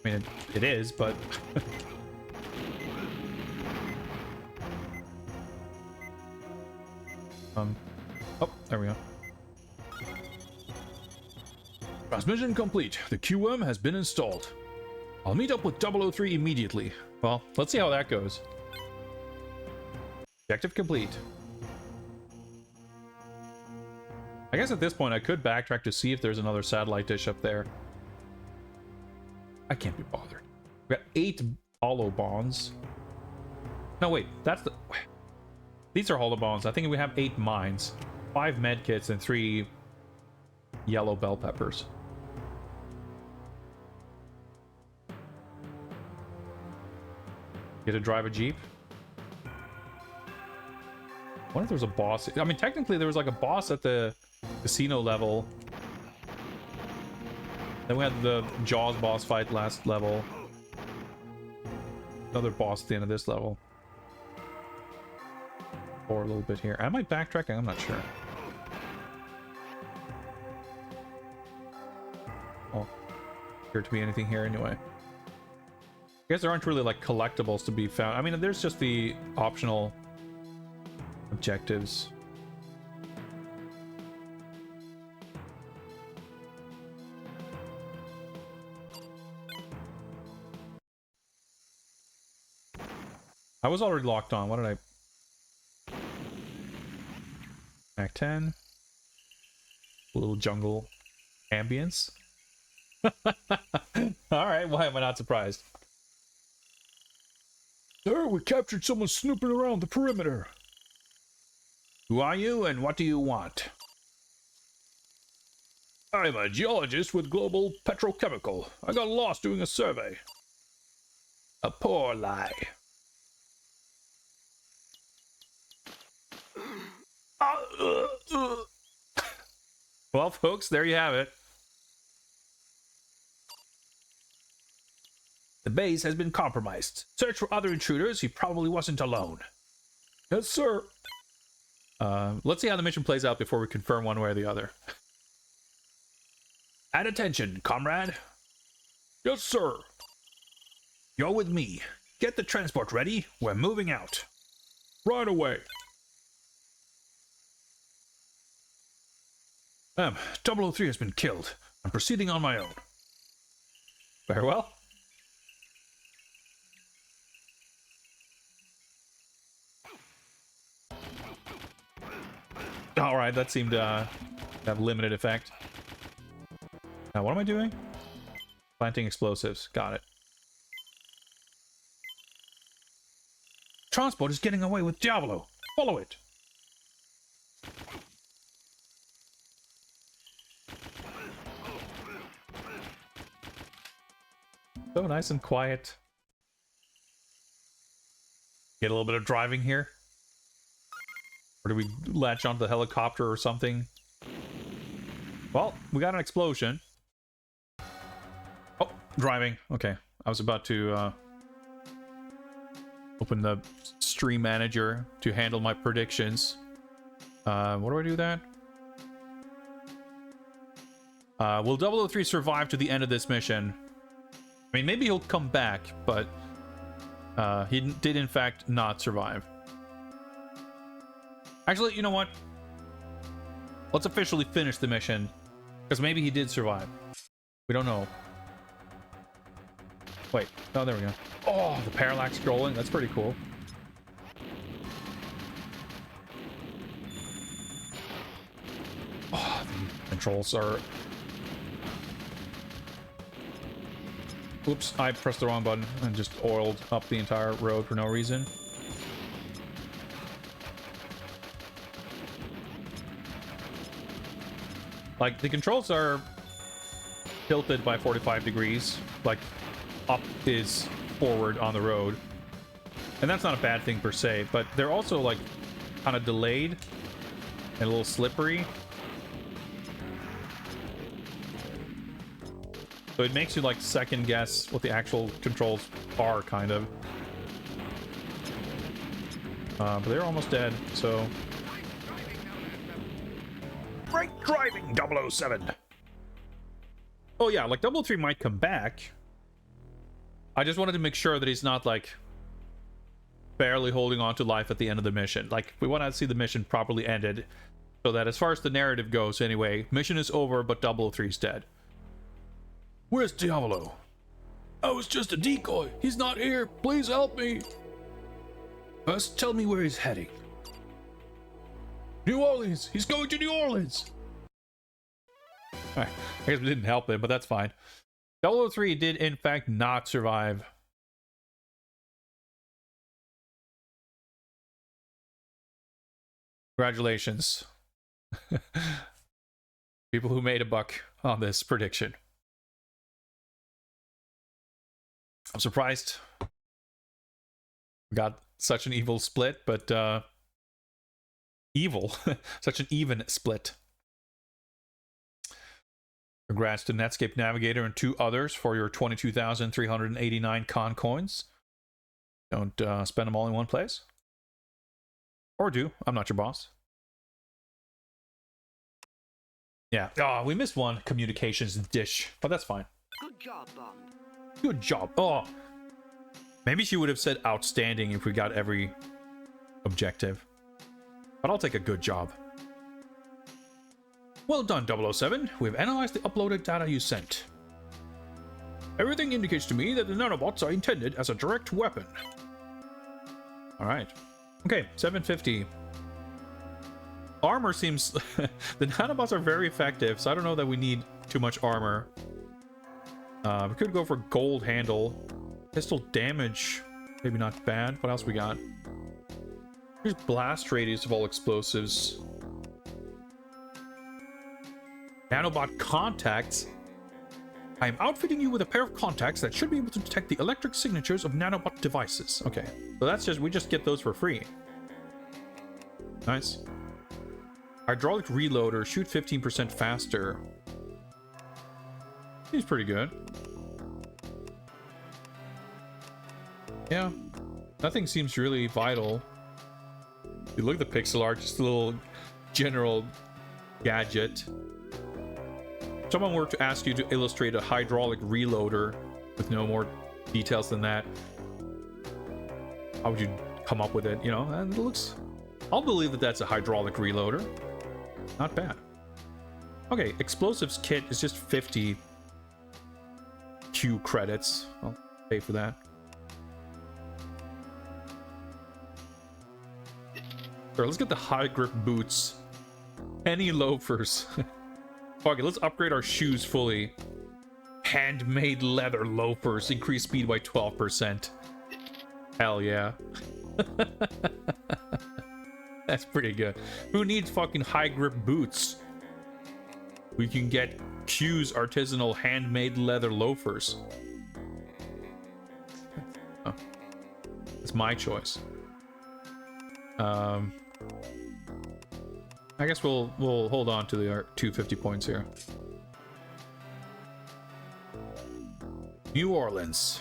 mean, it is, but... Oh, there we go. Transmission complete. The QM has been installed. I'll meet up with 003 immediately. Well, let's see how that goes. Objective complete. I guess at this point I could backtrack to see if there's another satellite dish up there. I can't be bothered. We got 8 hollow bonds. No, wait, that's the... These are hollow bonds. I think we have 8 mines, 5 med kits, and 3 yellow bell peppers. Get to drive a jeep. I wonder if there's a boss. I mean, technically there was like a boss at the casino level. Then we had the Jaws boss fight last level. Another boss at the end of this level. Or a little bit here. Am I backtracking? I'm not sure. Oh, appear to be anything here anyway. I guess there aren't really like collectibles to be found. I mean, there's just the optional objectives. I was already locked on. What did I... Act 10. A little jungle ambience. Alright, why am I not surprised? Sir, we captured someone snooping around the perimeter. Who are you and what do you want? I'm a geologist with Global Petrochemical. I got lost doing a survey. A poor lie. Well, folks, there you have it. The base has been compromised. Search for other intruders. He probably wasn't alone. Yes, sir. Let's see how the mission plays out before we confirm one way or the other. At attention, comrade. Yes, sir. You're with me. Get the transport ready. We're moving out. Right away. 003 has been killed. I'm proceeding on my own. Very well. Alright, that seemed to have limited effect. Now, what am I doing? Planting explosives. Got it. Transport is getting away with Diablo. Follow it. So nice and quiet. Get a little bit of driving here. Or do we latch onto the helicopter or something? Well, we got an explosion. Oh, driving. Okay. I was about to open the stream manager to handle my predictions. What do I do that? Will 003 survive to the end of this mission? I mean, maybe he'll come back, but he did in fact not survive. Actually, you know what? Let's officially finish the mission, because maybe he did survive. We don't know. Wait. Oh, there we go. Oh, the parallax scrolling. That's pretty cool. Oh, the controls are... Oops, I pressed the wrong button and just oiled up the entire road for no reason. Like, the controls are tilted by 45 degrees. Like, up is forward on the road. And that's not a bad thing per se, but they're also, like, kind of delayed and a little slippery. So it makes you, like, second guess what the actual controls are, kind of. But they're almost dead, so... Break! driving, 007. Oh yeah, like 003 might come back. I just wanted to make sure that he's not like barely holding on to life at the end of the mission. Like, we want to see the mission properly ended, so that as far as the narrative goes anyway, mission is over, but 003's dead. Where's Diavolo? I was just a decoy. He's not here. Please help me. First, tell me where he's heading. New Orleans. He's going to New Orleans. I guess we didn't help him, but that's fine. 003 did in fact not survive. Congratulations. People who made a buck on this prediction. I'm surprised we got such an evil split, but evil. Such an even split. Congrats to Netscape Navigator and 2 others for your 22,389 con coins. Don't spend them all in one place. Or do. I'm not your boss. Yeah. Oh, we missed one communications dish, but that's fine. Good job, Bond. Good job. Oh. Maybe she would have said outstanding if we got every objective. But I'll take a good job. Well done, 007. We've analyzed the uploaded data you sent. Everything indicates to me that the nanobots are intended as a direct weapon. Alright. Okay, 750. Armor seems... the nanobots are very effective, so I don't know that we need too much armor. We could go for gold handle. Pistol damage, maybe not bad. What else we got? Here's blast radius of all explosives. Nanobot contacts. I am outfitting you with a pair of contacts that should be able to detect the electric signatures of nanobot devices. Okay, so that's just, we just get those for free. Nice. Hydraulic reloader, shoot 15% faster. He's pretty good. Yeah, nothing seems really vital. You look at the pixel art, just a little general gadget. If someone were to ask you to illustrate a hydraulic reloader with no more details than that, how would you come up with it? You know, and it looks... I'll believe that that's a hydraulic reloader. Not bad. Okay, explosives kit is just 50 Q credits. I'll pay for that. Sure, let's get the high grip boots. Any loafers. Fuck it, let's upgrade our shoes fully. Handmade leather loafers. Increase speed by 12%. Hell yeah. That's pretty good. Who needs fucking high grip boots? We can get Q's artisanal handmade leather loafers. Oh. It's my choice. I guess we'll hold on to the 250 points here. New Orleans.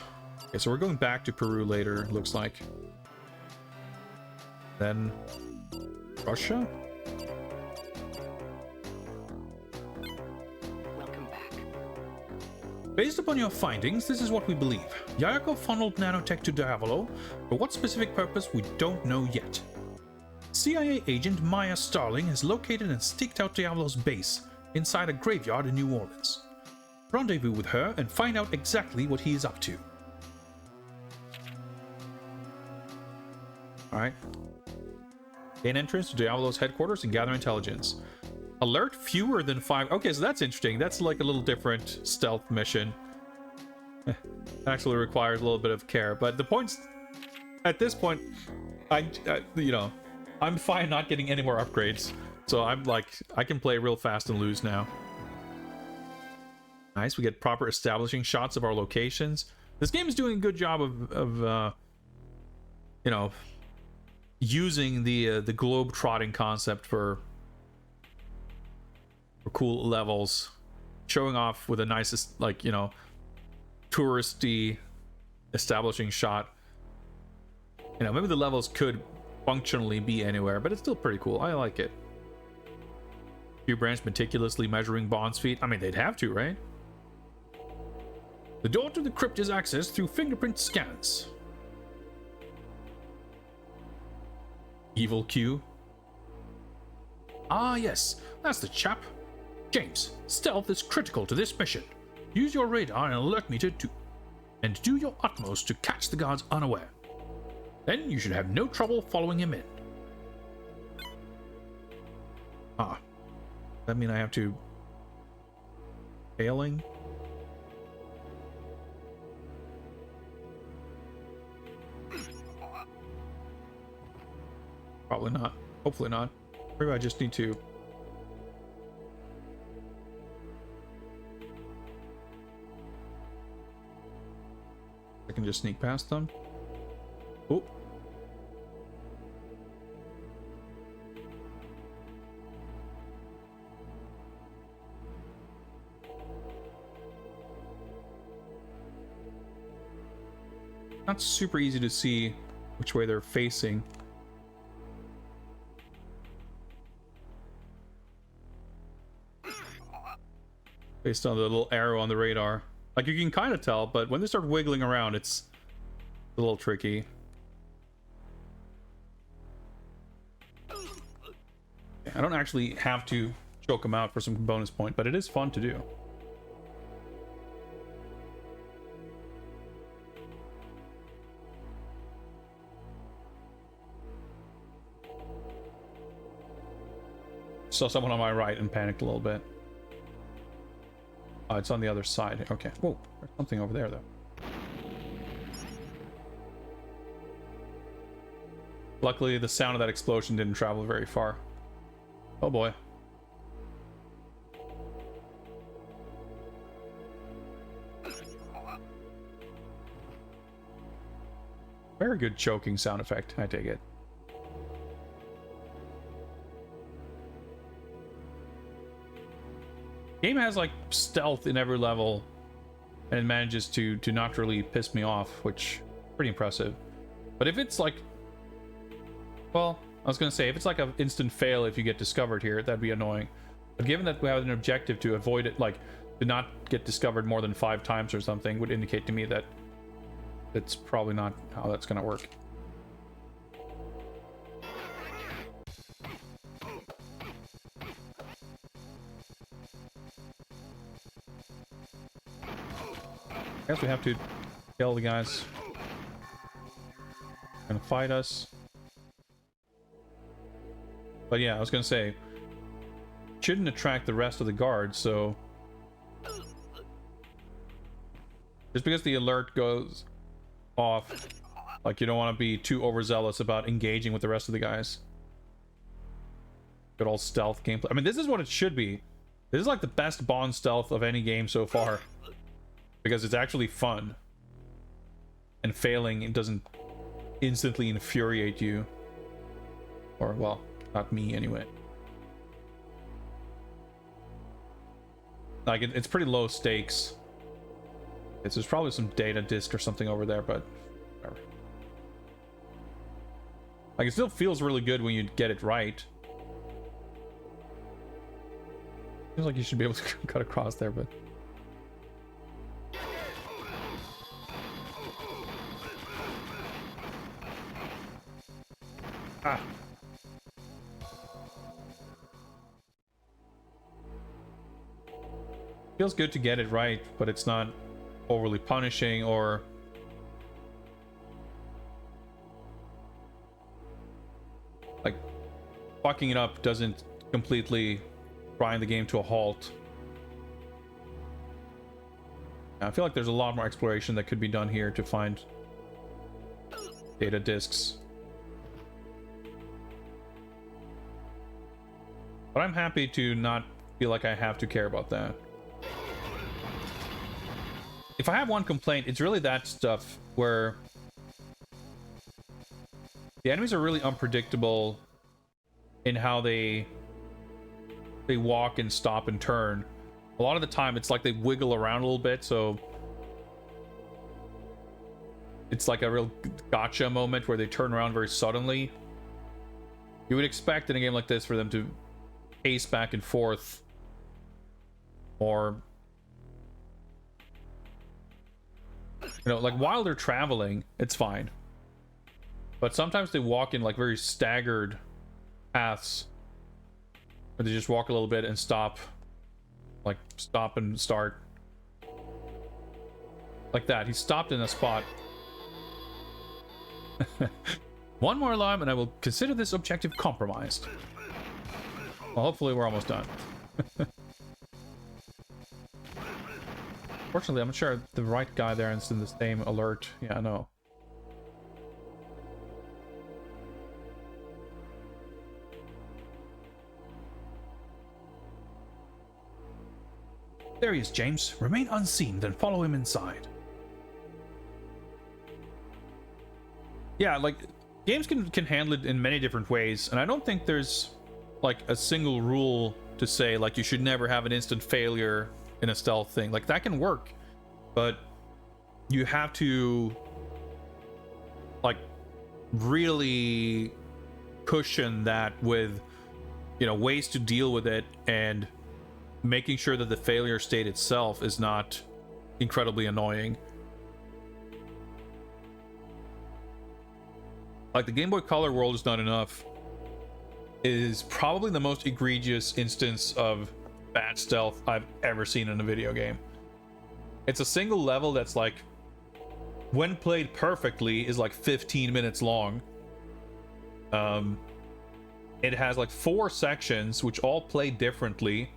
Okay, so we're going back to Peru later, looks like. Then Russia? Welcome back. Based upon your findings, this is what we believe. Yayako funneled nanotech to Diavolo. For what specific purpose, we don't know yet. CIA agent Maya Starling has located and staked out Diavolo's base inside a graveyard in New Orleans. Rendezvous with her and find out exactly what he is up to. Alright. Gain entrance to Diavolo's headquarters and gather intelligence. Alert fewer than 5... Okay, so that's interesting. That's like a little different stealth mission. It actually requires a little bit of care. But the points... At this point, you know... I'm fine not getting any more upgrades. So I'm like, I can play real fast and lose now. Nice, we get proper establishing shots of our locations. This game is doing a good job of you know, using the globe-trotting concept for cool levels. Showing off with a nicest, like, you know, touristy establishing shot. You know, maybe the levels could functionally be anywhere, but it's still pretty cool. I like it. Few brands meticulously measuring Bond's feet. I mean, they'd have to, right? The door to the crypt is accessed through fingerprint scans. Evil Q. Ah, yes, that's the chap. James, stealth is critical to this mission. Use your radar and alert me and do your utmost to catch the guards unaware. Then you should have no trouble following him in. Ah. That mean I have to... Failing? Probably not. Hopefully not. Maybe I just need to... I can just sneak past them. Oh. Not super easy to see which way they're facing. Based on the little arrow on the radar. Like, you can kind of tell, but when they start wiggling around, it's a little tricky. I don't actually have to choke them out for some bonus point, but it is fun to do. Saw someone on my right and panicked a little bit. Oh, it's on the other side. Okay. Whoa, there's something over there, though. Luckily, the sound of that explosion didn't travel very far. Oh boy. Very good choking sound effect, I take it. Game has like stealth in every level, and it manages to not really piss me off, which is pretty impressive. But if it's like, well, I was gonna say if it's like an instant fail if you get discovered here, that'd be annoying. But given that we have an objective to avoid it, like to not get discovered more than 5 times or something, would indicate to me that it's probably not how that's gonna work. I guess we have to kill the guys gonna fight us. But yeah, I was gonna say shouldn't attract the rest of the guards, so just because the alert goes off, like you don't want to be too overzealous about engaging with the rest of the guys. Good old stealth gameplay. I mean, this is what it should be. This is like the best Bond stealth of any game so far. Because it's actually fun. And failing, it doesn't instantly infuriate you. Or, well, not me anyway. Like, it's pretty low stakes. There's probably some data disk or something over there, but whatever. Like, it still feels really good when you get it right. Feels like you should be able to cut across there, but... Ah. Feels good to get it right, but it's not overly punishing or like fucking it up doesn't completely grind the game to a halt. I feel like there's a lot more exploration that could be done here to find data disks. But I'm happy to not feel like I have to care about that. If I have one complaint, it's really that stuff where the enemies are really unpredictable in how they walk and stop and turn. A lot of the time it's like they wiggle around a little bit, so it's like a real gotcha moment where they turn around very suddenly. You would expect in a game like this for them to pace back and forth, or like while they're traveling, it's fine. But sometimes they walk in like very staggered paths, where they just walk a little bit and stop, like stop and start, like that. He stopped in a spot. One more alarm and I will consider this objective compromised. Well, hopefully we're almost done. Fortunately, I'm not sure the right guy there is in the same alert. Yeah, I know. There he is, James. Remain unseen, then follow him inside. Yeah, like, games can handle it in many different ways, and I don't think there's, like, a single rule to say, like, you should never have an instant failure in a stealth thing. Like, that can work, but you have to, like, really cushion that with, you know, ways to deal with it, and making sure that the failure state itself is not incredibly annoying. Like, the Game Boy Color world is not enough is probably the most egregious instance of bad stealth I've ever seen in a video game. It's a single level that's like, when played perfectly, is like 15 minutes long. It has like 4 sections which all play differently.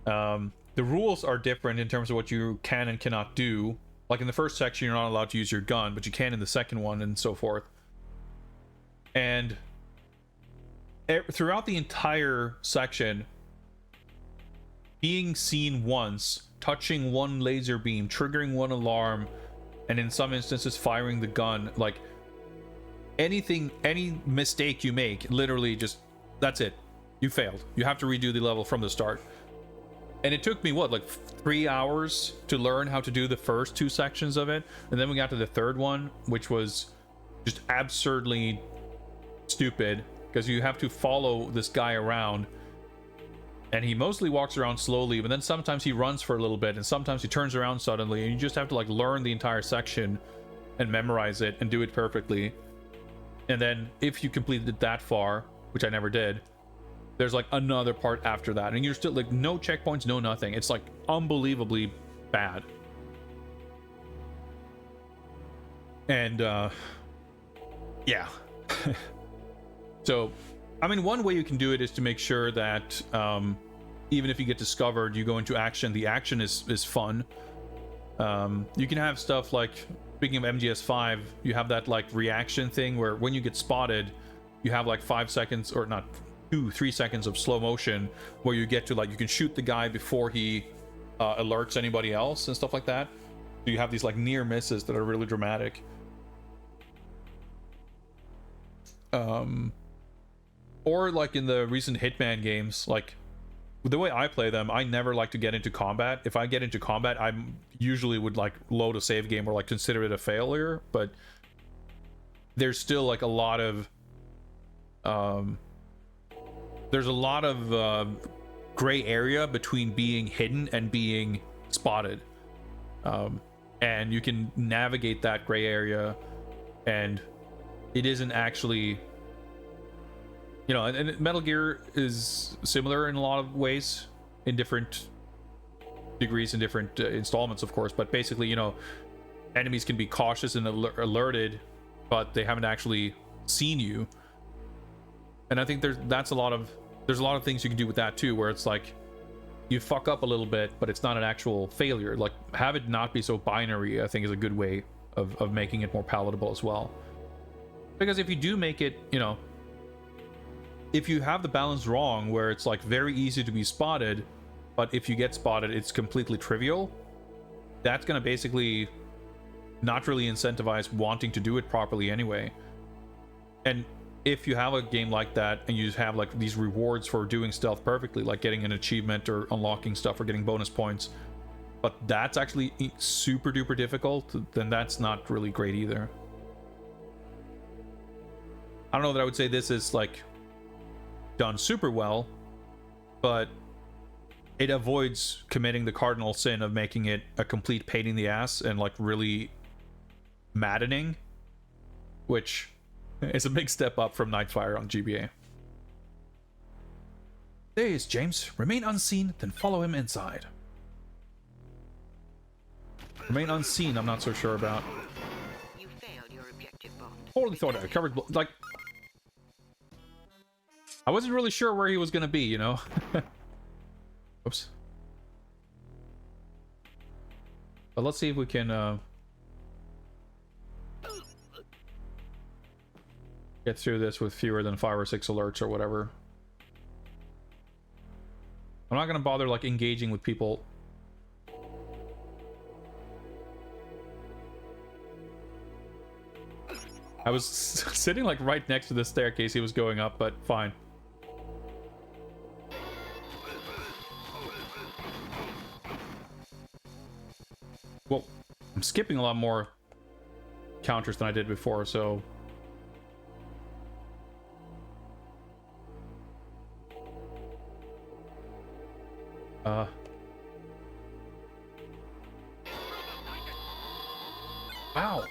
The rules are different in terms of what you can and cannot do. Like in the first section, you're not allowed to use your gun, but you can in the second one, and so forth. And throughout the entire section, being seen once, touching one laser beam, triggering one alarm, and in some instances firing the gun, like anything, any mistake you make, literally just, that's it. You failed. You have to redo the level from the start. And it took me, what, like 3 hours to learn how to do the first 2 sections of it. And then we got to the third one, which was just absurdly stupid, because you have to follow this guy around, and he mostly walks around slowly, but then sometimes he runs for a little bit, and sometimes he turns around suddenly, and you just have to like learn the entire section and memorize it and do it perfectly. And then if you completed it that far, which I never did, there's like another part after that, and you're still like no checkpoints, no nothing. It's like unbelievably bad. And yeah. So, I mean, one way you can do it is to make sure that even if you get discovered, you go into action. The action is fun. You can have stuff like, speaking of MGS5, you have that like reaction thing where when you get spotted, you have like 5 seconds, or not, 2-3 seconds of slow motion, where you get to like, you can shoot the guy before he alerts anybody else and stuff like that. So you have these like near misses that are really dramatic. Or like in the recent Hitman games, like the way I play them, I never like to get into combat. If I get into combat, I usually would like load a save game or like consider it a failure, but there's still like a lot of gray area between being hidden and being spotted, and you can navigate that gray area, and it isn't actually, you know, and Metal Gear is similar in a lot of ways, in different degrees and different installments, of course, but basically, you know, enemies can be cautious and alerted, but they haven't actually seen you. And I think there's a lot of things you can do with that too, where it's like you fuck up a little bit, but it's not an actual failure. Like, have it not be so binary, I think, is a good way of making it more palatable as well. Because if you do make it, you know, if you have the balance wrong, where it's like very easy to be spotted, but if you get spotted, it's completely trivial, that's going to basically not really incentivize wanting to do it properly anyway. And if you have a game like that, and you have like these rewards for doing stealth perfectly, like getting an achievement or unlocking stuff or getting bonus points, but that's actually super duper difficult, then that's not really great either. I don't know that I would say this is like done super well, but it avoids committing the cardinal sin of making it a complete pain in the ass and like really maddening, which is a big step up from Nightfire on GBA. There he is, James. Remain unseen, then follow him inside. Remain unseen, I'm not so sure about. You failed your objective, Bond. Holy thought I covered, like, I wasn't really sure where he was gonna be, you know. Oops. But let's see if we can get through this with fewer than 5 or 6 alerts or whatever. I'm not gonna bother like engaging with people. I was sitting like right next to the staircase he was going up, but fine. Well, I'm skipping a lot more counters than I did before, so... Wow.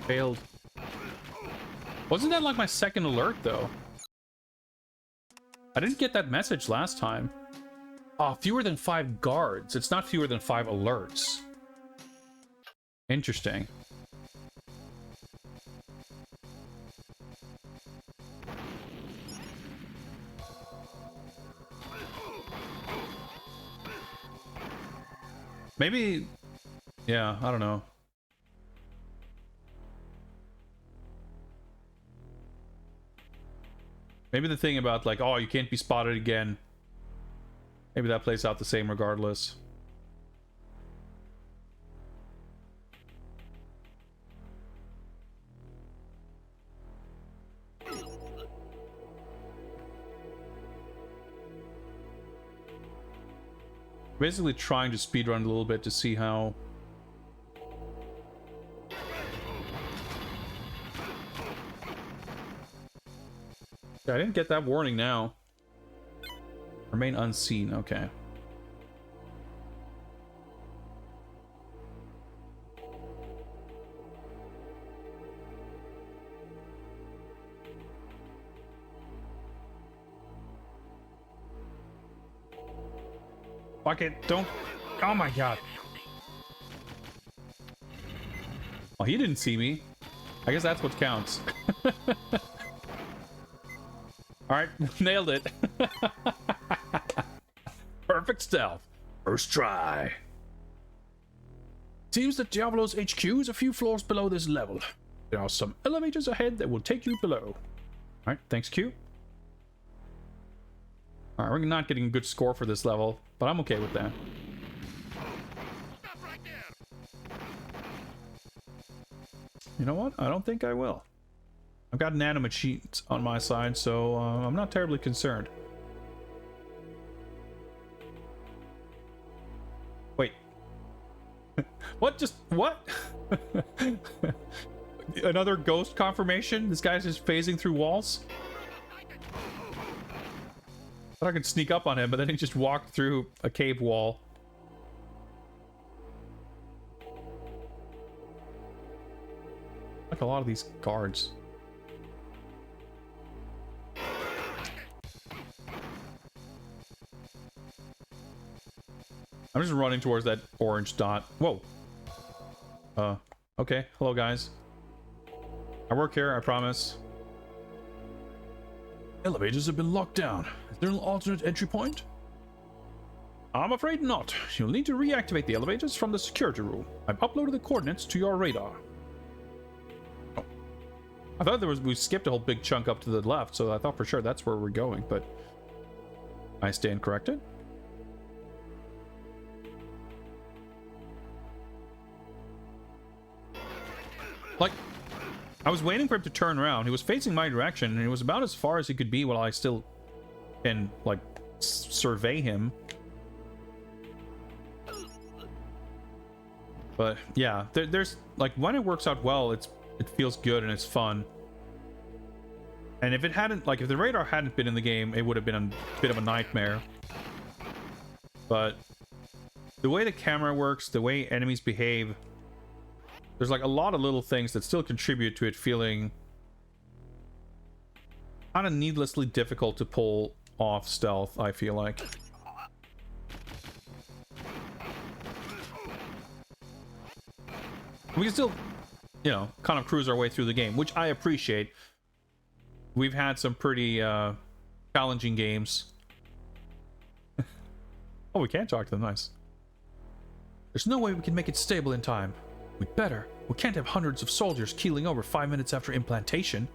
Failed. Wasn't that like my second alert, though? I didn't get that message last time. Oh, fewer than 5 guards. It's not fewer than 5 alerts. Interesting. Maybe... Yeah, I don't know. Maybe the thing about like, oh, you can't be spotted again. Maybe that plays out the same regardless. Basically trying to speedrun a little bit to see how... I didn't get that warning now. Remain unseen, okay. Fuck it, don't... Oh my god. Oh, he didn't see me. I guess that's what counts. Alright, nailed it. Perfect stealth. First try. Seems that Diablo's HQ is a few floors below this level. There are some elevators ahead that will take you below. Alright, thanks, Q. Alright, we're not getting a good score for this level, but I'm okay with that. You know what? I don't think I will. I've got inanimate sheets on my side, so I'm not terribly concerned. Wait. What? Just... what? Another ghost confirmation? This guy's just phasing through walls? I thought I could sneak up on him, but then he just walked through a cave wall. Like a lot of these guards. I'm just running towards that orange dot. Whoa. Okay. Hello, guys. I work here, I promise. Elevators have been locked down. Is there an alternate entry point? I'm afraid not. You'll need to reactivate the elevators from the security room. I've uploaded the coordinates to your radar. Oh. I thought we skipped a whole big chunk up to the left, so I thought for sure that's where we're going, but... I stand corrected. Like, I was waiting for him to turn around. He was facing my direction, and it was about as far as he could be while I still can, like, survey him. But, yeah, there's, like, when it works out well, it feels good and it's fun. And if it hadn't, like, if the radar hadn't been in the game, it would have been a bit of a nightmare. But the way the camera works, the way enemies behave, there's like a lot of little things that still contribute to it feeling kind of needlessly difficult to pull off stealth, I feel like. We can still, you know, kind of cruise our way through the game, which I appreciate. We've had some pretty challenging games. Oh, we can talk to them, nice. There's no way we can make it stable in time. We'd better. We can't have hundreds of soldiers keeling over 5 minutes after implantation.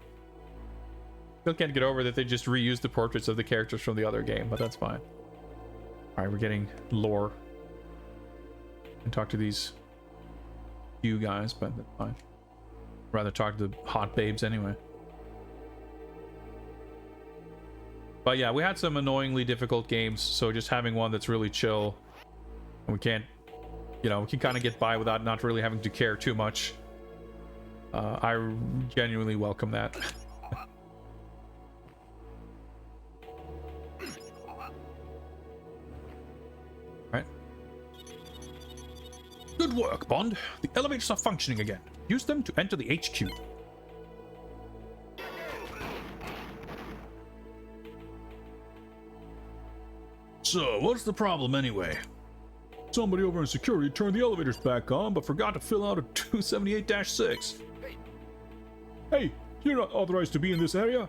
Still can't get over that they just reused the portraits of the characters from the other game, but that's fine. Alright, we're getting lore. And talk to these few guys, but that's fine. Rather talk to the hot babes anyway. But yeah, we had some annoyingly difficult games, so just having one that's really chill, and we can't, you know, we can kind of get by without not really having to care too much. I genuinely welcome that. Right. Good work, Bond. The elevators are functioning again. Use them to enter the HQ. So, what's the problem anyway? Somebody over in security turned the elevators back on, but forgot to fill out a 278-6. Hey, you're not authorized to be in this area.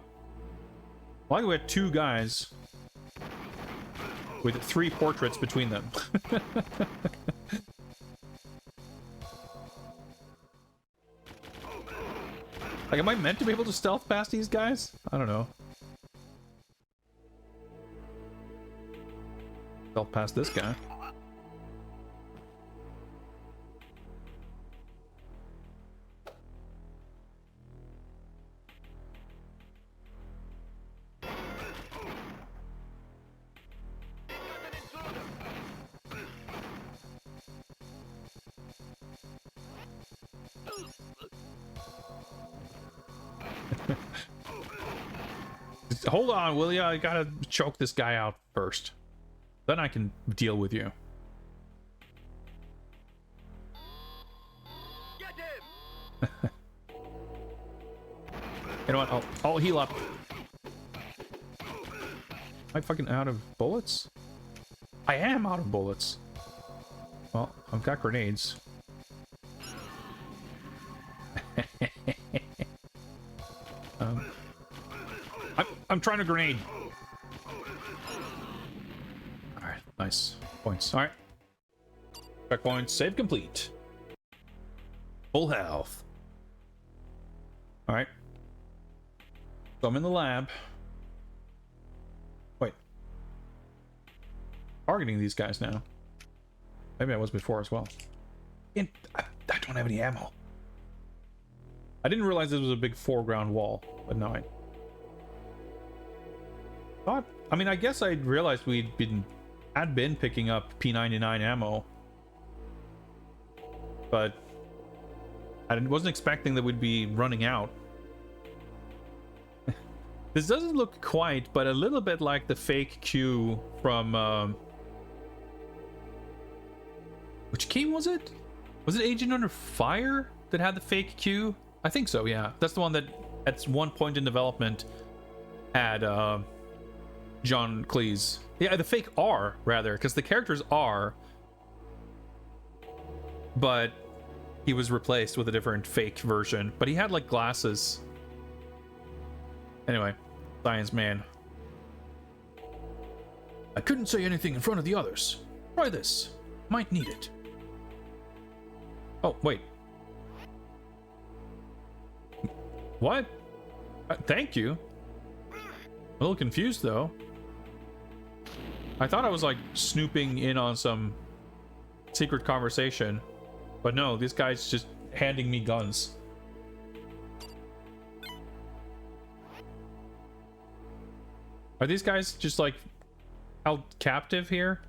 Why do we have two guys with 3 portraits between them? Like, am I meant to be able to stealth past these guys? I don't know. Stealth past this guy. Hold on, will ya? I gotta choke this guy out first. Then I can deal with you. You know what? I'll heal up. Am I fucking out of bullets? I am out of bullets. Well, I've got grenades. I'm trying to grenade. Alright, nice. Points. Alright. Checkpoint, save complete. Full health. Alright. So I'm in the lab. Wait. Targeting these guys now. Maybe I was before as well. I don't have any ammo. I didn't realize this was a big foreground wall, but no, I mean, I guess I realized had been picking up P99 ammo, but I wasn't expecting that we'd be running out. This doesn't look quite, but a little bit like the fake Q from which game was it? Was it Agent Under Fire that had the fake Q? I think so, yeah. That's the one that at one point in development had John Cleese. Yeah, the fake R, rather, because the character's R, but he was replaced with a different fake version. But he had, like, glasses. Anyway, Science Man. I couldn't say anything in front of the others. Try this. Might need it. Oh, wait. What? Thank you. A little confused, though. I thought I was, like, snooping in on some secret conversation. But no, this guy's just handing me guns. Are these guys just, like, held captive here?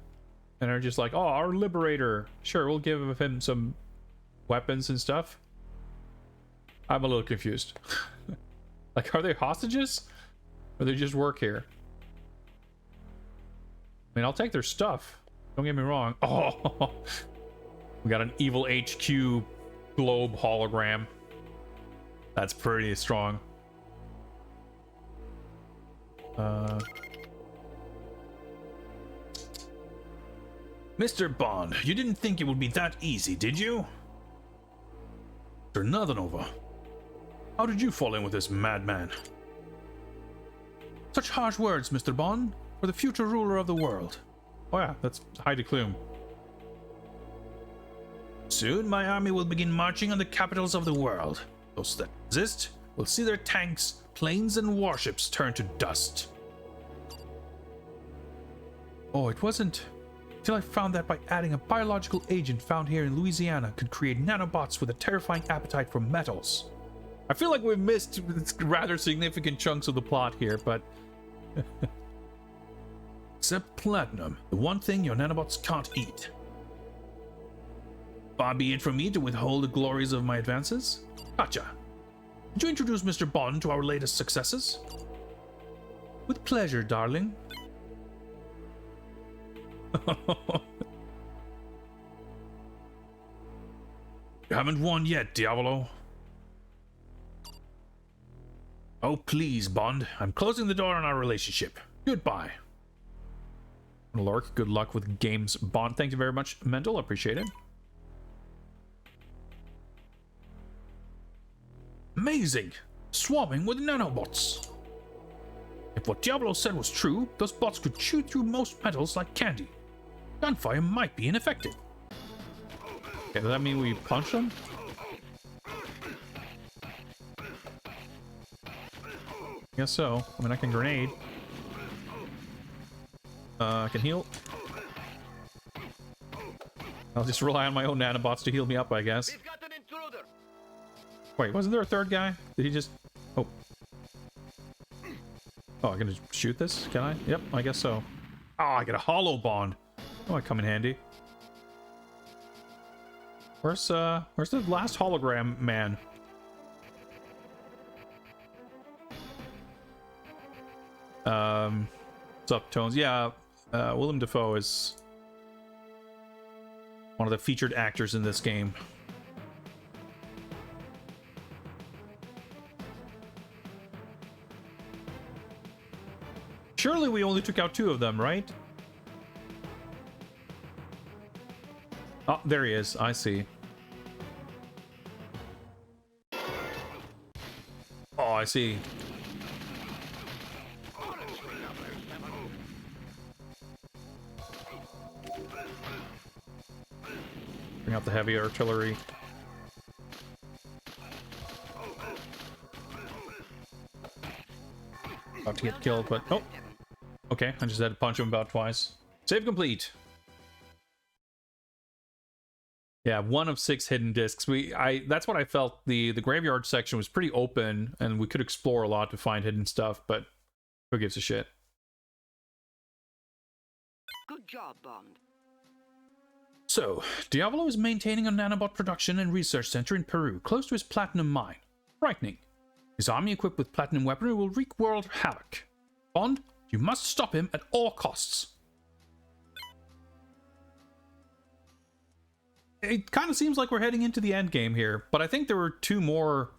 And are just like, oh, our liberator. Sure, we'll give him some weapons and stuff. I'm a little confused. Like, are they hostages? Or they just work here. I mean, I'll take their stuff. Don't get me wrong. Oh, we got an evil HQ globe hologram. That's pretty strong. Mr. Bond, you didn't think it would be that easy, did you? Mr. Nova, how did you fall in with this madman? Such harsh words, Mr. Bond, for the future ruler of the world. Oh yeah, that's Heidi Klum. Soon my army will begin marching on the capitals of the world. Those that resist will see their tanks, planes, and warships turn to dust. Oh, it wasn't till I found that by adding a biological agent found here in Louisiana could create nanobots with a terrifying appetite for metals. I feel like we've missed rather significant chunks of the plot here, but... Except platinum, the one thing your nanobots can't eat. Far be it from me to withhold the glories of my advances. Gotcha. Could you introduce Mr. Bond to our latest successes? With pleasure, darling. You haven't won yet, Diavolo. Oh, please, Bond. I'm closing the door on our relationship. Goodbye. Lark, good luck with games, Bond. Thank you very much, Mendel. Appreciate it. Amazing! Swarming with nanobots. If what Diablo said was true, those bots could chew through most metals like candy. Gunfire might be ineffective. Okay, does that mean we punch them? Guess so. I mean, I can grenade. I can heal. I'll just rely on my own nanobots to heal me up, I guess. We've got an intruder. Wait, wasn't there a third guy? Did he just... Oh. Oh, I can just shoot this? Can I? Yep, I guess so. Oh, I get a hollow bond. Oh, I come in handy. Where's the last hologram man? What's up, Tones? Yeah, Willem Dafoe is one of the featured actors in this game. Surely we only took out 2 of them, right? Oh, there he is. I see. Oh, I see. Bring out the heavy artillery. About to get killed, but oh. Okay, I just had to punch him about twice. Save complete. Yeah, 1 of 6 hidden discs. That's what I felt. The graveyard section was pretty open, and we could explore a lot to find hidden stuff, but who gives a shit? Good job, Bond. So, Diavolo is maintaining a nanobot production and research center in Peru, close to his platinum mine. Frightening. His army equipped with platinum weaponry will wreak world havoc. Bond, you must stop him at all costs. It kind of seems like we're heading into the end game here, but I think there were 2 more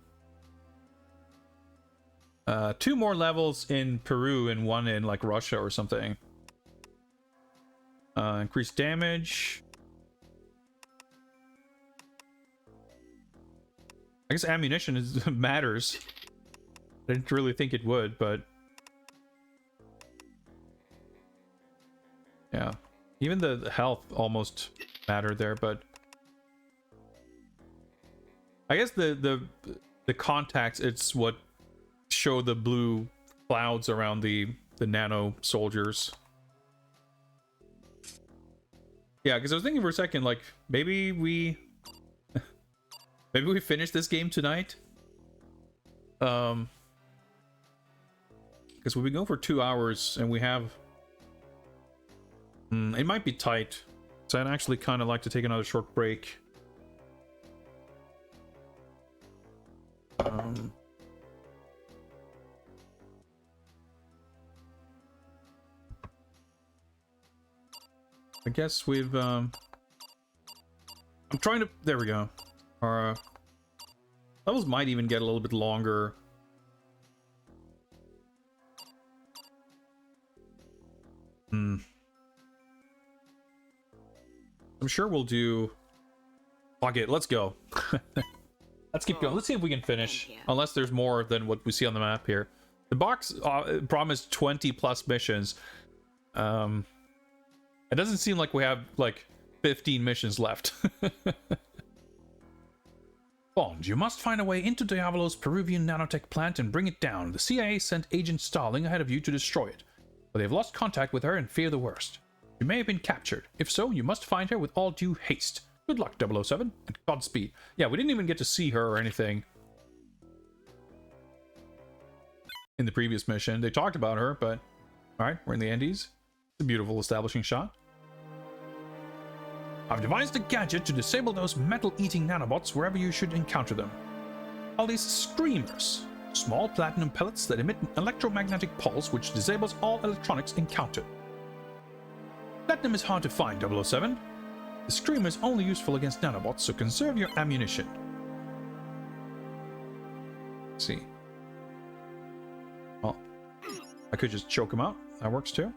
levels in Peru and 1 in like Russia or something. Increased damage. I guess ammunition matters. I didn't really think it would, but yeah, even the health almost mattered there, but I guess the contacts, it's what show the blue clouds around the nano soldiers. Yeah, because I was thinking for a second, like, maybe we finish this game tonight. Because we've been going for 2 hours and we have it might be tight, so I'd actually kind of like to take another short break. I guess we've I'm trying to, there we go. Our levels might even get a little bit longer. I'm sure we'll do, fuck it, let's go. Let's keep going. Let's see if we can finish. Unless there's more than what we see on the map here. The box promised 20 plus missions. It doesn't seem like we have like 15 missions left. Bond, you must find a way into Diavolo's Peruvian nanotech plant and bring it down. The CIA sent Agent Starling ahead of you to destroy it, but they've lost contact with her and fear the worst. You may have been captured. If so, you must find her with all due haste. Good luck, 007, and Godspeed. Yeah, we didn't even get to see her or anything in the previous mission. They talked about her, but alright, we're in the Andes. It's a beautiful establishing shot. I've devised a gadget to disable those metal-eating nanobots wherever you should encounter them. All these screamers. Small platinum pellets that emit an electromagnetic pulse which disables all electronics encountered. Platinum is hard to find, 007. The screamer is only useful against nanobots, so conserve your ammunition. Let's see. Well, I could just choke him out. That works too.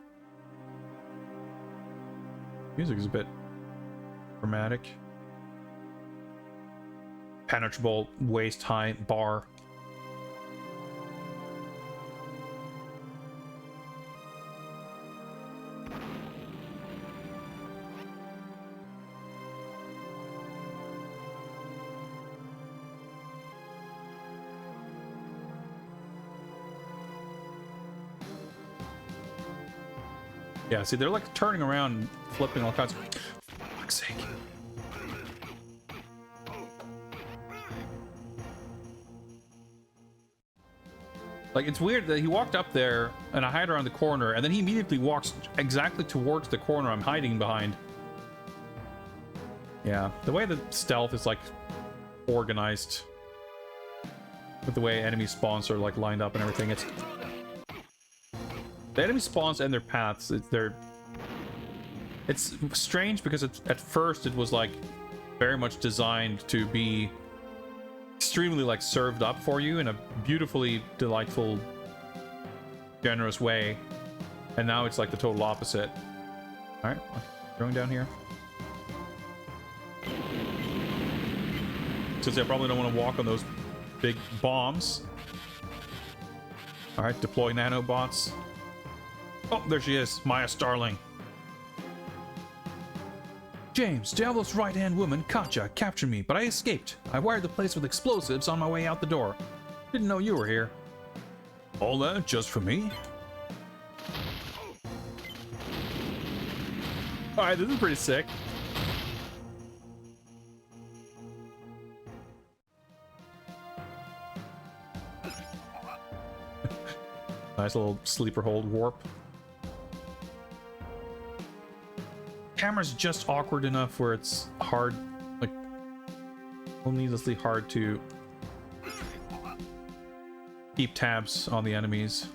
Music is a bit dramatic. Penetrable, waist-high bar. Yeah, see, they're like turning around and flipping all kinds of... For fuck's sake. Like, it's weird that he walked up there and I hide around the corner and then he immediately walks exactly towards the corner I'm hiding behind. Yeah, the way the stealth is like organized with the way enemy spawns are like lined up and everything, it's... The enemy spawns and their paths, it's strange because at first it was like very much designed to be extremely like served up for you in a beautifully delightful, generous way, and now it's like the total opposite. All right, going down here. Since I probably don't want to walk on those big bombs. All right, deploy nanobots. Oh, there she is, Maya Starling. James, Diablo's right-hand woman, Katja, captured me, but I escaped. I wired the place with explosives on my way out the door. Didn't know you were here. All that just for me? Alright, this is pretty sick. Nice little sleeper hold warp. Camera's just awkward enough where it's hard, like, needlessly hard to keep tabs on the enemies.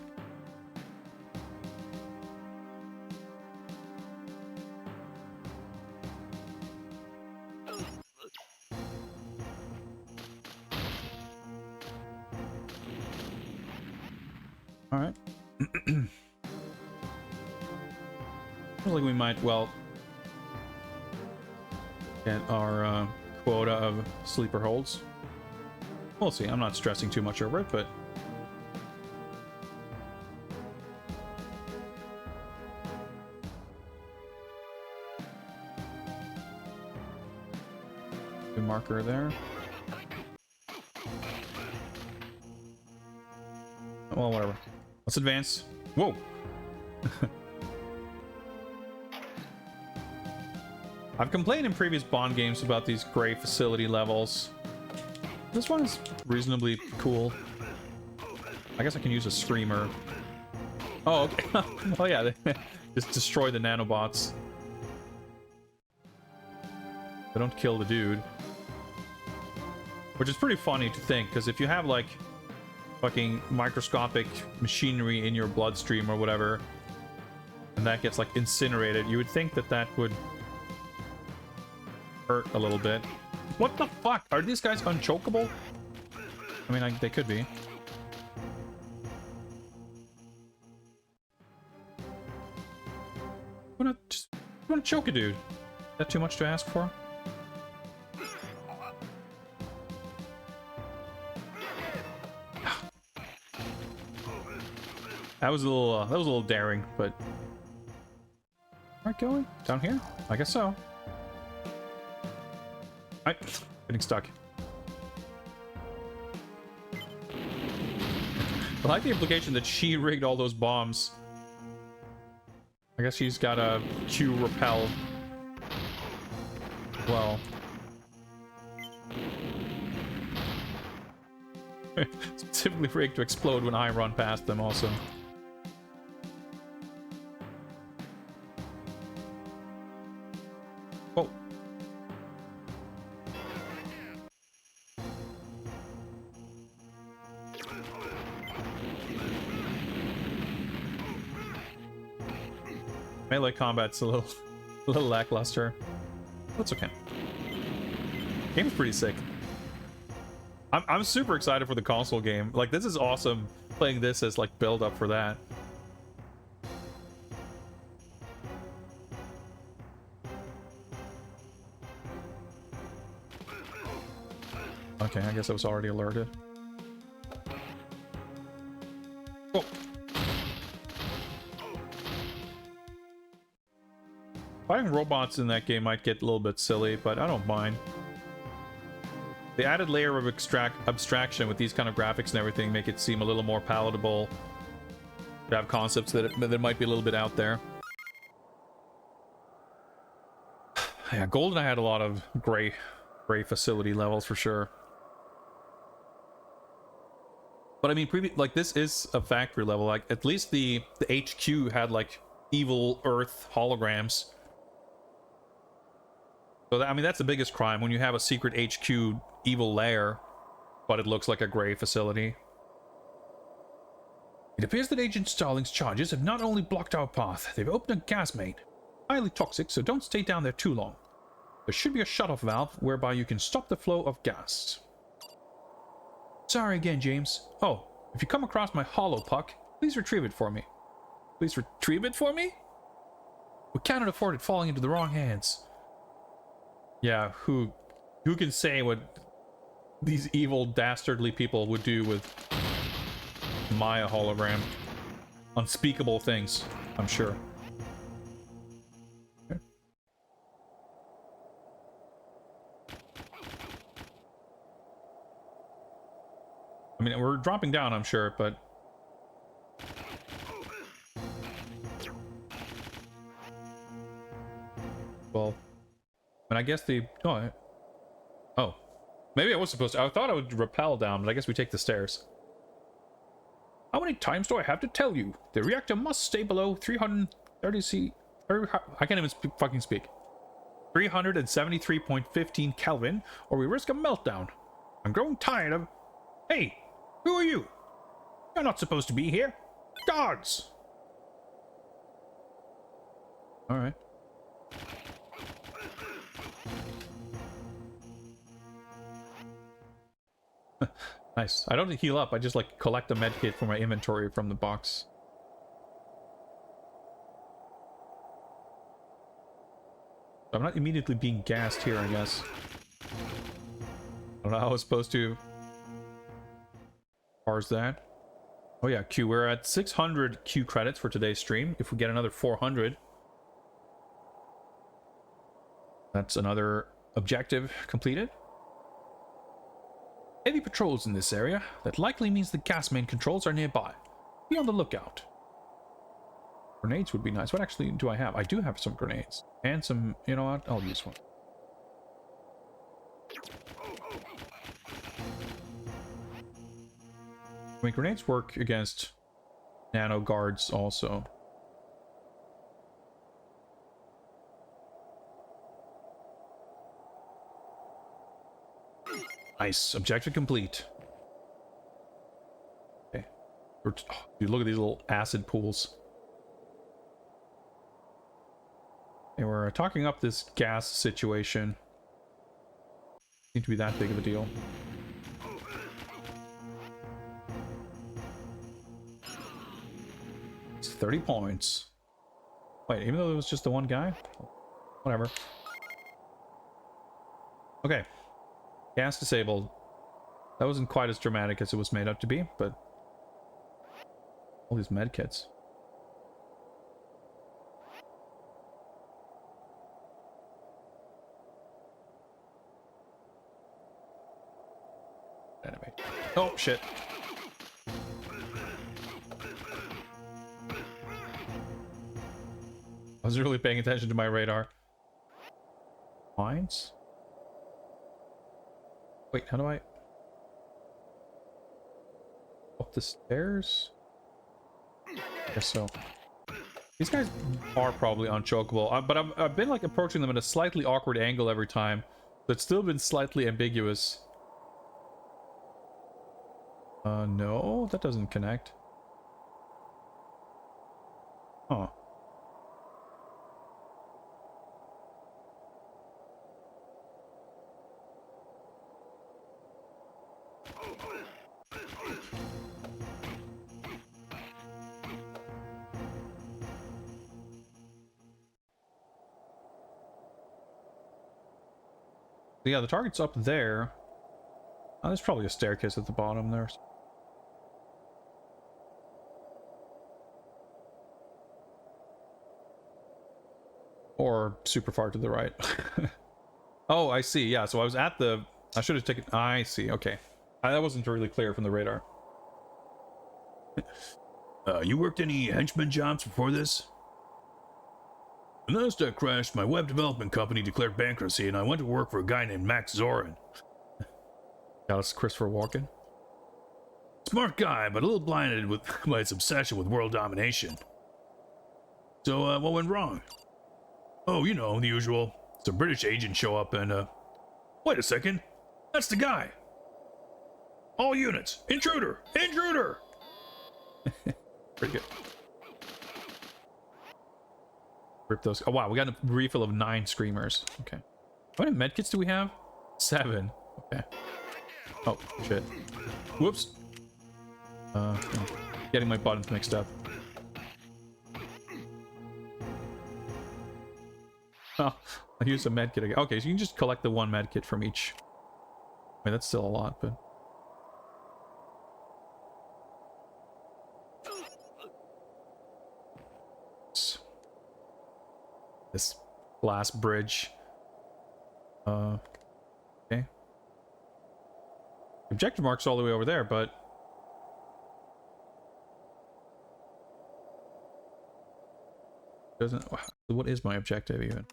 All right. Looks like we might, well, get our quota of sleeper holds. We'll see. I'm not stressing too much over it, but good marker there. Well, whatever. Let's advance. Whoa. I've complained in previous Bond games about these gray facility levels. This one is reasonably cool. I guess I can use a screamer. Oh, okay. Oh yeah, just destroy the nanobots. They don't kill the dude. Which is pretty funny to think, because if you have like fucking microscopic machinery in your bloodstream or whatever, and that gets like incinerated, you would think that that would hurt a little bit. What the fuck? Are these guys unchokeable? I mean, they could be. I wanna choke a dude. Is that too much to ask for? That was a little daring, but right, going down here? I guess so. Right, getting stuck. I like the implication that she rigged all those bombs. I guess she's got a Q repel. Well. Specifically rigged to explode when I run past them also. Oh. Melee combat's a little lackluster. That's okay. Game's pretty sick. I'm super excited for the console game. Like, this is awesome playing this as like build up for that. Okay, I guess I was already alerted. Oh. Fighting robots in that game might get a little bit silly, but I don't mind. The added layer of abstraction with these kind of graphics and everything make it seem a little more palatable to have concepts that might be a little bit out there. Yeah, GoldenEye had a lot of gray facility levels for sure. But I mean, like, this is a factory level. Like, at least the HQ had like evil Earth holograms. So that, I mean, that's the biggest crime when you have a secret HQ evil lair, but it looks like a gray facility. It appears that Agent Starling's charges have not only blocked our path, they've opened a gas main. Highly toxic, so don't stay down there too long. There should be a shut-off valve whereby you can stop the flow of gas. Sorry again, James. Oh, if you come across my hollow puck, please retrieve it for me. Please retrieve it for me? We cannot afford it falling into the wrong hands. Yeah, who can say what these evil, dastardly people would do with Maya hologram? Unspeakable things, I'm sure. Okay. I mean, we're dropping down, I'm sure, but... Well... And I guess the... Oh. Maybe I was supposed to... I thought I would rappel down, but I guess we take the stairs. How many times do I have to tell you? The reactor must stay below 330 C... I can't even fucking speak. 373.15 Kelvin, or we risk a meltdown. I'm growing tired of... Hey! Who are you? You're not supposed to be here. Guards! Alright. Nice. I don't heal up, I just like collect a medkit for my inventory from the box. I'm not immediately being gassed here, I guess. I don't know how I was supposed to parse that. Oh yeah, Q. We're at 600 Q credits for today's stream. If we get another 400, that's another objective completed. Heavy patrols in this area. That likely means the gas main controls are nearby. Be on the lookout. Grenades would be nice. What actually do I have? I do have some grenades. And some... You know what? I'll use one. I mean, grenades work against nano guards also. Nice. Objective complete. Okay. Oh, dude, look at these little acid pools. They were talking up this gas situation. Seemed to be that big of a deal. It's 30 points. Wait, even though it was just the one guy? Whatever. Okay. Gas disabled. That wasn't quite as dramatic as it was made up to be, but... all these medkits. Anyway. Oh, shit. I was really paying attention to my radar. Mines? Wait, how do I... up the stairs? I guess so. These guys are probably unchokeable, but I've been like approaching them at a slightly awkward angle every time, so it's still been slightly ambiguous. No, that doesn't connect. Huh. Yeah, the target's up there. Oh, there's probably a staircase at the bottom there. Or super far to the right. Oh, I see. Yeah, so I was at the... I should have taken... I see. Okay. That wasn't really clear from the radar. You worked any henchman jobs before this? The Nasdaq crashed, my web development company declared bankruptcy, and I went to work for a guy named Max Zorin. Yeah, it's Christopher Walken. Smart guy, but a little blinded by his obsession with world domination. So, what went wrong? Oh, you know, the usual. Some British agents show up and, wait a second. That's the guy. All units. Intruder! Intruder! Pretty good. Rip those. Oh, wow. We got a refill of 9 screamers. Okay. How many medkits do we have? 7. Okay. Oh, shit. Whoops. Getting my buttons mixed up. Oh, I used a medkit again. Okay, so you can just collect the 1 medkit from each. I mean, that's still a lot, but... this glass bridge. Okay. Objective mark's all the way over there, but... doesn't... what is my objective even?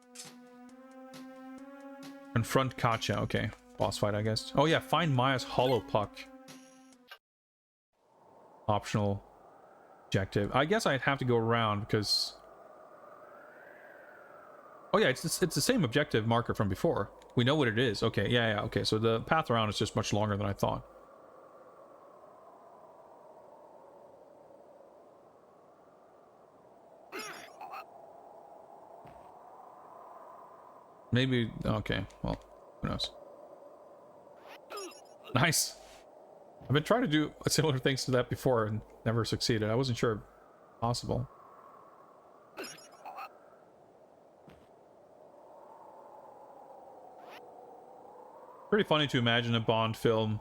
Confront Katja. Okay. Boss fight, I guess. Oh yeah, find Maya's hollow puck. Optional objective. I guess I'd have to go around because... oh yeah, it's the same objective marker from before. We know what it is. Okay, yeah, okay. So the path around is just much longer than I thought. Maybe, okay, well, who knows. Nice! I've been trying to do similar things to that before and never succeeded. I wasn't sure possible. Pretty funny to imagine a Bond film,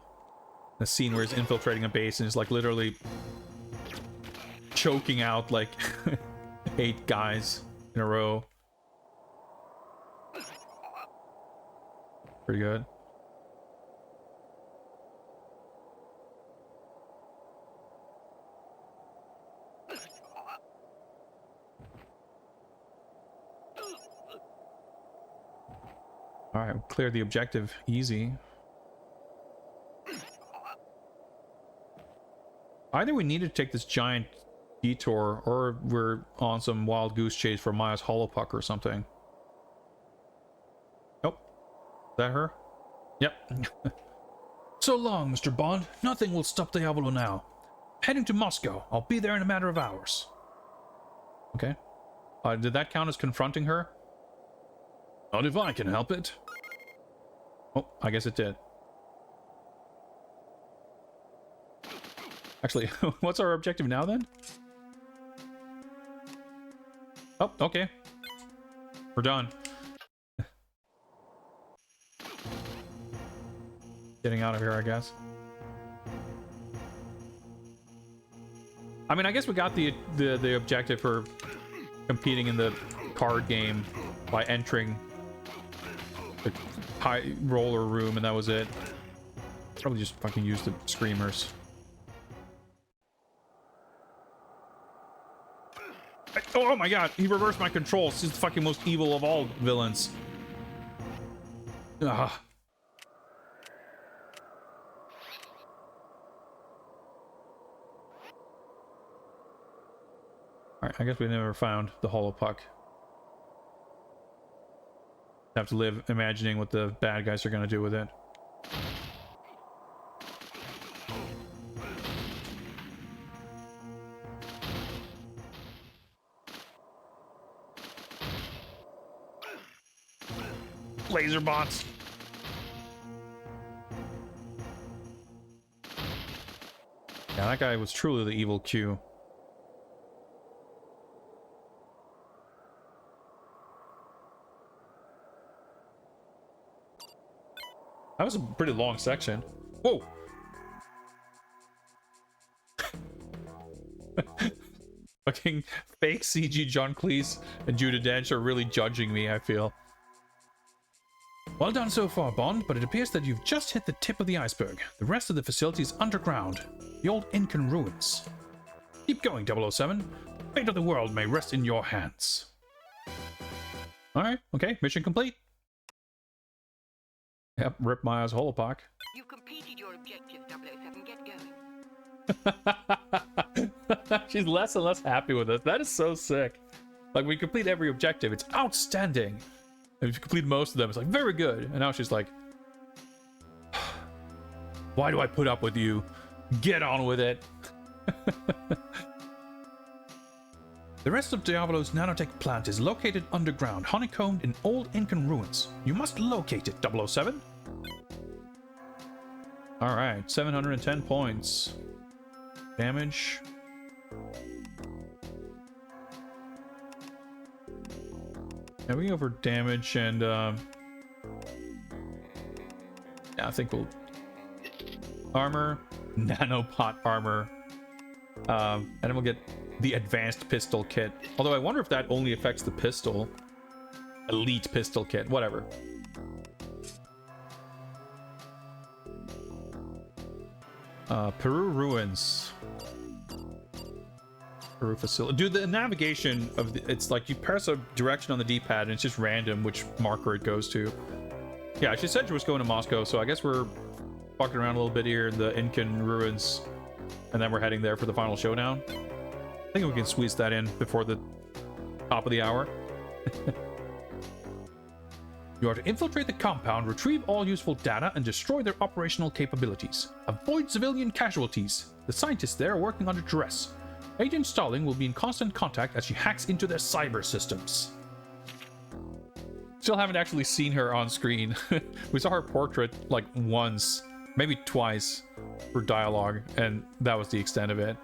a scene where he's infiltrating a base and is like literally choking out like 8 guys in a row. Pretty good. Alright, cleared the objective easy. Either we need to take this giant detour, or we're on some wild goose chase for Maya's hollow puck or something. Nope. Is that her? Yep. So long, Mr. Bond. Nothing will stop Diavolo now. Heading to Moscow. I'll be there in a matter of hours. Okay. Did that count as confronting her? Not if I can help it. Oh, I guess it did. Actually, what's our objective now then? Oh, okay. We're done. Getting out of here, I guess. I mean, I guess we got the objective for competing in the card game by entering the high roller room, and that was it. Probably just fucking use the screamers. Oh my god, he reversed my controls. He's the fucking most evil of all villains. Ugh. Alright, I guess we never found the hollow puck. Have to live imagining what the bad guys are gonna do with it. Laser bots. Yeah, that guy was truly the evil Q. That was a pretty long section. Whoa! Fucking fake CG John Cleese and Judi Dench are really judging me, I feel. Well done so far, Bond, but it appears that you've just hit the tip of the iceberg. The rest of the facility is underground. The old Incan ruins. Keep going, 007. The fate of the world may rest in your hands. Alright, okay, mission complete. Yep, rip my ass holopack. You completed your objective, 007. Get going. She's less and less happy with us. That is so sick. Like, we complete every objective. It's outstanding. And if you complete most of them, it's like, very good. And now she's like, why do I put up with you? Get on with it. The rest of Diablo's nanotech plant is located underground, honeycombed in old Incan ruins. You must locate it, 007. Alright, 710 points. Damage. Yeah, we can go for damage and yeah, I think we'll armor, nanopot armor, and then we'll get the advanced pistol kit. Although I wonder if that only affects the pistol. Elite pistol kit, whatever. Peru ruins. Peru facility. Dude, the navigation of it's like you press a direction on the D-pad and it's just random which marker it goes to. Yeah, she said she was going to Moscow, so I guess we're fucking around a little bit here in the Incan ruins, and then we're heading there for the final showdown. I think we can squeeze that in before the top of the hour. You are to infiltrate the compound, retrieve all useful data, and destroy their operational capabilities. Avoid civilian casualties. The scientists there are working under duress. Agent Starling will be in constant contact as she hacks into their cyber systems. Still haven't actually seen her on screen. We saw her portrait like once, maybe twice, for dialogue, and that was the extent of it.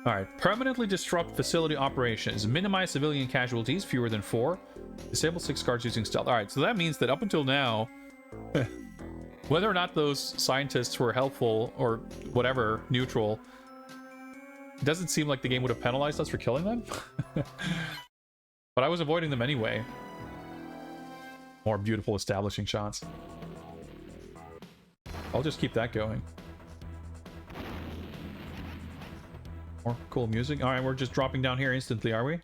Alright, permanently disrupt facility operations. Minimize civilian casualties, fewer than 4. Disable 6 guards using stealth. Alright, so that means that up until now, whether or not those scientists were helpful or whatever, neutral, it doesn't seem like the game would have penalized us for killing them. But I was avoiding them anyway. More beautiful establishing shots. I'll just keep that going. More cool music. Alright, we're just dropping down here instantly, are we?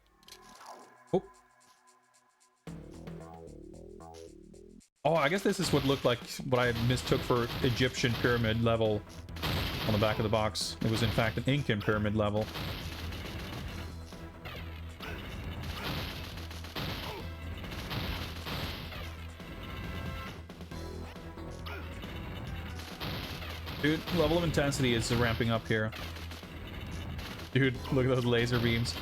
Oh. Oh, I guess this is what looked like what I mistook for Egyptian pyramid level on the back of the box. It was in fact an Incan pyramid level. Dude, level of intensity is ramping up here. Dude, look at those laser beams.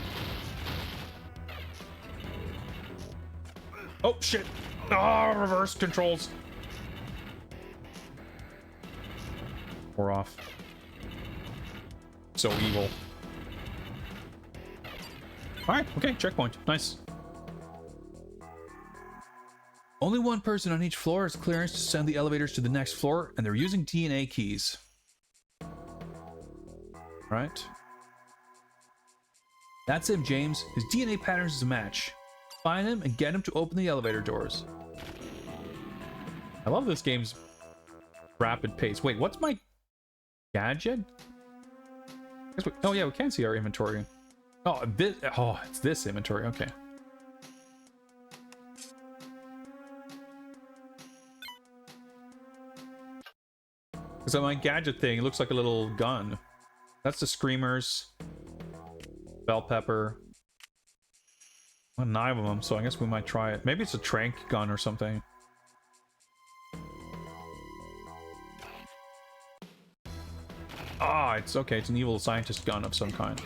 Oh, shit. Ah, reverse controls. We're off. So evil. Alright, okay, checkpoint. Nice. Only one person on each floor has clearance to send the elevators to the next floor, and they're using DNA keys. Right. That's him, James. His DNA patterns is a match. Find him and get him to open the elevator doors. I love this game's rapid pace. Wait, what's my gadget? Oh yeah, we can see our inventory. Oh, it's this inventory. Okay. So my gadget thing, it looks like a little gun. That's the screamers. Bell pepper. 9 of them, so I guess we might try it. Maybe it's a trank gun or something. Ah, it's okay. It's an evil scientist gun of some kind.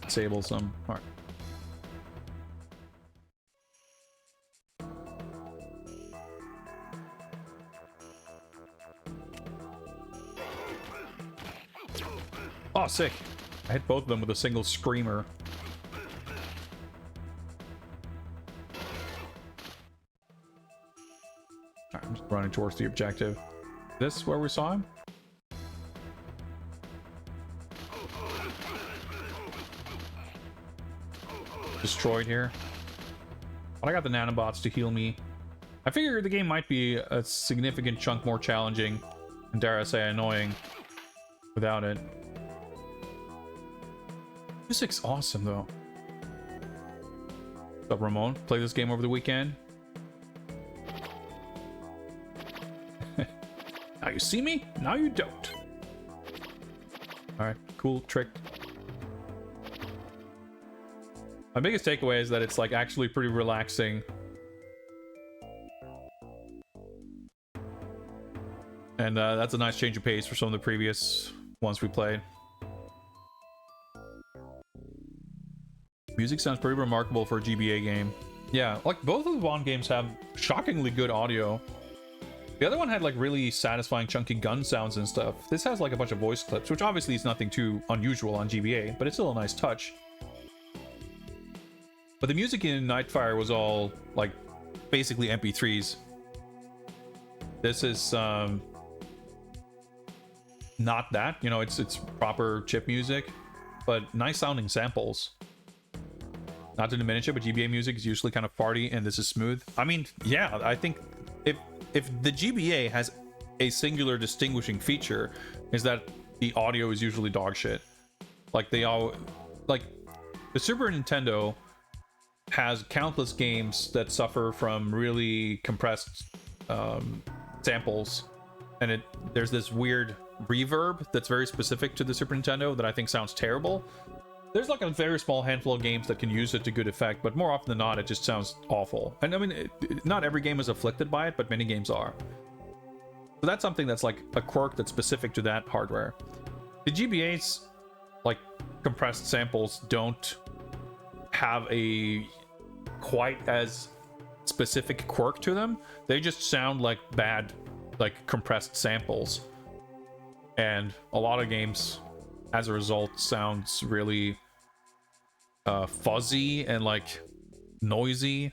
Disable some. All right. Oh, sick. I hit both of them with a single screamer. Alright, I'm just running towards the objective. This where we saw him? Destroyed here. But I got the nanobots to heal me. I figured the game might be a significant chunk more challenging, and dare I say annoying, without it. Music's awesome though. What's up, Ramon? Play this game over the weekend? Now you see me, now you don't. Alright, cool trick. My biggest takeaway is that it's like actually pretty relaxing. And that's a nice change of pace for some of the previous ones we played. Music sounds pretty remarkable for a GBA game. Yeah, like both of the Bond games have shockingly good audio. The other one had like really satisfying chunky gun sounds and stuff. This has like a bunch of voice clips, which obviously is nothing too unusual on GBA, but it's still a nice touch. But the music in Nightfire was all like basically MP3s. This is not that, you know, it's proper chip music, but nice sounding samples. Not to diminish it, but GBA music is usually kind of farty, and this is smooth. I mean, yeah, I think if the GBA has a singular distinguishing feature, is that the audio is usually dog shit. Like the Super Nintendo has countless games that suffer from really compressed samples, and there's this weird reverb that's very specific to the Super Nintendo that I think sounds terrible. There's like a very small handful of games that can use it to good effect, but more often than not, it just sounds awful. And I mean, not every game is afflicted by it, but many games are. So that's something that's like a quirk that's specific to that hardware. The GBA's like compressed samples don't have a quite as specific quirk to them. They just sound like bad, like compressed samples. And a lot of games, as a result, sounds really fuzzy and like noisy,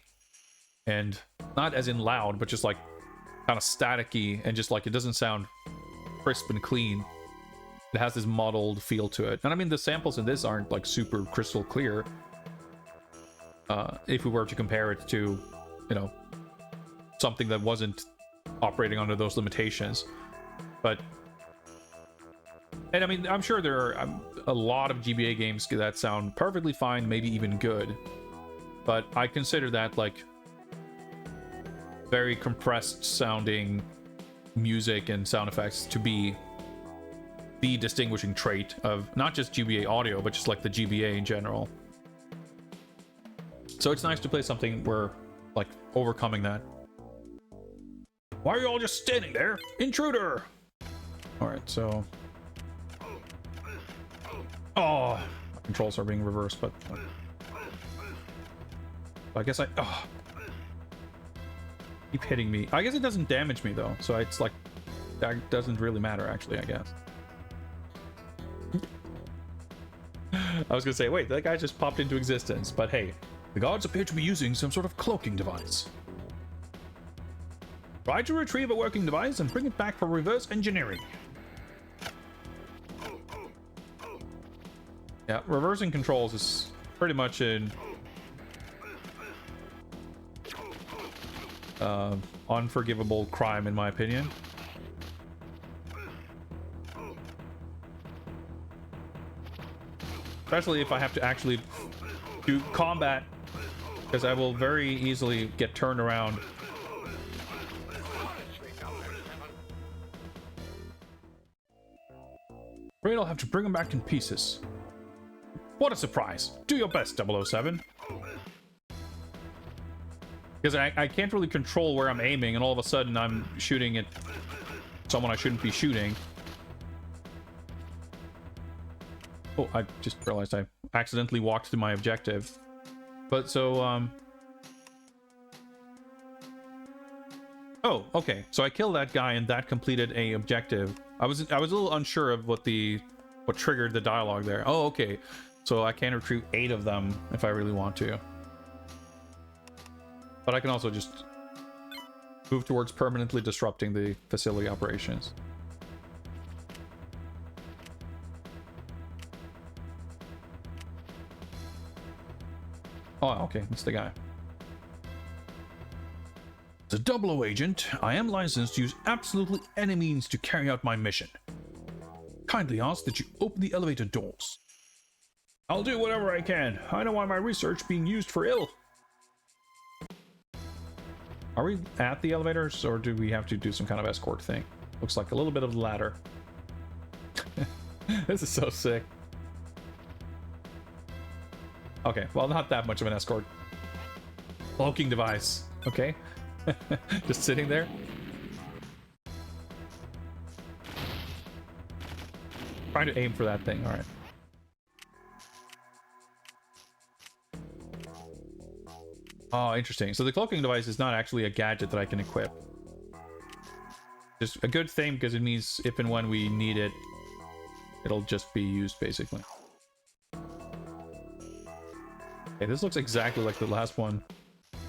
and not as in loud, but just like kind of staticky, and just like it doesn't sound crisp and clean. It has this muddled feel to it. And I mean, the samples in this aren't like super crystal clear. If we were to compare it to, you know, something that wasn't operating under those limitations. But, and I mean, I'm sure there are a lot of GBA games that sound perfectly fine, maybe even good. But I consider that like very compressed sounding music and sound effects to be the distinguishing trait of not just GBA audio, but just like the GBA in general. So it's nice to play something where, like, overcoming that. Why are you all just standing there? Intruder! Alright, so... Oh, my controls are being reversed, but... I guess oh. Keep hitting me. I guess it doesn't damage me though, so it's like that doesn't really matter actually, I guess. I was gonna say, wait, that guy just popped into existence, but hey, The guards appear to be using some sort of cloaking device. Try to retrieve a working device and bring it back for reverse engineering. yeah, reversing controls is pretty much an unforgivable crime in my opinion. Especially if I have to actually do combat, because I will very easily get turned around. Afraid I'll have to bring them back in pieces. What a surprise! Do your best, 007. Because I can't really control where I'm aiming, and all of a sudden I'm shooting at someone I shouldn't be shooting. Oh, I just realized I accidentally walked to my objective. But so, oh, okay. So I killed that guy and that completed a objective. I was a little unsure of what triggered the dialogue there. Oh, okay. So I can recruit 8 of them if I really want to. But I can also just move towards permanently disrupting the facility operations. Oh, okay, that's the guy. As a 00 agent, I am licensed to use absolutely any means to carry out my mission. Kindly ask that you open the elevator doors. I'll do whatever I can. I don't want my research being used for ill. Are we at the elevators, or do we have to do some kind of escort thing? Looks like a little bit of the latter. This is so sick. Okay, well, not that much of an escort. Cloaking device. Okay. Just sitting there. Trying to aim for that thing. All right. Oh, interesting. So the cloaking device is not actually a gadget that I can equip. Just a good thing, because it means if and when we need it, it'll just be used, basically. Okay, this looks exactly like the last one.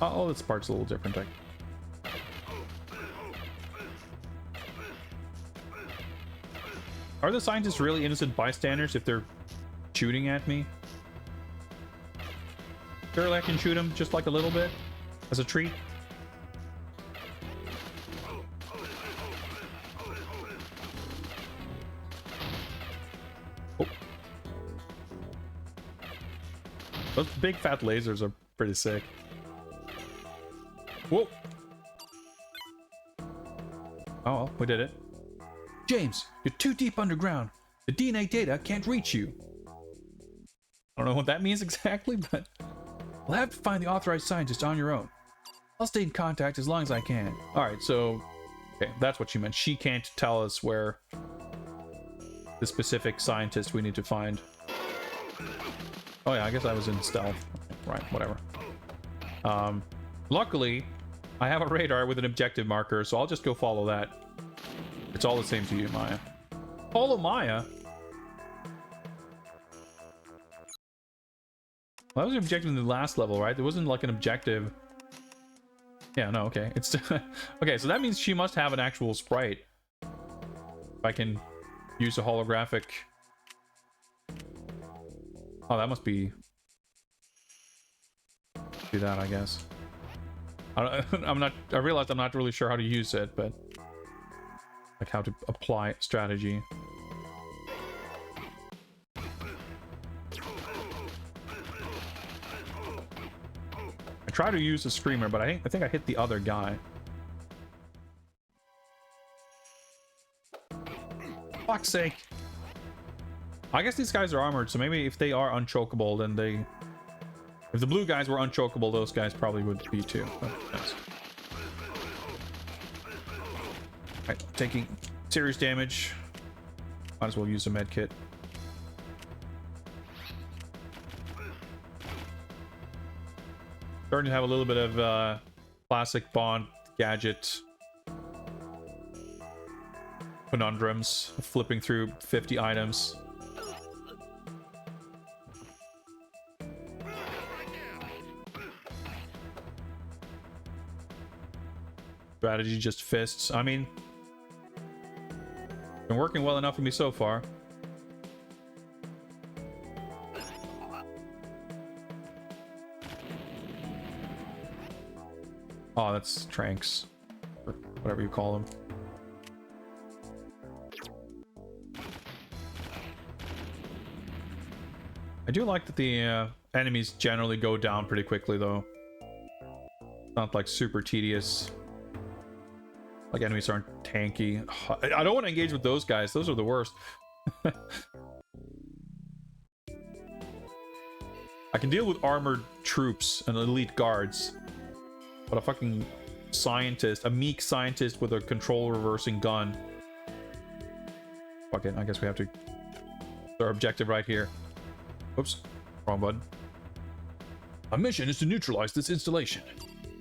Oh, this part's a little different. Are the scientists really innocent bystanders if they're shooting at me? Surely I can shoot him just like a little bit as a treat. Oh. Those big fat lasers are pretty sick. Whoa. Oh, well, we did it. James, you're too deep underground. The DNA data can't reach you. I don't know what that means exactly, but We'll have to find the authorized scientist on your own. I'll stay in contact as long as I can. all right, so okay, that's what she meant. She can't tell us where the specific scientist we need to find. Oh yeah, I guess I was in stealth. Right, whatever. Luckily, I have a radar with an objective marker, so I'll just go follow that. It's all the same to you, Maya. Follow Maya? Well, that was an objective in the last level, right? There wasn't like an objective. Yeah, no, okay. It's okay, so that means she must have an actual sprite. If I can use a holographic. Oh, that must be. Do that, I guess. I realized I'm not really sure how to use it, but like how to apply strategy. I try to use a screamer, but I think I hit the other guy. Fuck's sake. I guess these guys are armored, so maybe if they are unchokeable, then they... If the blue guys were unchokeable, those guys probably would be too. But, yes. Right, taking serious damage. Might as well use a med kit. Starting to have a little bit of classic Bond gadget conundrums, flipping through 50 items. Strategy just fists. I mean, been working well enough for me so far. Oh, that's Tranks, or whatever you call them. I do like that the enemies generally go down pretty quickly, though. Not like super tedious. Like enemies aren't tanky. I don't want to engage with those guys. Those are the worst. I can deal with armored troops and elite guards. But a fucking scientist, a meek scientist with a control reversing gun. Fuck it, I guess we have to... Our objective right here. Oops, wrong button. My mission is to neutralize this installation.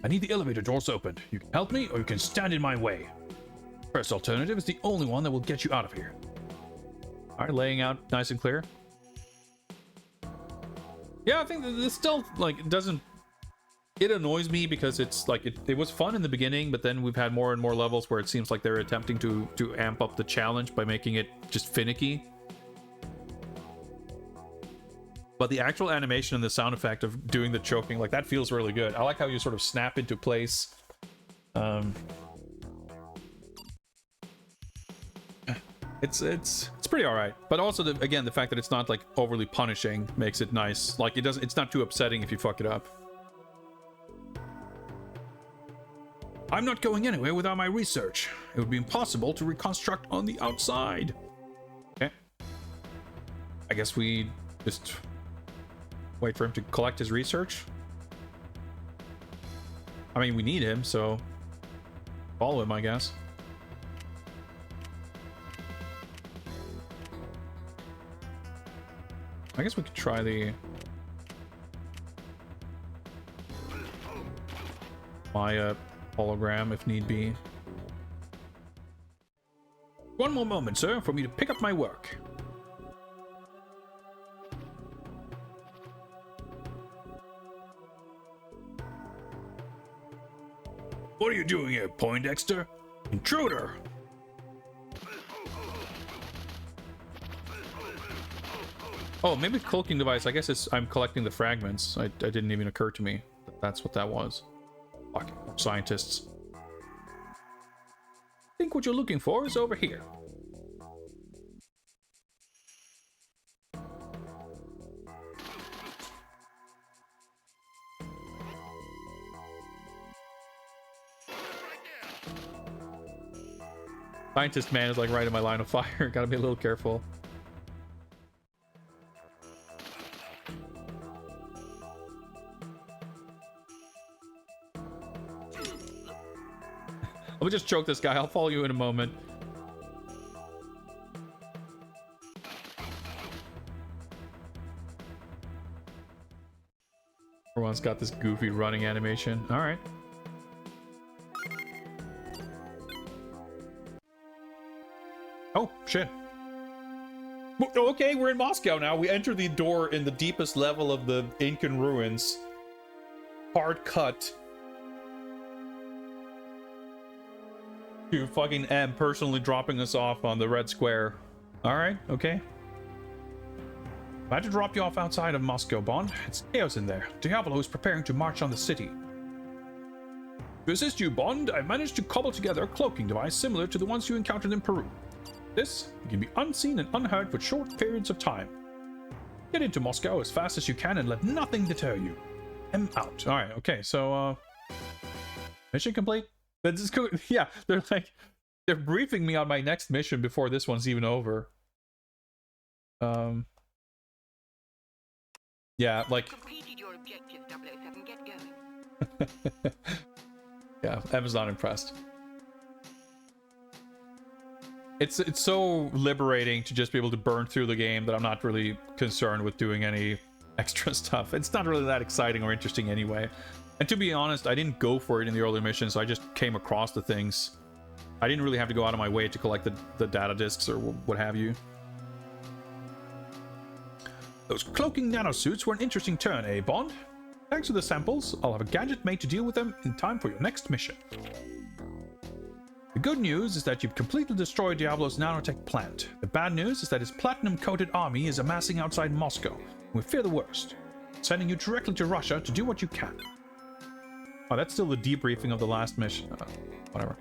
I need the elevator doors opened. You can help me, or you can stand in my way. First alternative is the only one that will get you out of here. Alright, laying out nice and clear. Yeah, I think that this still, like, it doesn't... It annoys me because it's like, it was fun in the beginning, but then we've had more and more levels where it seems like they're attempting to amp up the challenge by making it just finicky. But the actual animation and the sound effect of doing the choking, like, that feels really good. I like how you sort of snap into place. It's pretty all right, but also again the fact that it's not like overly punishing makes it nice. Like it's not too upsetting if you fuck it up. I'm not going anywhere without my research. It would be impossible to reconstruct on the outside. Okay. I guess we just wait for him to collect his research. I mean, we need him, so follow him, I guess. I guess we could try the Maya hologram if need be. One more moment, sir, for me to pick up my work. What are you doing here, Poindexter? Intruder! Oh, maybe cloaking device. I guess it's I'm collecting the fragments. I didn't even occur to me that that's what that was. Fuck, scientists. I think what you're looking for is over here. Scientist man is like right in my line of fire. Gotta be a little careful. Let me just choke this guy. I'll follow you in a moment. Everyone's got this goofy running animation. All right. Oh, shit. Okay, we're in Moscow now. We enter the door in the deepest level of the Incan ruins. Hard cut. To fucking M personally dropping us off on the Red Square. Alright, okay. I had to drop you off outside of Moscow, Bond. It's chaos in there. Diablo is preparing to march on the city. To assist you, Bond, I've managed to cobble together a cloaking device similar to the ones you encountered in Peru. This, you can be unseen and unheard for short periods of time. Get into Moscow as fast as you can and let nothing deter you. I'm out. Alright, okay, so, mission complete? That's just cool. Yeah, they're briefing me on my next mission before this one's even over. Yeah, like... Completed your objective, 007. Get going. Yeah, Em's not impressed. It's so liberating to just be able to burn through the game that I'm not really concerned with doing any extra stuff. It's not really that exciting or interesting anyway. And to be honest, I didn't go for it in the early missions, so I just came across the things. I didn't really have to go out of my way to collect the data discs or what have you. Those cloaking nanosuits were an interesting turn, eh, Bond? Thanks to the samples, I'll have a gadget made to deal with them in time for your next mission. The good news is that you've completely destroyed Diablo's nanotech plant. The bad news is that his platinum-coated army is amassing outside Moscow. We fear the worst. Sending you directly to Russia to do what you can. Oh, that's still the debriefing of the last mission. Whatever.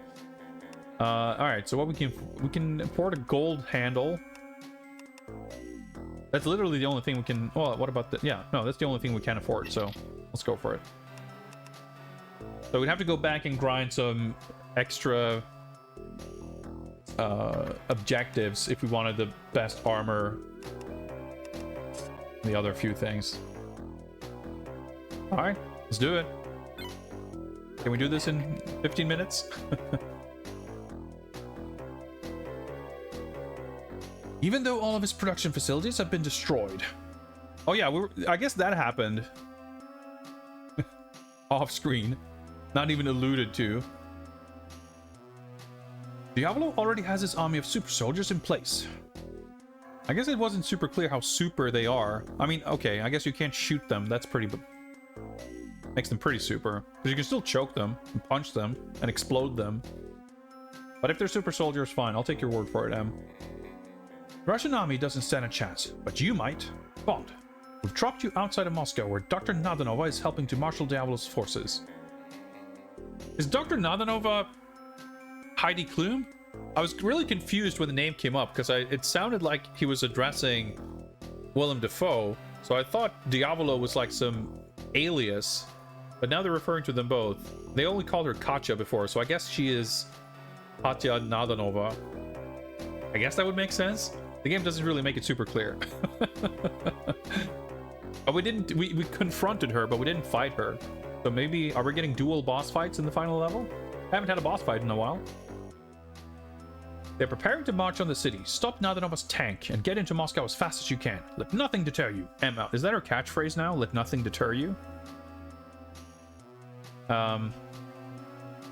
Alright, so what we can import a gold handle. That's literally the only thing we can... Well, what about the... Yeah, no, that's the only thing we can afford, so let's go for it. So we'd have to go back and grind some extra objectives if we wanted the best armor and the other few things. Alright, let's do it. Can we do this in 15 minutes? Even though all of his production facilities have been destroyed. Oh yeah, I guess that happened. Off screen. Not even alluded to. Diablo already has his army of super soldiers in place. I guess it wasn't super clear how super they are. I mean, okay, I guess you can't shoot them. That's pretty... Makes them pretty super. Because you can still choke them, and punch them, and explode them. But if they're super soldiers, fine. I'll take your word for it, Em. The Russian army doesn't stand a chance, but you might. Bond, we've dropped you outside of Moscow, where Dr. Nadanova is helping to marshal Diablo's forces. Is Dr. Nadanova Heidi Klum? I was really confused when the name came up, because it sounded like he was addressing Willem Dafoe, so I thought Diablo was like some alias, but now they're referring to them both. They only called her Katya before, so I guess she is Katya Nadanova. I guess that would make sense. The game doesn't really make it super clear. But we confronted her, but we didn't fight her. So maybe, are we getting dual boss fights in the final level? I haven't had a boss fight in a while. They're preparing to march on the city. Stop Nadanova's tank and get into Moscow as fast as you can. Let nothing deter you. Emma, is that her catchphrase now? Let nothing deter you?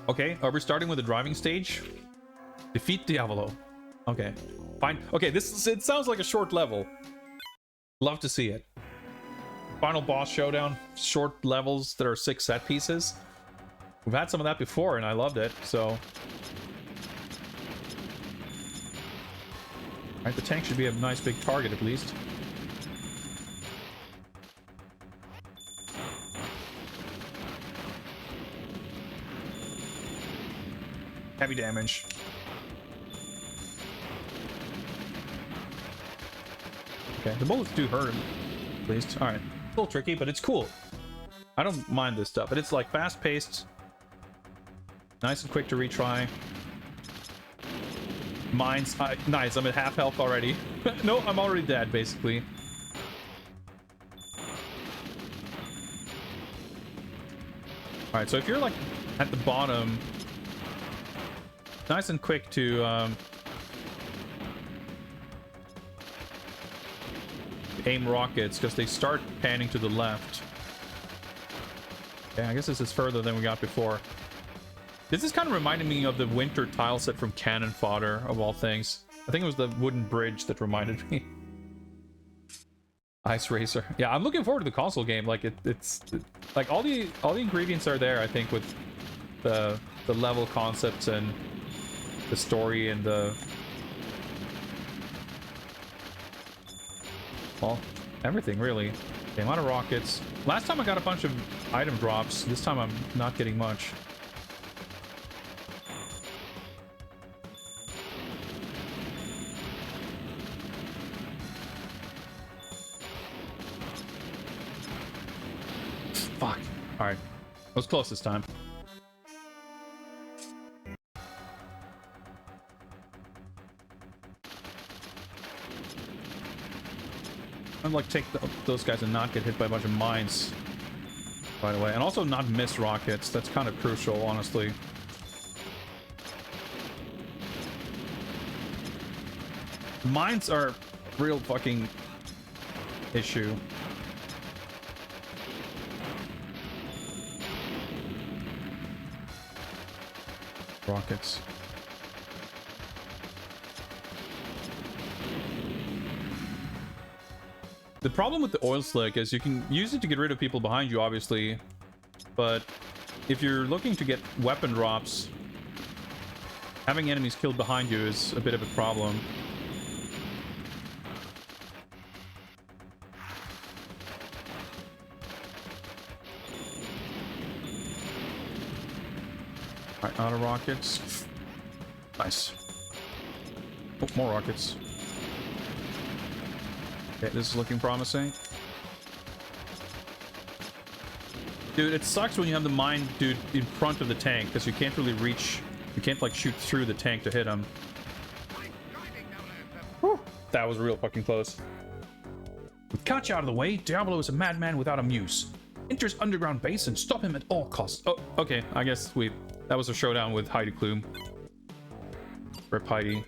Okay, are we starting with the driving stage? Defeat Diablo. Okay, fine. Okay, it sounds like a short level. Love to see it. Final boss showdown, short levels that are 6 set pieces. We've had some of that before and I loved it, so... Alright, the tank should be a nice big target at least. Heavy damage. Okay, the bullets do hurt, at least. Alright, a little tricky, but it's cool. I don't mind this stuff, but it's like fast-paced, nice and quick to retry. Mine's nice, I'm at half health already. No, I'm already dead, basically. Alright, so if you're like at the bottom, nice and quick to aim rockets, because they start panning to the left. Okay, I guess this is further than we got before. This is kind of reminding me of the winter tile set from Cannon Fodder, of all things. I think it was the wooden bridge that reminded me. Ice Racer. Yeah, I'm looking forward to the console game. Like it's like all the ingredients are there, I think, with the level concepts and the story and the... Well, everything, really. The amount of rockets. Last time I got a bunch of item drops. This time I'm not getting much. Fuck. Alright. I was close this time. I'd like take those guys and not get hit by a bunch of mines right away, and also not miss rockets. That's kind of crucial, honestly. Mines are a real fucking issue. rockets. The problem with the oil slick is you can use it to get rid of people behind you, obviously, but if you're looking to get weapon drops, having enemies killed behind you is a bit of a problem. Alright, out of rockets. Nice. Oh, more rockets. Okay, this is looking promising. Dude, it sucks when you have the mine dude in front of the tank, because you can't really reach... You can't, like, shoot through the tank to hit him. Whew, that was real fucking close. With Kachi out of the way, Diablo is a madman without a muse. Enters underground base and stop him at all costs. Oh, okay, I guess we... That was a showdown with Heidi Klum. Rip Heidi.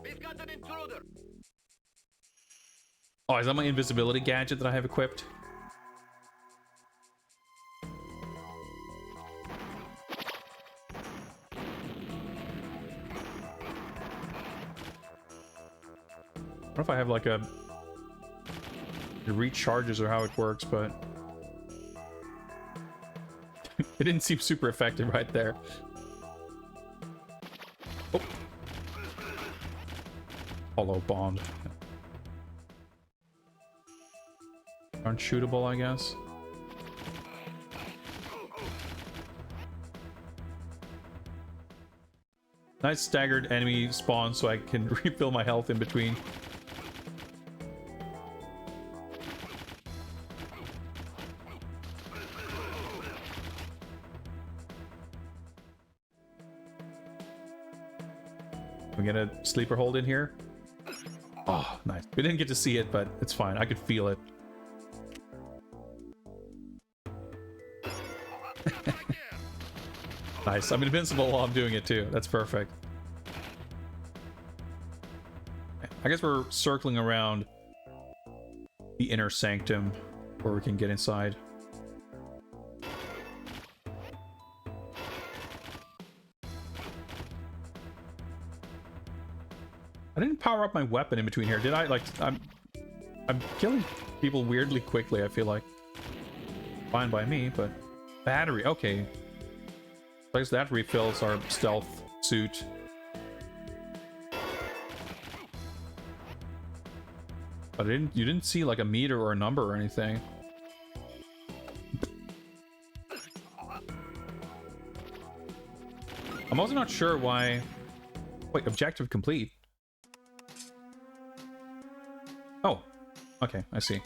We've got an intruder. Oh, is that my invisibility gadget that I have equipped? I don't know if I have like a... It recharges or how it works, but... It didn't seem super effective right there. Oh. Hollow bombed. Aren't shootable, I guess. Nice staggered enemy spawn so I can refill my health in between. We get a sleeper hold in here. Oh, nice. We didn't get to see it, but it's fine. I could feel it. Nice. I'm invincible while I'm doing it too. That's perfect. I guess we're circling around the inner sanctum where we can get inside. I didn't power up my weapon in between here, did I? Like, I'm killing people weirdly quickly, I feel like. Fine by me, but... Battery, okay. I guess that refills our stealth suit. But you didn't see like a meter or a number or anything. I'm also not sure why... Wait, objective complete. Oh, okay, I see.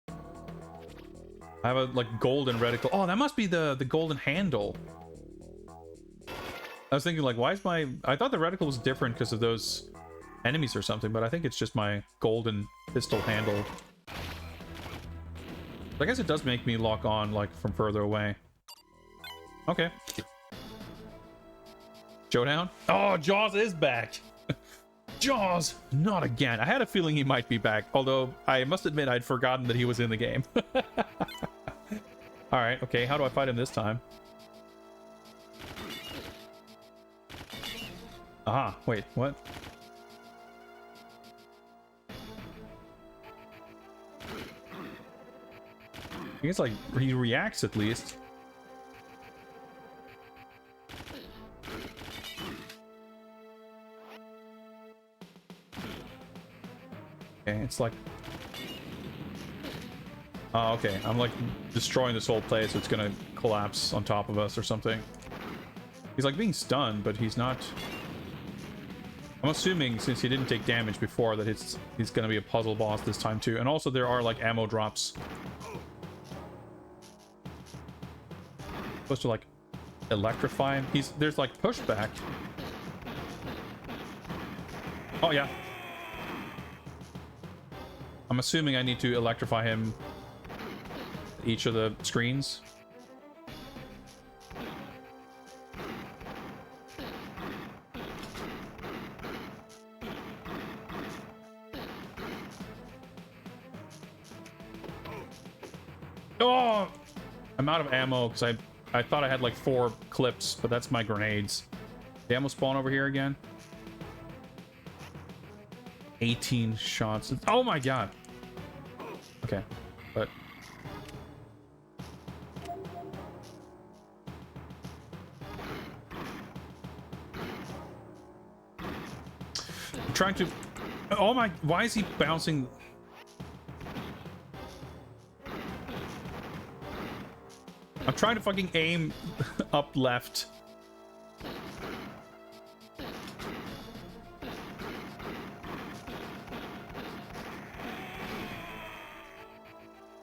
I have a like golden reticle. Oh, that must be the golden handle. I was thinking like, why is my... I thought the reticle was different because of those enemies or something, but I think it's just my golden pistol handle. I guess it does make me lock on like from further away. Okay. Showdown? Oh, Jaws is back. Jaws, not again. I had a feeling he might be back, although I must admit I'd forgotten that he was in the game. Alright, okay, how do I fight him this time? Aha, wait, what? I think it's like, he reacts at least. Okay, it's like... Oh, okay. I'm like destroying this whole place, so it's gonna collapse on top of us or something. He's like being stunned, but he's not... I'm assuming, since he didn't take damage before, that he's gonna be a puzzle boss this time too. And also there are like ammo drops. Supposed to like electrify him. There's like pushback. Oh yeah. I'm assuming I need to electrify him each of the screens. Oh! I'm out of ammo because I thought I had like 4 clips, but that's my grenades. The ammo spawn over here again. 18 shots. Oh my god. Okay, but I'm trying to. Oh my! Why is he bouncing? I'm trying to fucking aim up left.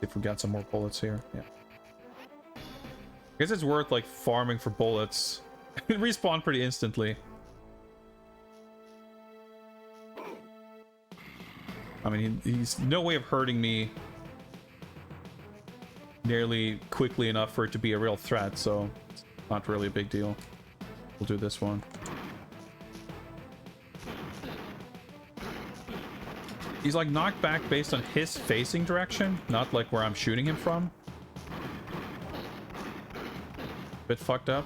If we got some more bullets here, yeah. I guess it's worth like farming for bullets. It respawn pretty instantly. I mean, he's no way of hurting me nearly quickly enough for it to be a real threat, so it's not really a big deal. We'll do this one. He's like knocked back based on his facing direction, not like where I'm shooting him from. Bit fucked up.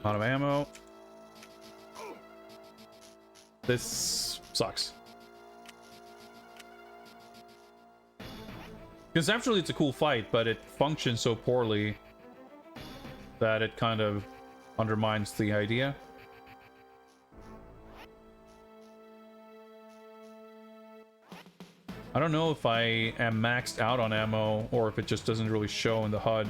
Out of ammo. This sucks. Conceptually, it's a cool fight, but it functions so poorly that it kind of undermines the idea. I don't know if I am maxed out on ammo or if it just doesn't really show in the HUD.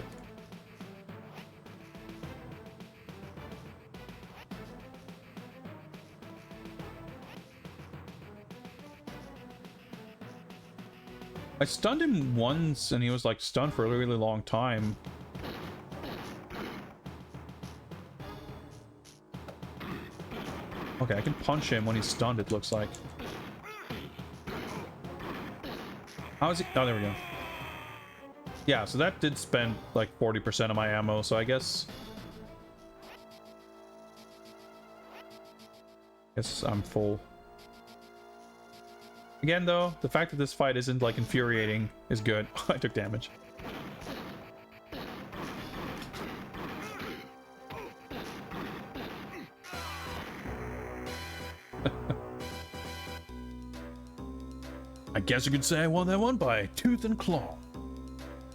I stunned him once and he was like stunned for a really long time. Okay, I can punch him when he's stunned, it looks like. How is he? Oh, there we go. Yeah, so that did spend like 40% of my ammo, so I guess I'm full. Again, though, the fact that this fight isn't, like, infuriating is good. I took damage. I guess you could say I won that one by tooth and claw.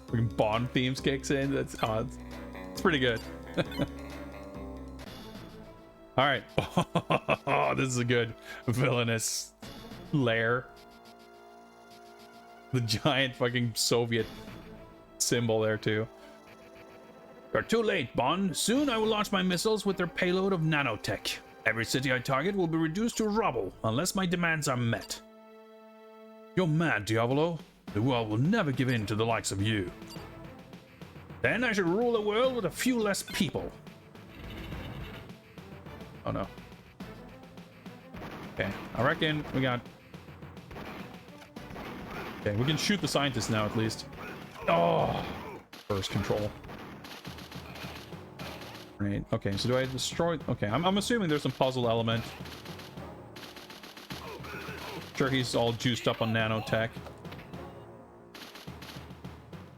Freaking Bond themes kicks in. That's it's pretty good. All right. Oh, this is a good villainous lair. The giant fucking Soviet symbol there too. You're too late, Bond. Soon I will launch my missiles with their payload of nanotech. Every city I target will be reduced to rubble unless my demands are met. You're mad, Diavolo. The world will never give in to the likes of you. Then I should rule the world with a few less people. Oh no. Okay, I reckon we got... Okay, we can shoot the scientist now at least. Oh! First control. Right, okay, so do I destroy... Okay, I'm assuming there's some puzzle element. Sure, he's all juiced up on nanotech.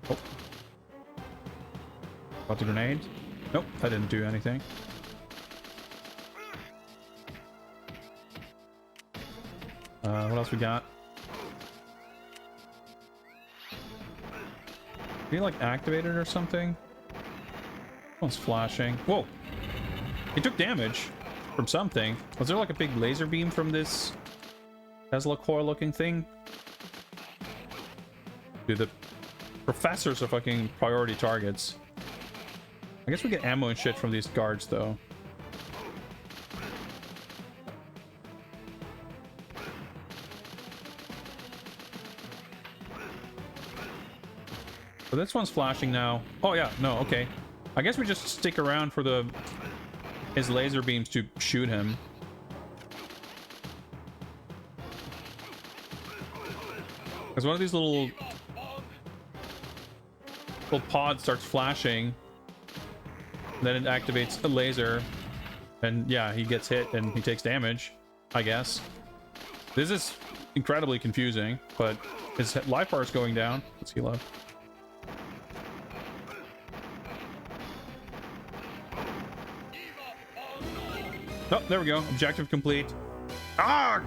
Oh. Got the grenade? Nope, that didn't do anything. What else we got? Did he like activate it or something? One's flashing. Whoa! He took damage from something. Was there like a big laser beam from this Tesla coil looking thing? Dude, the professors are fucking priority targets. I guess we get ammo and shit from these guards though. So this one's flashing now. Oh yeah, no, okay. I guess we just stick around for his laser beams to shoot him. There's one of these little little pod starts flashing. Then it activates a laser. And yeah, he gets hit and he takes damage, I guess. This is incredibly confusing, but his life bar is going down. Let's heal up. Oh, there we go. Objective complete. Ah!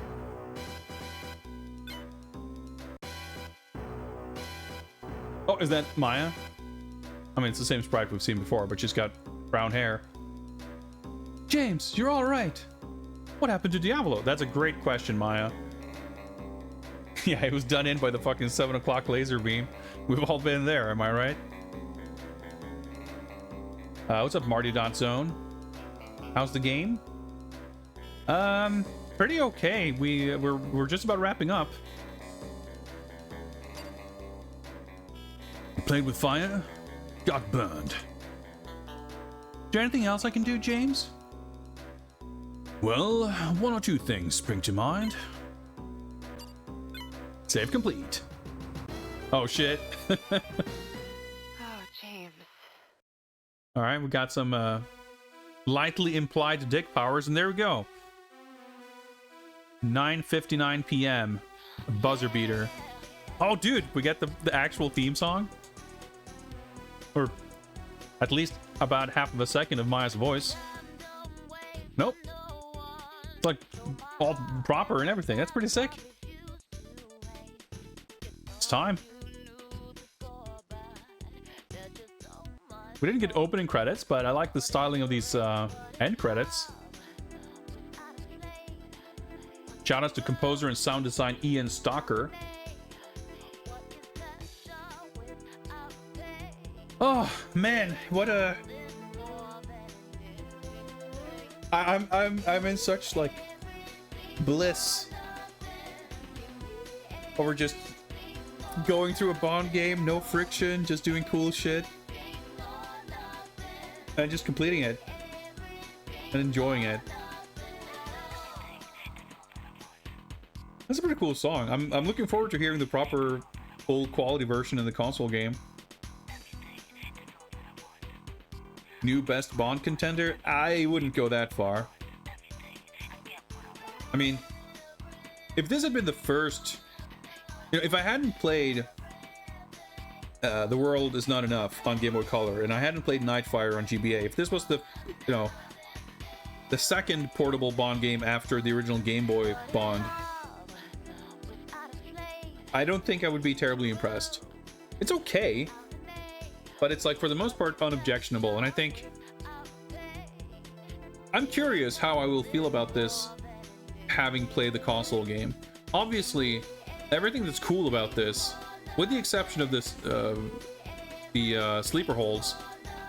Oh, is that Maya? I mean, it's the same sprite we've seen before, but she's got brown hair. James, you're all right. What happened to Diavolo? That's a great question, Maya. Yeah, it was done in by the fucking 7 o'clock laser beam. We've all been there, am I right? What's up, Marty.zone? How's the game? Pretty okay. We're just about wrapping up. Played with fire, got burned. Is there anything else I can do, James? Well, one or two things spring to mind. Save complete. Oh shit. Oh, James. All right, we got some lightly implied dick powers, and there we go. 9:59 p.m. Buzzer beater. Oh, dude, we get the actual theme song, or at least about half of a second of Maya's voice. Nope. It's like all proper and everything. That's pretty sick. It's time. We didn't get opening credits, but I like the styling of these end credits. Shout out to composer and sound design Ian Stalker. Oh man, what a... I'm in such like bliss over just going through a Bond game, no friction, just doing cool shit, and just completing it and enjoying it. That's a pretty cool song. I'm looking forward to hearing the proper full quality version in the console game. New best Bond contender? I wouldn't go that far. I mean, if this had been the first... You know, if I hadn't played The World Is Not Enough on Game Boy Color, and I hadn't played Nightfire on GBA, if this was the, you know, the second portable Bond game after the original Game Boy Bond, I don't think I would be terribly impressed. It's okay, but it's like for the most part unobjectionable, and I think I'm curious how I will feel about this having played the console game. Obviously, everything that's cool about this, with the exception of this, the sleeper holds,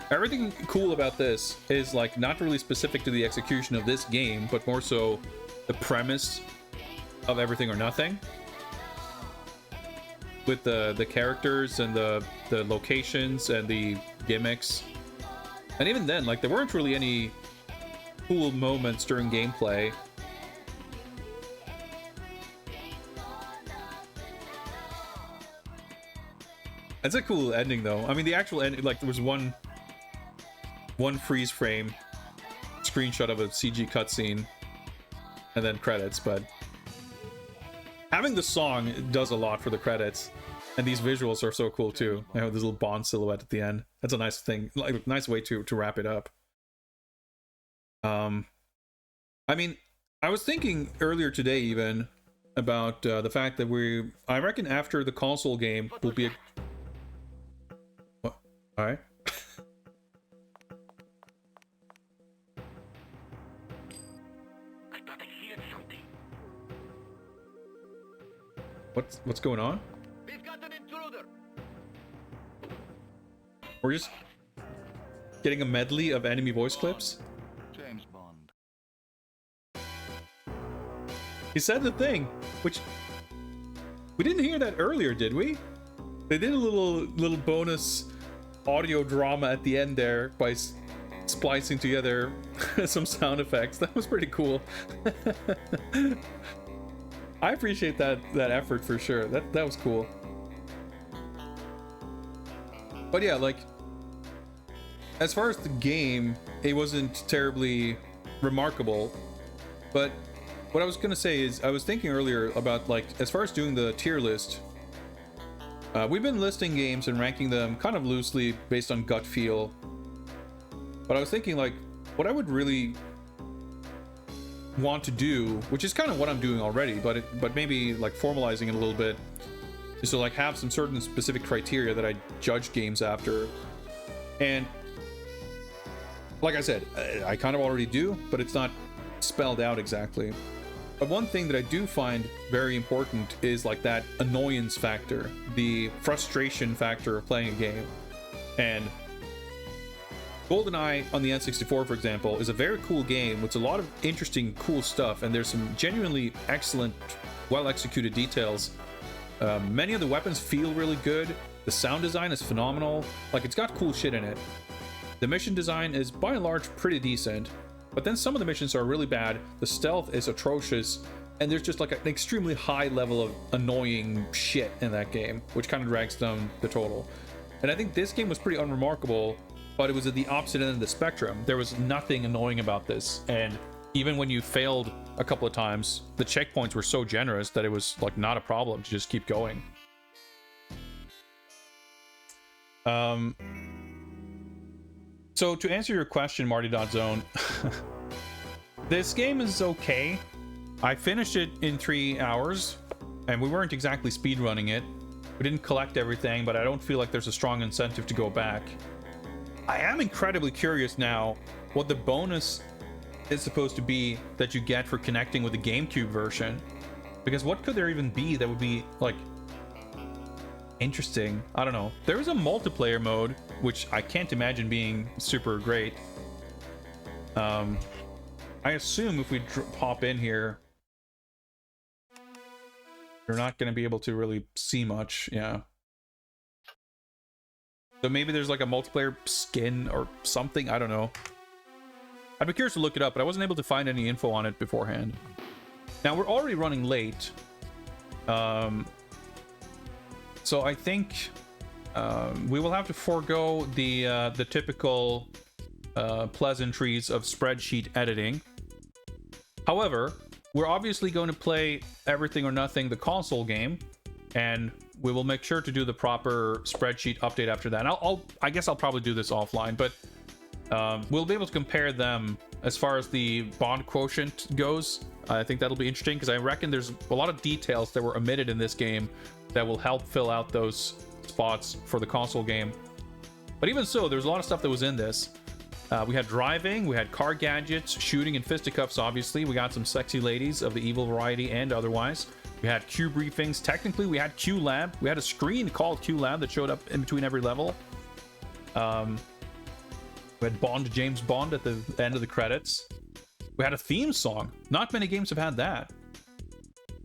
everything cool about this is like not really specific to the execution of this game, but more so the premise of Everything or Nothing. With the characters and the locations and the gimmicks. And even then, like, there weren't really any cool moments during gameplay. It's a cool ending though. I mean, the actual end, like, there was one freeze frame screenshot of a CG cutscene and then credits, but having the song does a lot for the credits, and these visuals are so cool too. You know, this little Bond silhouette at the end. That's a nice thing, like a nice way to wrap it up. I mean, I was thinking earlier today even about the fact that I reckon after the console game will be a... What? All right. What's going on? We've got an intruder. We're just getting a medley of enemy voice clips. James Bond. He said the thing, which we didn't hear that earlier, did we? They did a little bonus audio drama at the end there by splicing together some sound effects. That was pretty cool. I appreciate that effort for sure. That was cool. But yeah, like, as far as the game, it wasn't terribly remarkable. But what I was gonna say is, I was thinking earlier about, like, as far as doing the tier list, we've been listing games and ranking them kind of loosely based on gut feel. But I was thinking, like, what I would really want to do, which is kind of what I'm doing already, but maybe like formalizing it a little bit, is to like have some certain specific criteria that I judge games after. And like I said, I kind of already do, but it's not spelled out exactly. But one thing that I do find very important is like that annoyance factor, the frustration factor of playing a game. And GoldenEye on the N64, for example, is a very cool game with a lot of interesting, cool stuff, and there's some genuinely excellent, well-executed details. Many of the weapons feel really good. The sound design is phenomenal. Like, it's got cool shit in it. The mission design is, by and large, pretty decent, but then some of the missions are really bad. The stealth is atrocious, and there's just like an extremely high level of annoying shit in that game, which kind of drags down the total. And I think this game was pretty unremarkable, but it was at the opposite end of the spectrum. There was nothing annoying about this, and even when you failed a couple of times, the checkpoints were so generous that it was like not a problem to just keep going. So to answer your question, Marty.Zone, this game is okay. I finished it in 3 hours, and we weren't exactly speedrunning it. We didn't collect everything, but I don't feel like there's a strong incentive to go back. I am incredibly curious now what the bonus is supposed to be that you get for connecting with the GameCube version. Because what could there even be that would be, like, interesting? I don't know. There is a multiplayer mode, which I can't imagine being super great. I assume if we pop in here, you're not going to be able to really see much. Yeah. So maybe there's like a multiplayer skin or something. I don't know. I'd be curious to look it up, but I wasn't able to find any info on it beforehand. Now, we're already running late. So I think we will have to forego the typical pleasantries of spreadsheet editing. However, we're obviously going to play Everything or Nothing, the console game, and we will make sure to do the proper spreadsheet update after that. And I guess I'll probably do this offline, but we'll be able to compare them as far as the bond quotient goes. I think that'll be interesting, because I reckon there's a lot of details that were omitted in this game that will help fill out those spots for the console game. But even so, there's a lot of stuff that was in this. We had driving, we had car gadgets, shooting, and fisticuffs, obviously. We got some sexy ladies of the evil variety and otherwise. We had Q briefings. Technically, we had Q Lab. We had a screen called Q Lab that showed up in between every level. We had James Bond at the end of the credits. We had a theme song. Not many games have had that.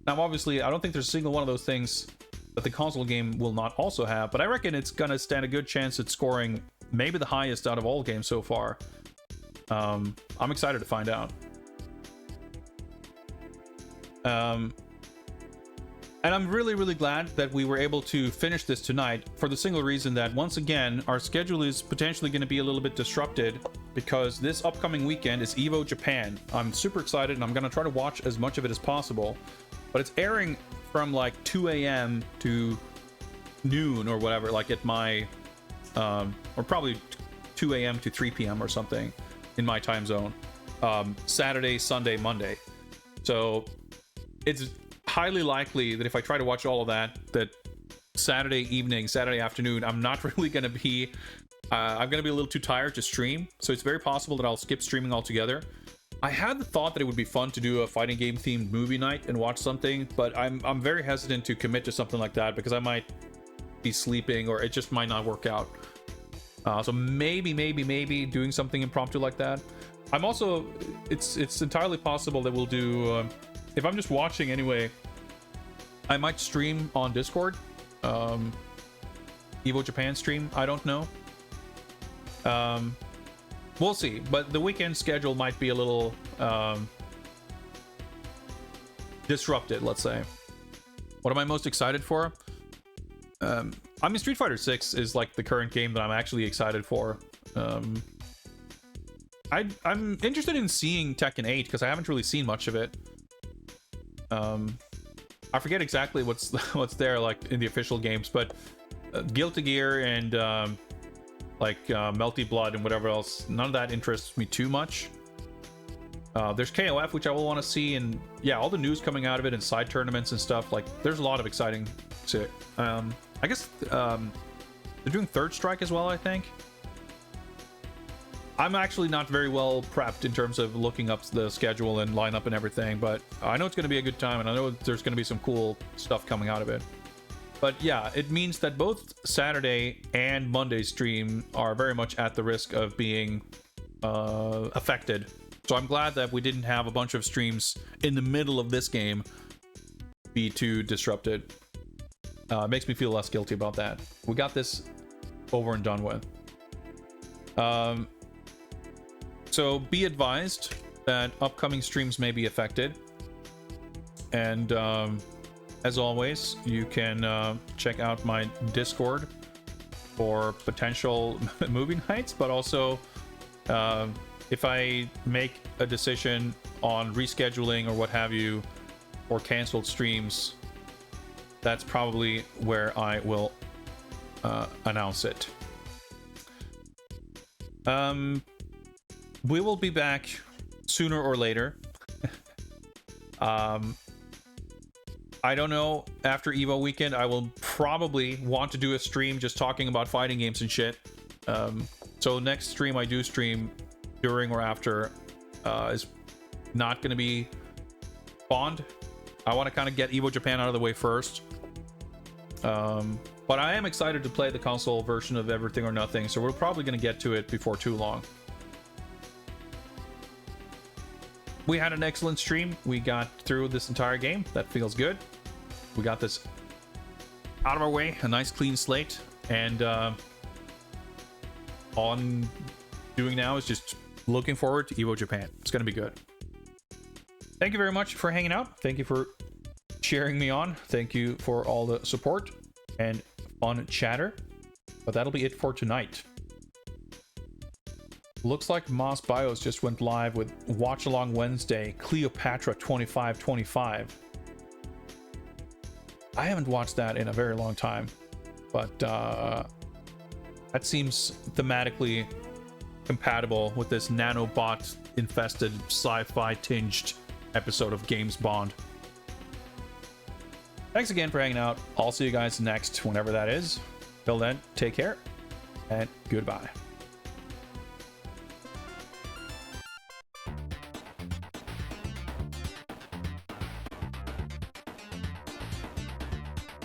Now, obviously, I don't think there's a single one of those things that the console game will not also have, but I reckon it's gonna stand a good chance at scoring maybe the highest out of all games so far. I'm excited to find out. And I'm really, really glad that we were able to finish this tonight, for the single reason that, once again, our schedule is potentially going to be a little bit disrupted, because this upcoming weekend is EVO Japan. I'm super excited, and I'm going to try to watch as much of it as possible. But it's airing from like 2 a.m. to noon or whatever, like at my... or probably 2 a.m. to 3 p.m. or something in my time zone. Saturday, Sunday, Monday. So it's highly likely that if I try to watch all of that Saturday evening, Saturday afternoon, I'm not really going to be... I'm going to be a little too tired to stream. So it's very possible that I'll skip streaming altogether. I had the thought that it would be fun to do a fighting game themed movie night and watch something, but I'm very hesitant to commit to something like that, because I might be sleeping, or it just might not work out. So maybe doing something impromptu like that. I'm also, it's entirely possible that we'll do, if I'm just watching anyway, I might stream on Discord. EVO Japan stream, I don't know. We'll see, but the weekend schedule might be a little disrupted, let's say. What am I most excited for? I mean, Street Fighter 6 is like the current game that I'm actually excited for. I'm interested in seeing Tekken 8 because I haven't really seen much of it. I forget exactly what's there like in the official games, but Guilty Gear and Melty Blood and whatever else, none of that interests me too much. There's KOF, which I will want to see, and yeah, all the news coming out of it and side tournaments and stuff. Like, there's a lot of exciting shit. I guess they're doing Third Strike as well, I think. I'm actually not very well prepped in terms of looking up the schedule and lineup and everything, but I know it's going to be a good time, and I know there's going to be some cool stuff coming out of it. But yeah, it means that both Saturday and Monday stream are very much at the risk of being affected. So I'm glad that we didn't have a bunch of streams in the middle of this game be too disrupted. It makes me feel less guilty about that. We got this over and done with. So be advised that upcoming streams may be affected. And as always, you can check out my Discord for potential movie nights, but also if I make a decision on rescheduling or what have you, or canceled streams, that's probably where I will announce it. We will be back sooner or later. I don't know, after Evo weekend, I will probably want to do a stream just talking about fighting games and shit. So next stream I do stream during or after is not going to be Bond. I want to kind of get Evo Japan out of the way first. But I am excited to play the console version of Everything or Nothing, so we're probably going to get to it before too long. We had an excellent stream. We got through this entire game. That feels good. We got this out of our way, a nice clean slate, and all I'm doing now is just looking forward to Evo Japan. It's going to be good. Thank you very much for hanging out. Thank you for cheering me on. Thank you for all the support and fun chatter. But that'll be it for tonight. Looks like Moss Bios just went live with Watch Along Wednesday, Cleopatra 2525. I haven't watched that in a very long time, but that seems thematically compatible with this nanobot infested sci-fi tinged episode of James Bond. Thanks again for hanging out. I'll see you guys next, whenever that is. Till then, take care and goodbye.